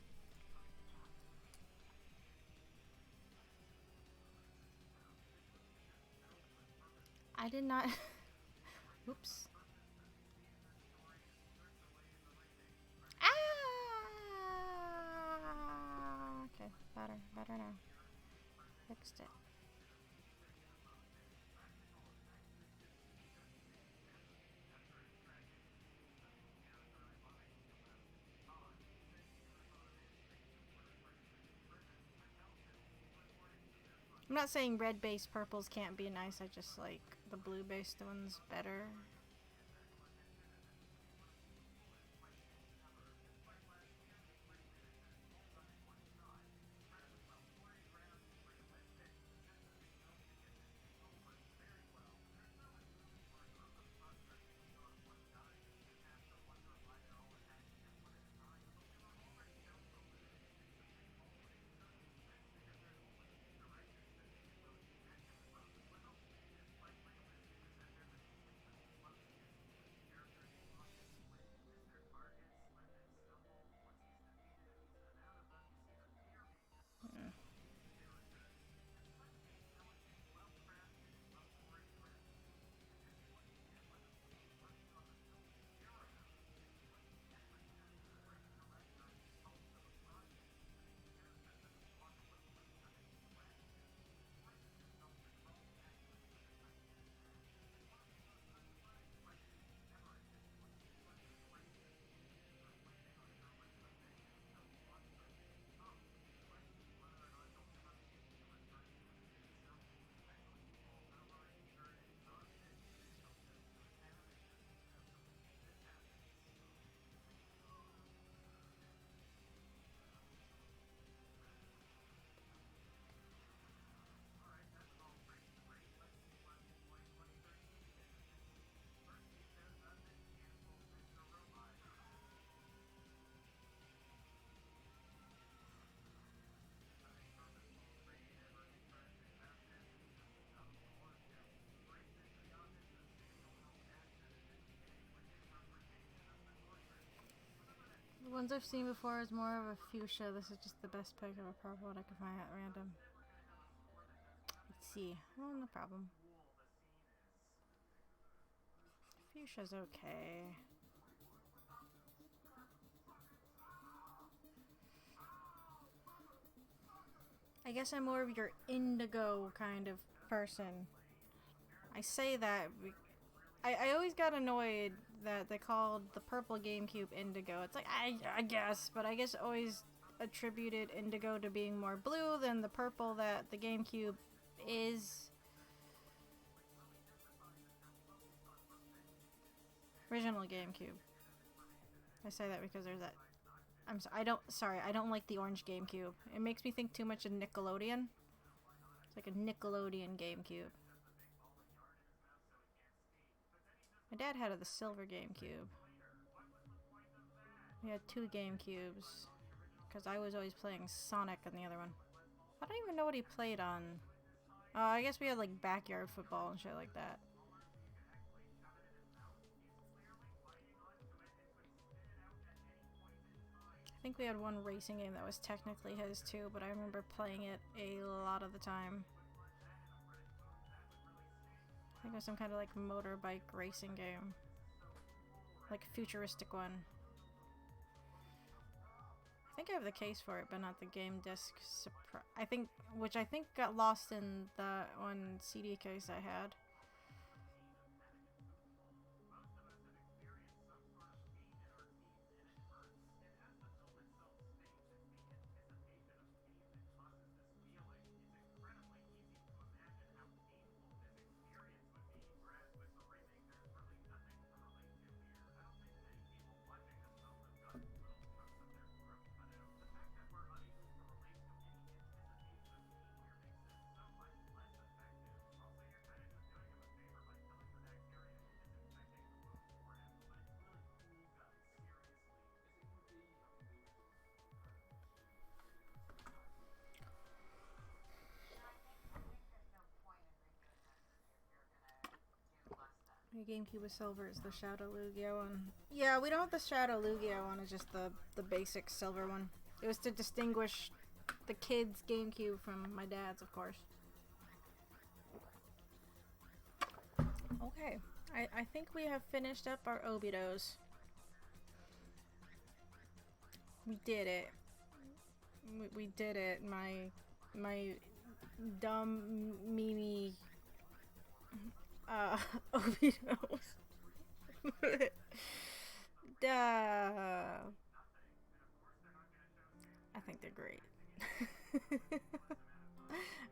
I did not. Oops. Ah. Okay, better now. Fixed it. I'm not saying red-based purples can't be nice, I just like the blue-based ones better. The ones I've seen before is more of a fuchsia. This is just the best pick of a purple that I can find at random. Let's see. Oh, no problem. Fuchsia's okay. I guess I'm more of your indigo kind of person. I say that. I always got annoyed that they called the purple GameCube indigo. It's like, I guess, but I guess always attributed indigo to being more blue than the purple that the GameCube is. Original GameCube. I say that because there's that. I don't like the orange GameCube. It makes me think too much of Nickelodeon. It's like a Nickelodeon GameCube. My dad had the silver GameCube. We had 2 GameCubes. Because I was always playing Sonic on the other one. I don't even know what he played on. Oh, I guess we had like backyard football and shit like that. I think we had one racing game that was technically his too, but I remember playing it a lot of the time. I think it was some kind of like motorbike racing game. Like futuristic one. I think I have the case for it, but not the game disc. Which I think got lost in the one CD case I had. The GameCube with silver is the Shadow Lugia one. Yeah, we don't have the Shadow Lugia one, it's just the basic silver one. It was to distinguish the kid's GameCube from my dad's, of course. Okay, I think we have finished up our Obitos. We did it. We did it. My dumb Mimi Obitos. Duh. I think they're great.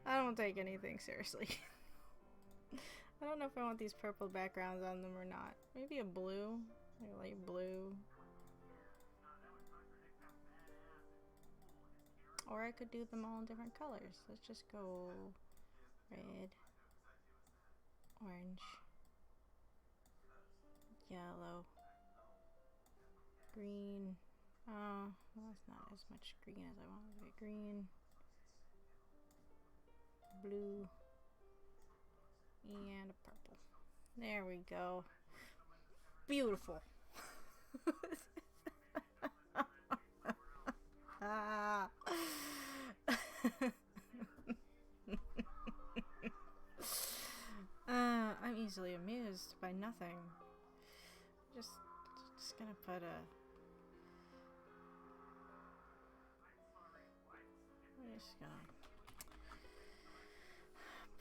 I don't take anything seriously. I don't know if I want these purple backgrounds on them or not. Maybe a blue. I like blue. Or I could do them all in different colors. Let's just go red, orange, yellow, green. Oh, well, that's not as much green as I wanted to be. Green, blue, and a purple. There we go. Beautiful. Ah. I'm easily amused by nothing. Just gonna put a. I'm just gonna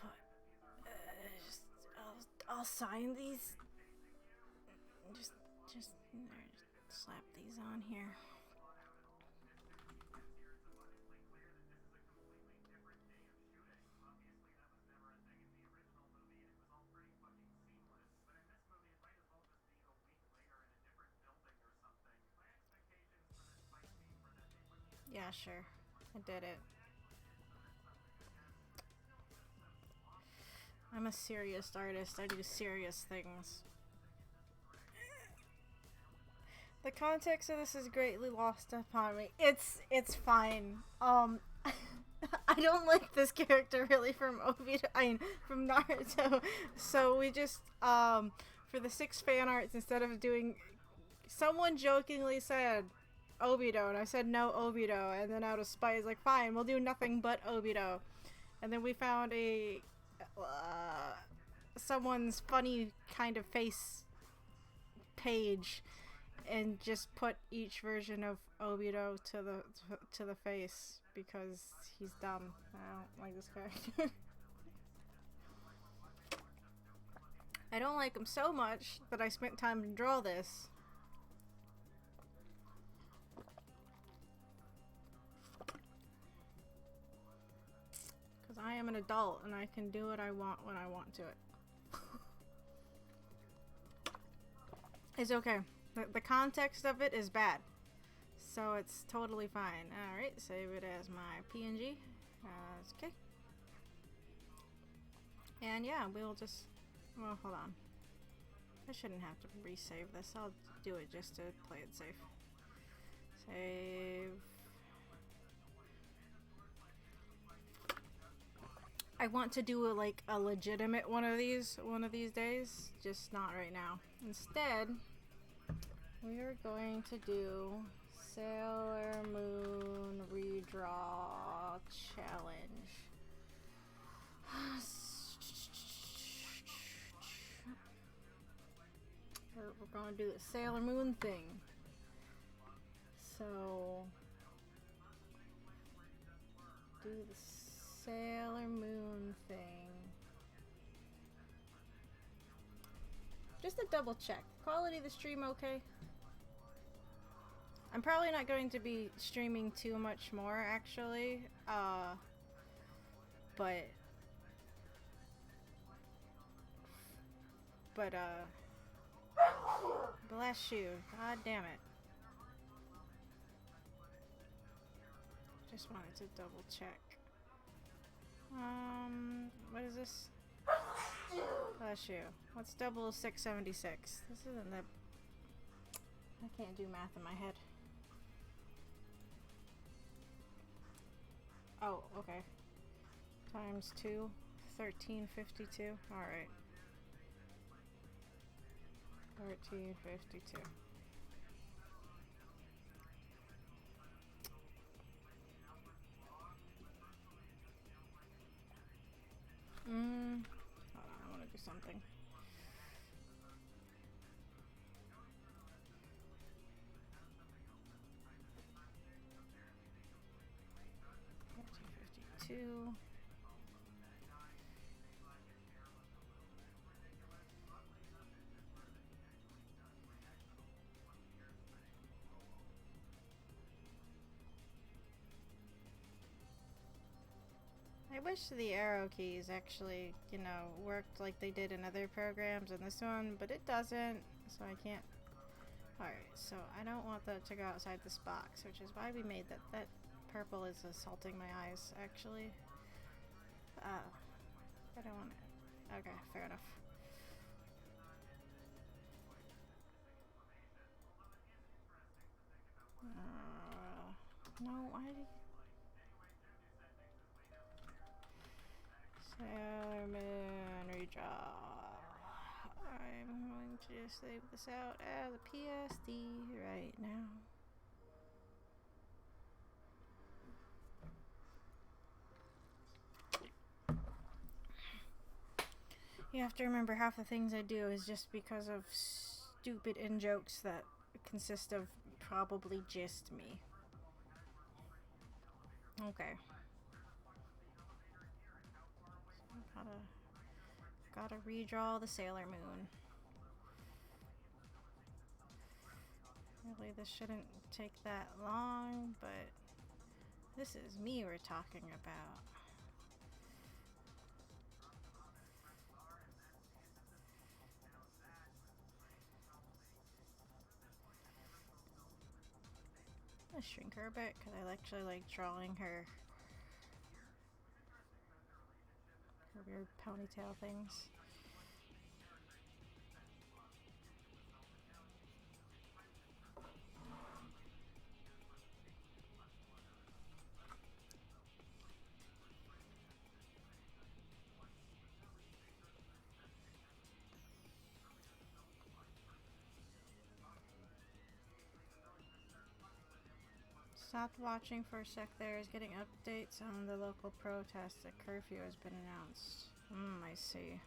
put. I'll sign these. Just slap these on here. Yeah, sure. I did it. I'm a serious artist. I do serious things. The context of this is greatly lost upon me. It's fine. I don't like this character really from Obito. I mean, from Naruto. So we just for the 6 fan arts, instead of doing, someone jokingly said Obito, and I said no Obito, and then out of spite, it's like, fine, we'll do nothing but Obito. And then we found a someone's funny kind of face page, and just put each version of Obito to the face because he's dumb. I don't like this character. I don't like him so much that I spent time to draw this. Because I am an adult and I can do what I want when I want to it. It's okay. The context of it is bad. So it's totally fine. Alright, save it as my PNG. That's okay. And yeah, we'll just... Well, hold on. I shouldn't have to resave this. I'll do it just to play it safe. Save. I want to do a legitimate one of these days, just not right now. Instead, we are going to do Sailor Moon Redraw Challenge. We're going to do the Sailor Moon thing. So, do the Sailor Moon thing. Just to double check. Quality of the stream okay? I'm probably not going to be streaming too much more, actually. But bless you. God damn it. Just wanted to double check. What is this? Bless you. What's 676? This isn't the... I can't do math in my head. Oh, okay. Times 2, 1352. Alright. 1352. Hold on, I want to do something. Two. I wish the arrow keys actually, worked like they did in other programs in this one, but it doesn't, so I can't. Alright, so I don't want that to go outside this box, which is why we made that. That purple is assaulting my eyes, actually. I don't want it. Okay, fair enough. No, why did Sailorman redraw. I'm going to just save this out as a PSD right now. You have to remember half the things I do is just because of stupid in-jokes that consist of probably just me. Okay. So gotta redraw the Sailor Moon. Really, this shouldn't take that long, but this is me we're talking about. I'm gonna shrink her a bit because I actually like drawing her weird ponytail things. Stopped watching for a sec there. Is getting updates on the local protests. A curfew has been announced. I see.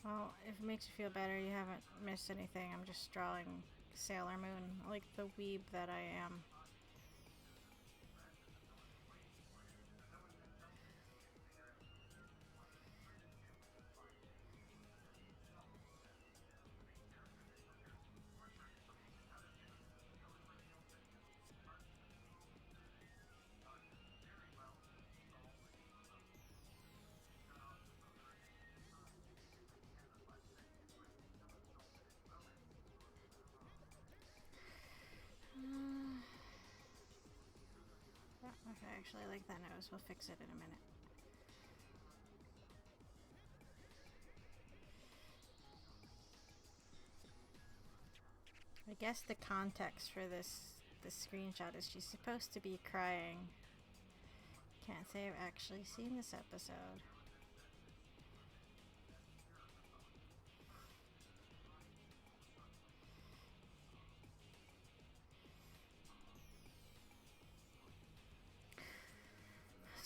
Well, if it makes you feel better, you haven't missed anything. I'm just drawing Sailor Moon, like the weeb that I am. Okay, I actually like that nose. We'll fix it in a minute. I guess the context for this screenshot is she's supposed to be crying. Can't say I've actually seen this episode.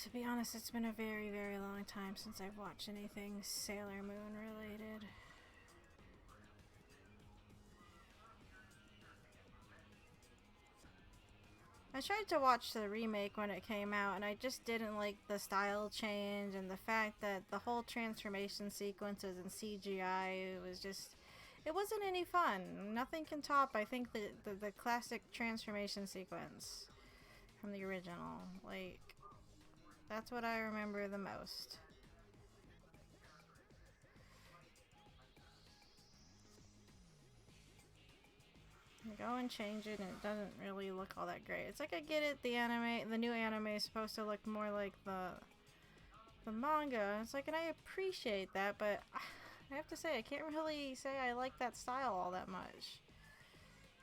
To be honest, it's been a very, very long time since I've watched anything Sailor Moon related. I tried to watch the remake when it came out, and I just didn't like the style change and the fact that the whole transformation sequences and CGI, it wasn't any fun. Nothing can top, I think, the classic transformation sequence from the original. Like, That's what I remember the most. Go and change it and it doesn't really look all that great. It's like I get it, the new anime is supposed to look more like the manga. It's like, and I appreciate that, but I have to say, I can't really say I like that style all that much.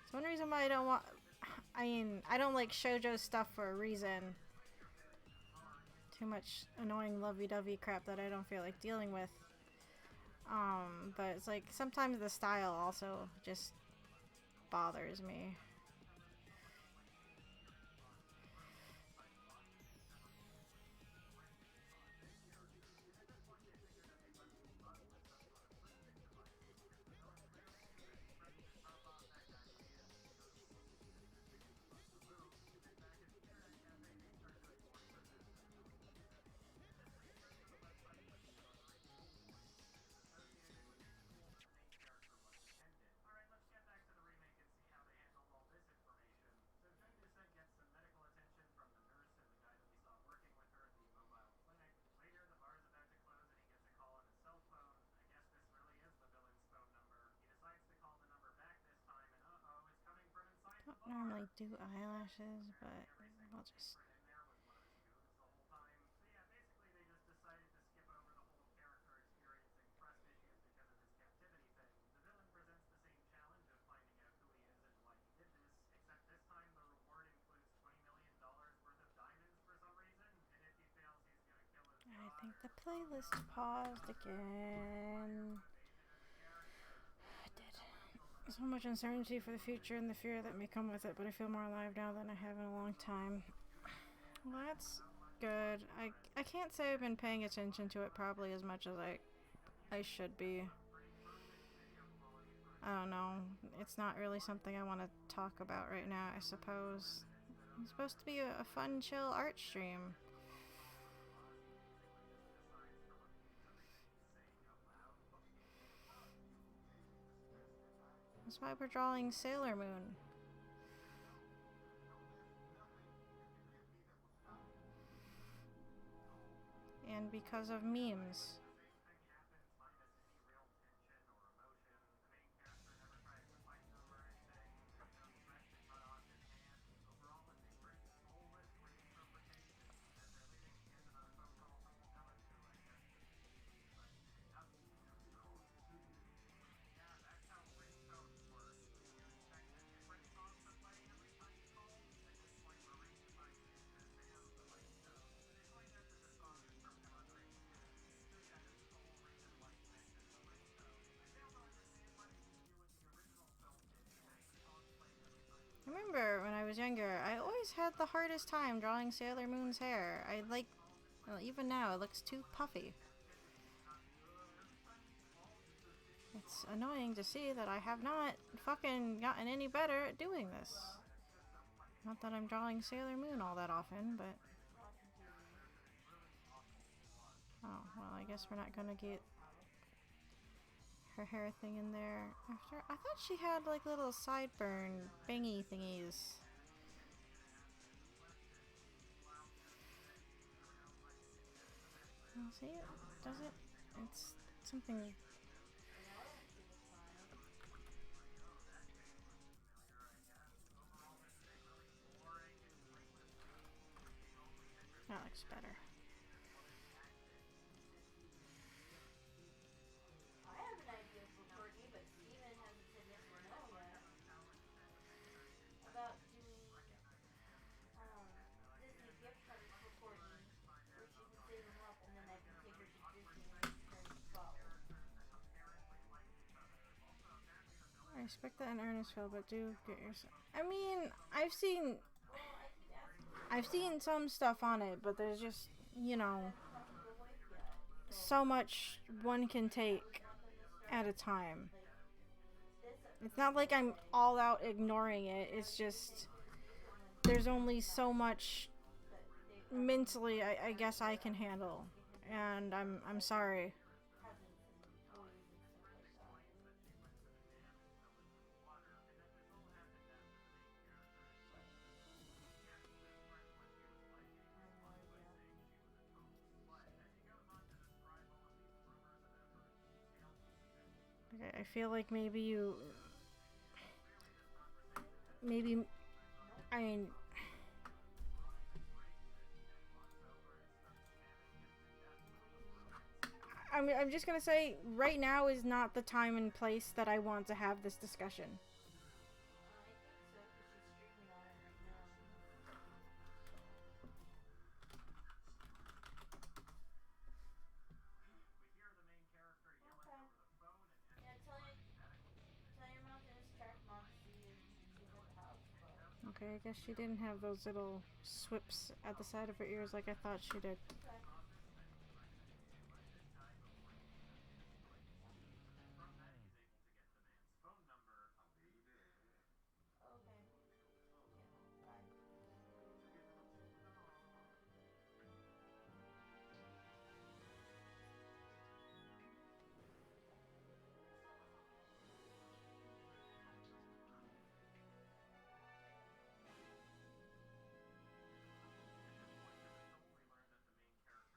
It's one reason why I don't want, I mean, I don't like shoujo stuff for a reason. Too much annoying lovey-dovey crap that I don't feel like dealing with. But it's like, sometimes the style also just bothers me. I don't normally do eyelashes, but I'll just... I think the playlist paused again. It did. So much uncertainty for the future and the fear that may come with it, but I feel more alive now than I have in a long time. Well, that's good. I can't say I've been paying attention to it probably as much as I should be. I don't know. It's not really something I want to talk about right now, I suppose. It's supposed to be a fun, chill art stream. That's why we're drawing Sailor Moon. And because of memes. I remember when I was younger, I always had the hardest time drawing Sailor Moon's hair. Well, even now, it looks too puffy. It's annoying to see that I have not fucking gotten any better at doing this. Not that I'm drawing Sailor Moon all that often, but... Oh, well, I guess we're not gonna get her hair thing in there after. I thought she had like little sideburn bangy thingies. See it? Does it? It's something. That looks better. I have an idea for Courtney, but Steven hasn't said yes or no yet. About doing Disney gift cards for Courtney, where she can save them up, and then I can take her to Disney when she turns 12. I respect that in Earnestville, but do get yourself. I mean, I've seen some stuff on it, but there's just, so much one can take at a time. It's not like I'm all out ignoring it. It's just there's only so much mentally I guess I can handle, and I'm sorry. I have no idea. feel like maybe you... Maybe... I mean... I'm just gonna say, right now is not the time and place that I want to have this discussion. I think so, because she's streaming on it right now. Okay. Yeah, tell your mom to distract Moxie and she's at the house, but... Okay, I guess she didn't have those little swips at the side of her ears like I thought she did. Okay. Okay. Yeah, bye.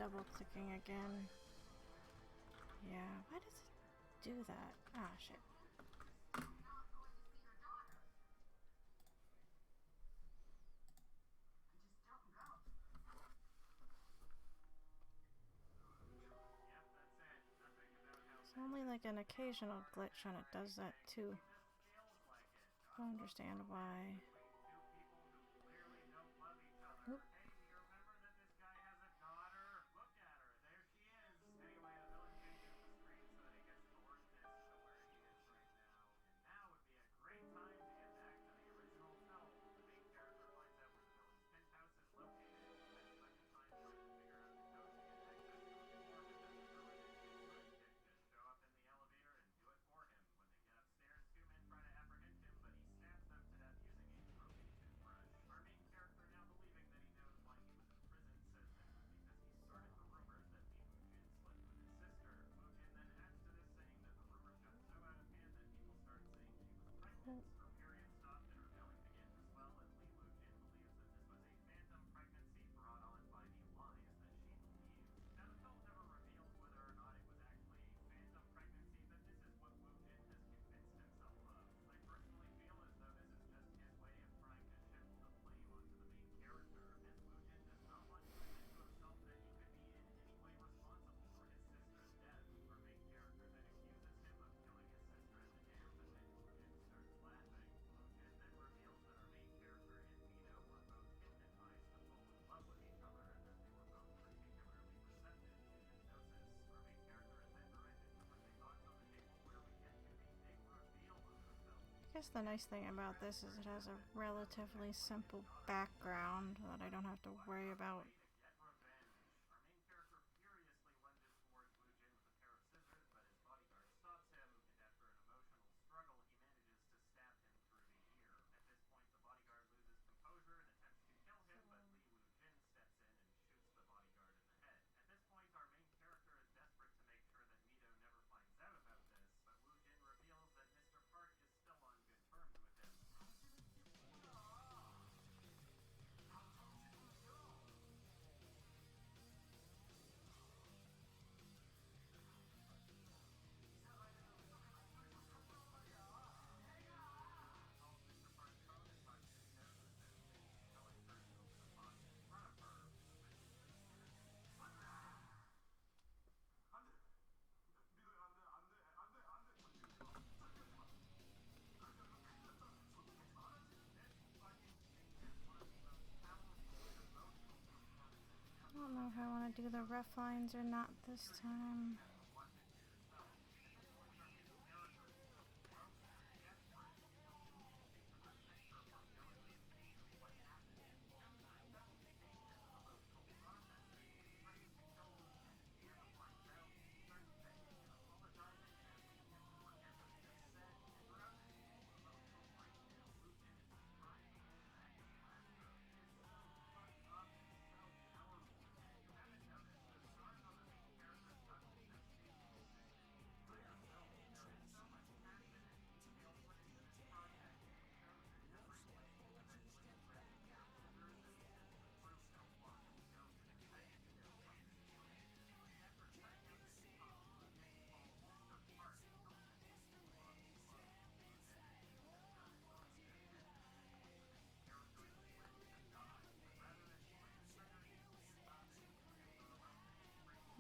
double clicking again. Yeah, why does it do that? Ah, shit. It's only like an occasional glitch and it does that too. I don't understand why. Oop. Oh. I guess the nice thing about this is it has a relatively simple background that I don't have to worry about. I don't know if I want to do the rough lines or not this time.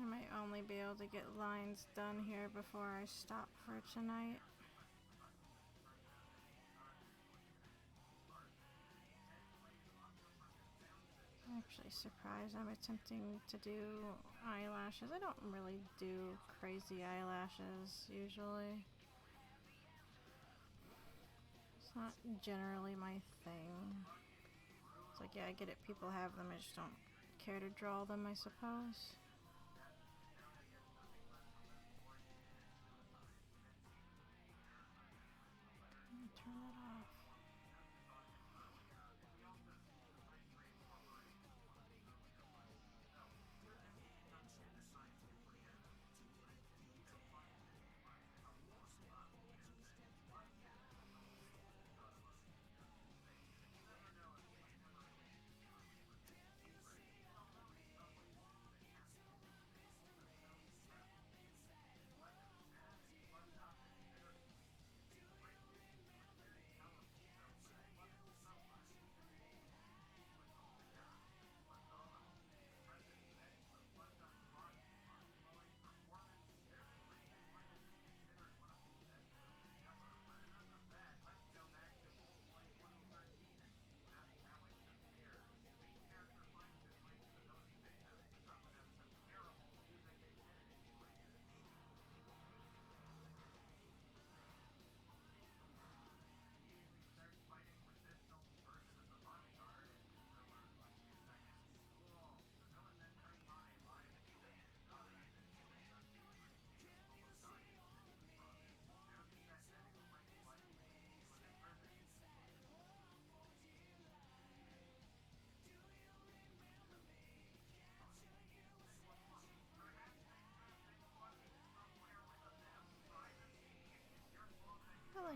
I might only be able to get lines done here before I stop for tonight. I'm actually surprised I'm attempting to do eyelashes. I don't really do crazy eyelashes usually. It's not generally my thing. It's like, yeah, I get it, people have them, I just don't care to draw them, I suppose. Turn that off.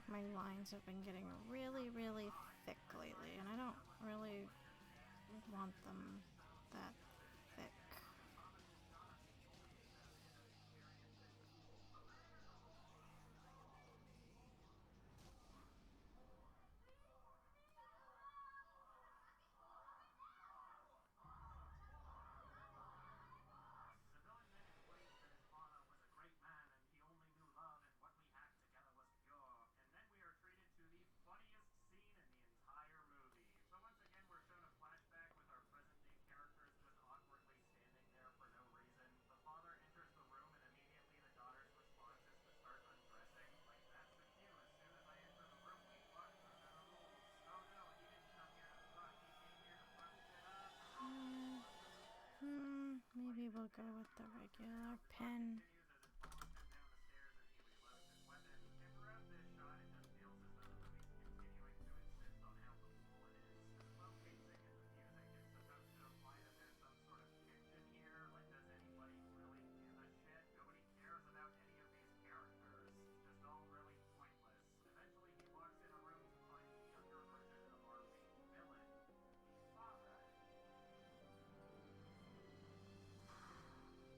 like my lines have been getting really, really thick lately, and I don't really want them that thick. The villain then explains that his father was a great man and he only knew love and what we had together was pure. And then we are treated to the funniest scene in the entire movie. So once again, we're shown a flashback with our present day characters just awkwardly standing there for no reason. The father enters the room and immediately the daughter's response is to start undressing. Like, that's the cue. As soon as I enter the room, we fuck. Those are the rules. Oh no, he didn't come here to fuck. He came here to fuck shit up. Maybe we'll go with the regular pen. Continues as it follows him down the stairs and he reloads his weapon. And throughout this shot, it just feels as though the movie's continuing to insist on how cool it is. The slow pacing and the music is supposed to imply that there's some sort of tension here. Like, does anybody really give a shit? Nobody cares about any of these characters. It's just all really pointless. Eventually, he walks in a room to find the younger version of our main villain, the father.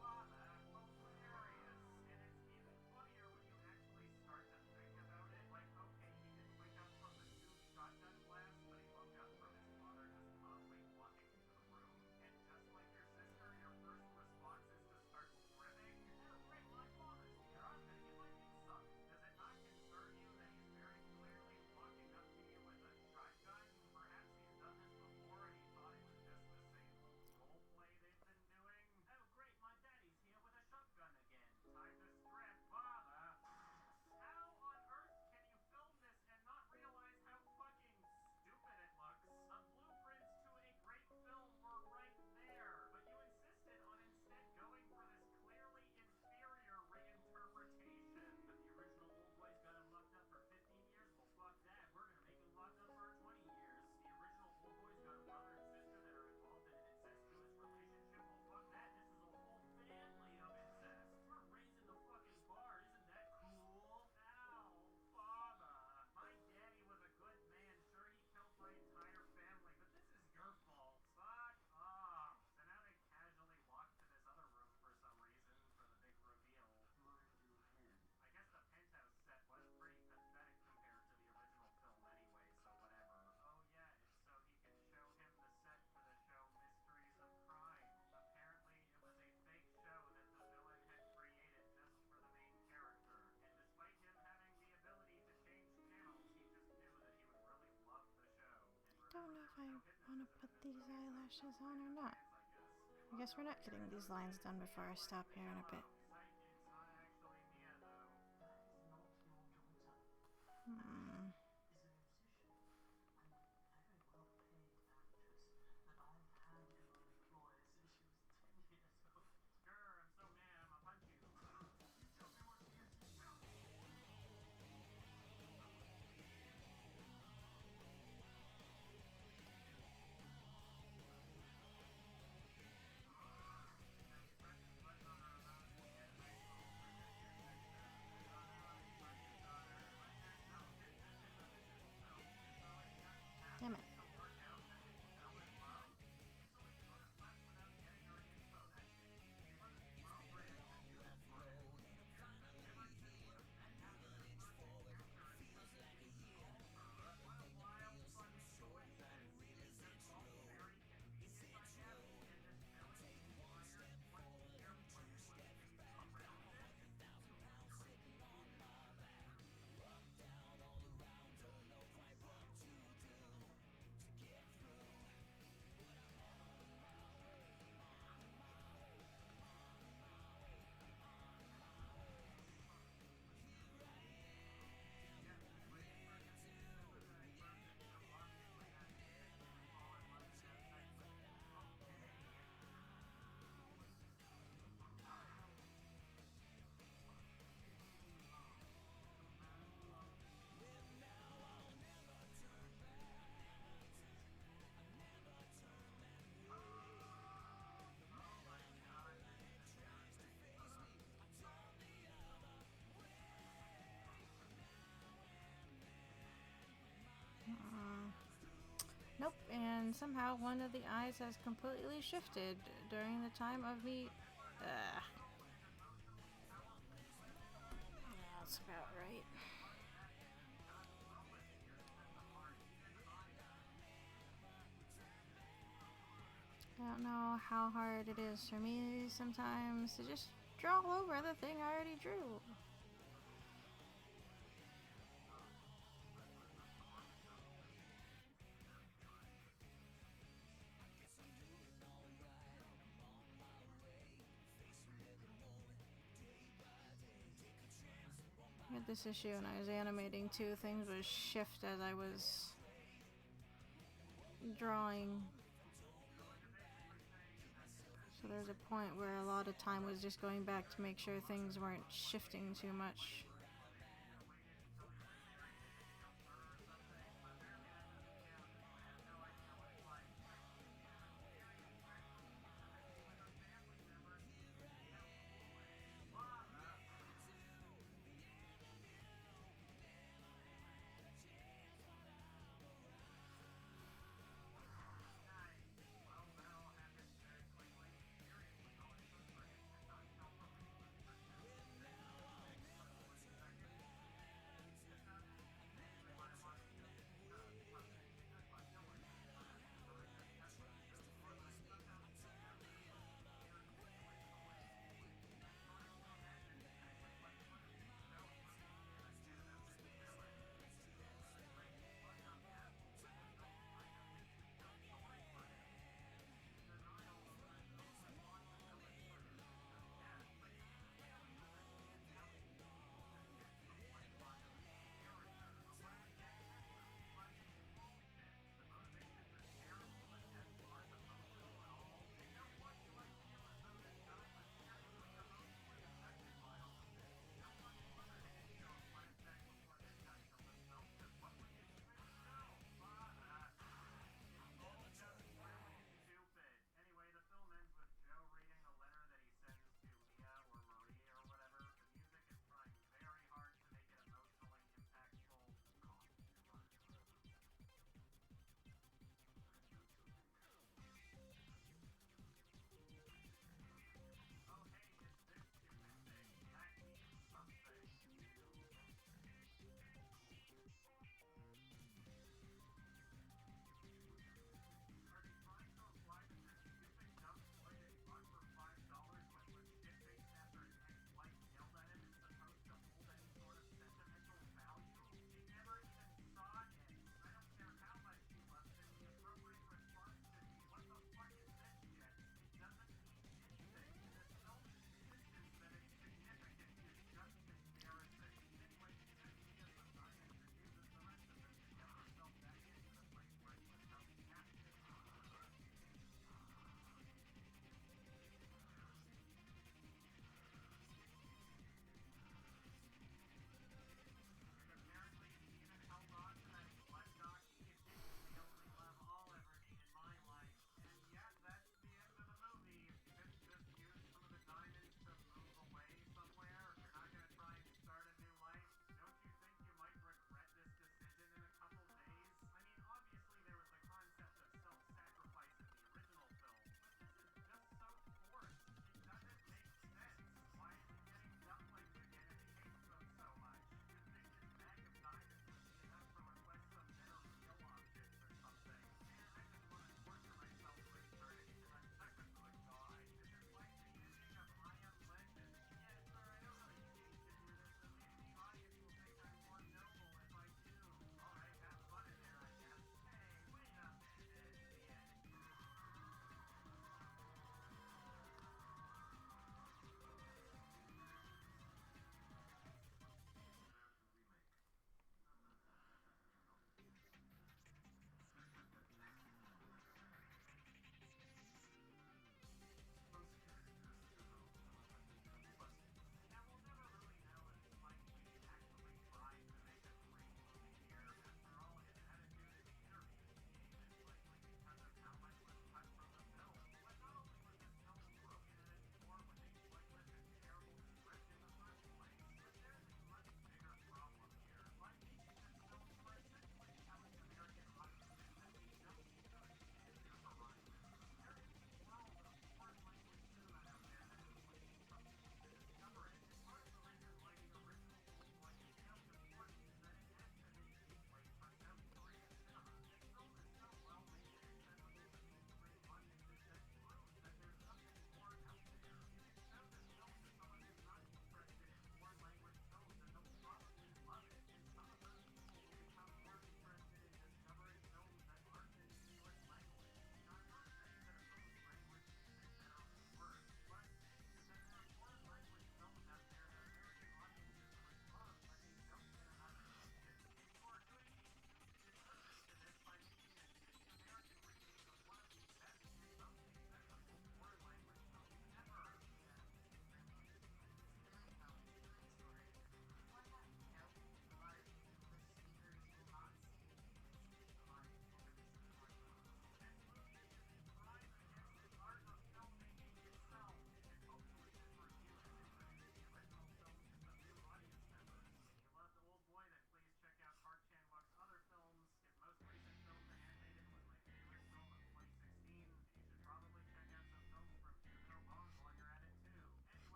Father was hilarious, and it's even funnier when you actually start to think about it. Like, okay, he didn't wake up from the two shotgun blasts, but he woke up from his father just calmly walking into the room. And just like your sister, your first response is to start scribbing. Oh, great, my father's here. I'm gonna get my dick sucked. Does it not concern you that he's very clearly walking up to you with a shotgun? Perhaps he's done this before and he thought it was just the same role play they've been doing. Oh great, my daddy's here with a shotgun again. Time to strip. Father! How on earth can you film this and not realize how fucking stupid it looks? The blueprints to a great film were right there, but you insisted on instead going for this clearly inferior reinterpretation. The original old boy's got him locked up for 15 years. Well, fuck that. We're gonna make him locked up for 20 years. The original old boy's got a brother and sister that are involved in an incestuous relationship. Well, fuck that. This is a whole family of incest. We're raising the fucking bar. Isn't that cool? Ow, father. My daddy was a good man. Sure, he killed my entire family, but this is your fault. Fuck off. So now they casually walk to this other room for some reason for the big reveal. My new pen. I guess the penthouse set was pretty pathetic compared to the original film anyway, so whatever. Oh yeah, it's so he can show him the set for the show Mysteries of Crime. Apparently, it was a fake show that the villain had created just for the main character. And despite him having the ability to change channels, he just knew that he would really love the show. And Don't know if I no want to hypnotism put in this these movie, so eyelashes it's on or for not. fans, I guess. I guess we're not getting these lines done before I stop here in a bit. Psych, it's not actually Mia, though. That is not your daughter. Hmm. Is a musician and very well paid actress that I've had in my employ since she was 10 years old. Sure, I'm so mad, I'm gonna punch you. You tell me what she is, you tell me! Nope, and somehow one of the eyes has completely shifted during the time of me. That's about right. I don't know how hard it is for me sometimes to just draw over the thing I already drew. I had this issue when I was animating too. Things would shift as I was drawing. So there's a point where a lot of time was just going back to make sure things weren't shifting too much.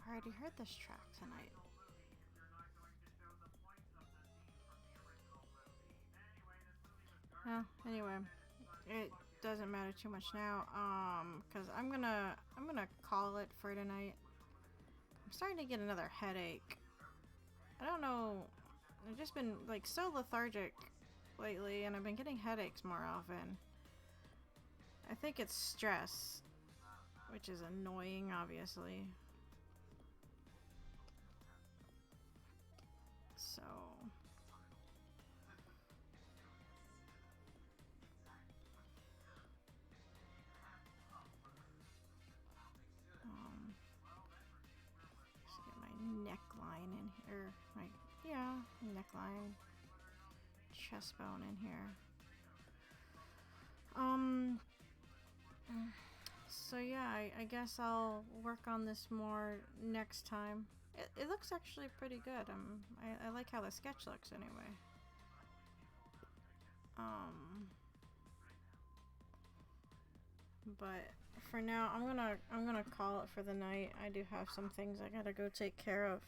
I've already heard this track tonight. Well, anyway, it doesn't matter too much now. Cause I'm gonna call it for tonight. I'm starting to get another headache. I don't know. I've just been like so lethargic lately, and I've been getting headaches more often. I think it's stress, which is annoying, obviously. So. Just get my neckline in here. Neckline. Chest bone in here. So yeah, I guess I'll work on this more next time. It looks actually pretty good. I like how the sketch looks anyway. But for now, I'm gonna call it for the night. I do have some things I gotta go take care of.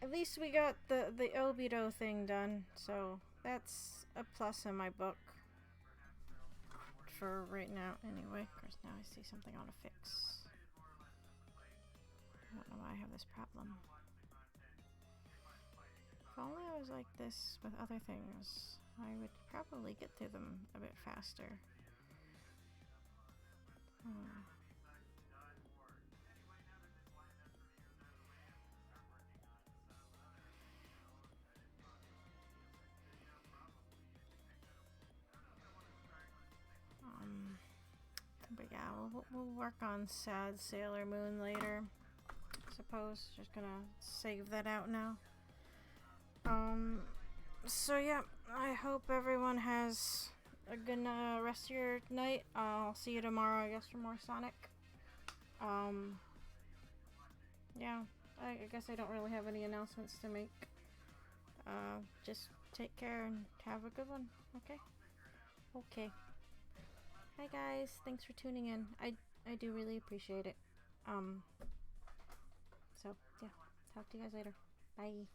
At least we got the Obito thing done, so that's a plus in my book. For right now, anyway. Of course, now I see something I want to fix. I don't know why I have this problem. If only I was like this with other things, I would probably get through them a bit faster. But yeah, we'll work on Sad Sailor Moon later. I suppose. Just gonna save that out now. So yeah, I hope everyone has a good rest of your night. I'll see you tomorrow, I guess, for more Sonic. Yeah, I guess I don't really have any announcements to make. Just take care and have a good one, okay? Okay. Hi guys, thanks for tuning in. I do really appreciate it. So yeah, talk to you guys later. Bye.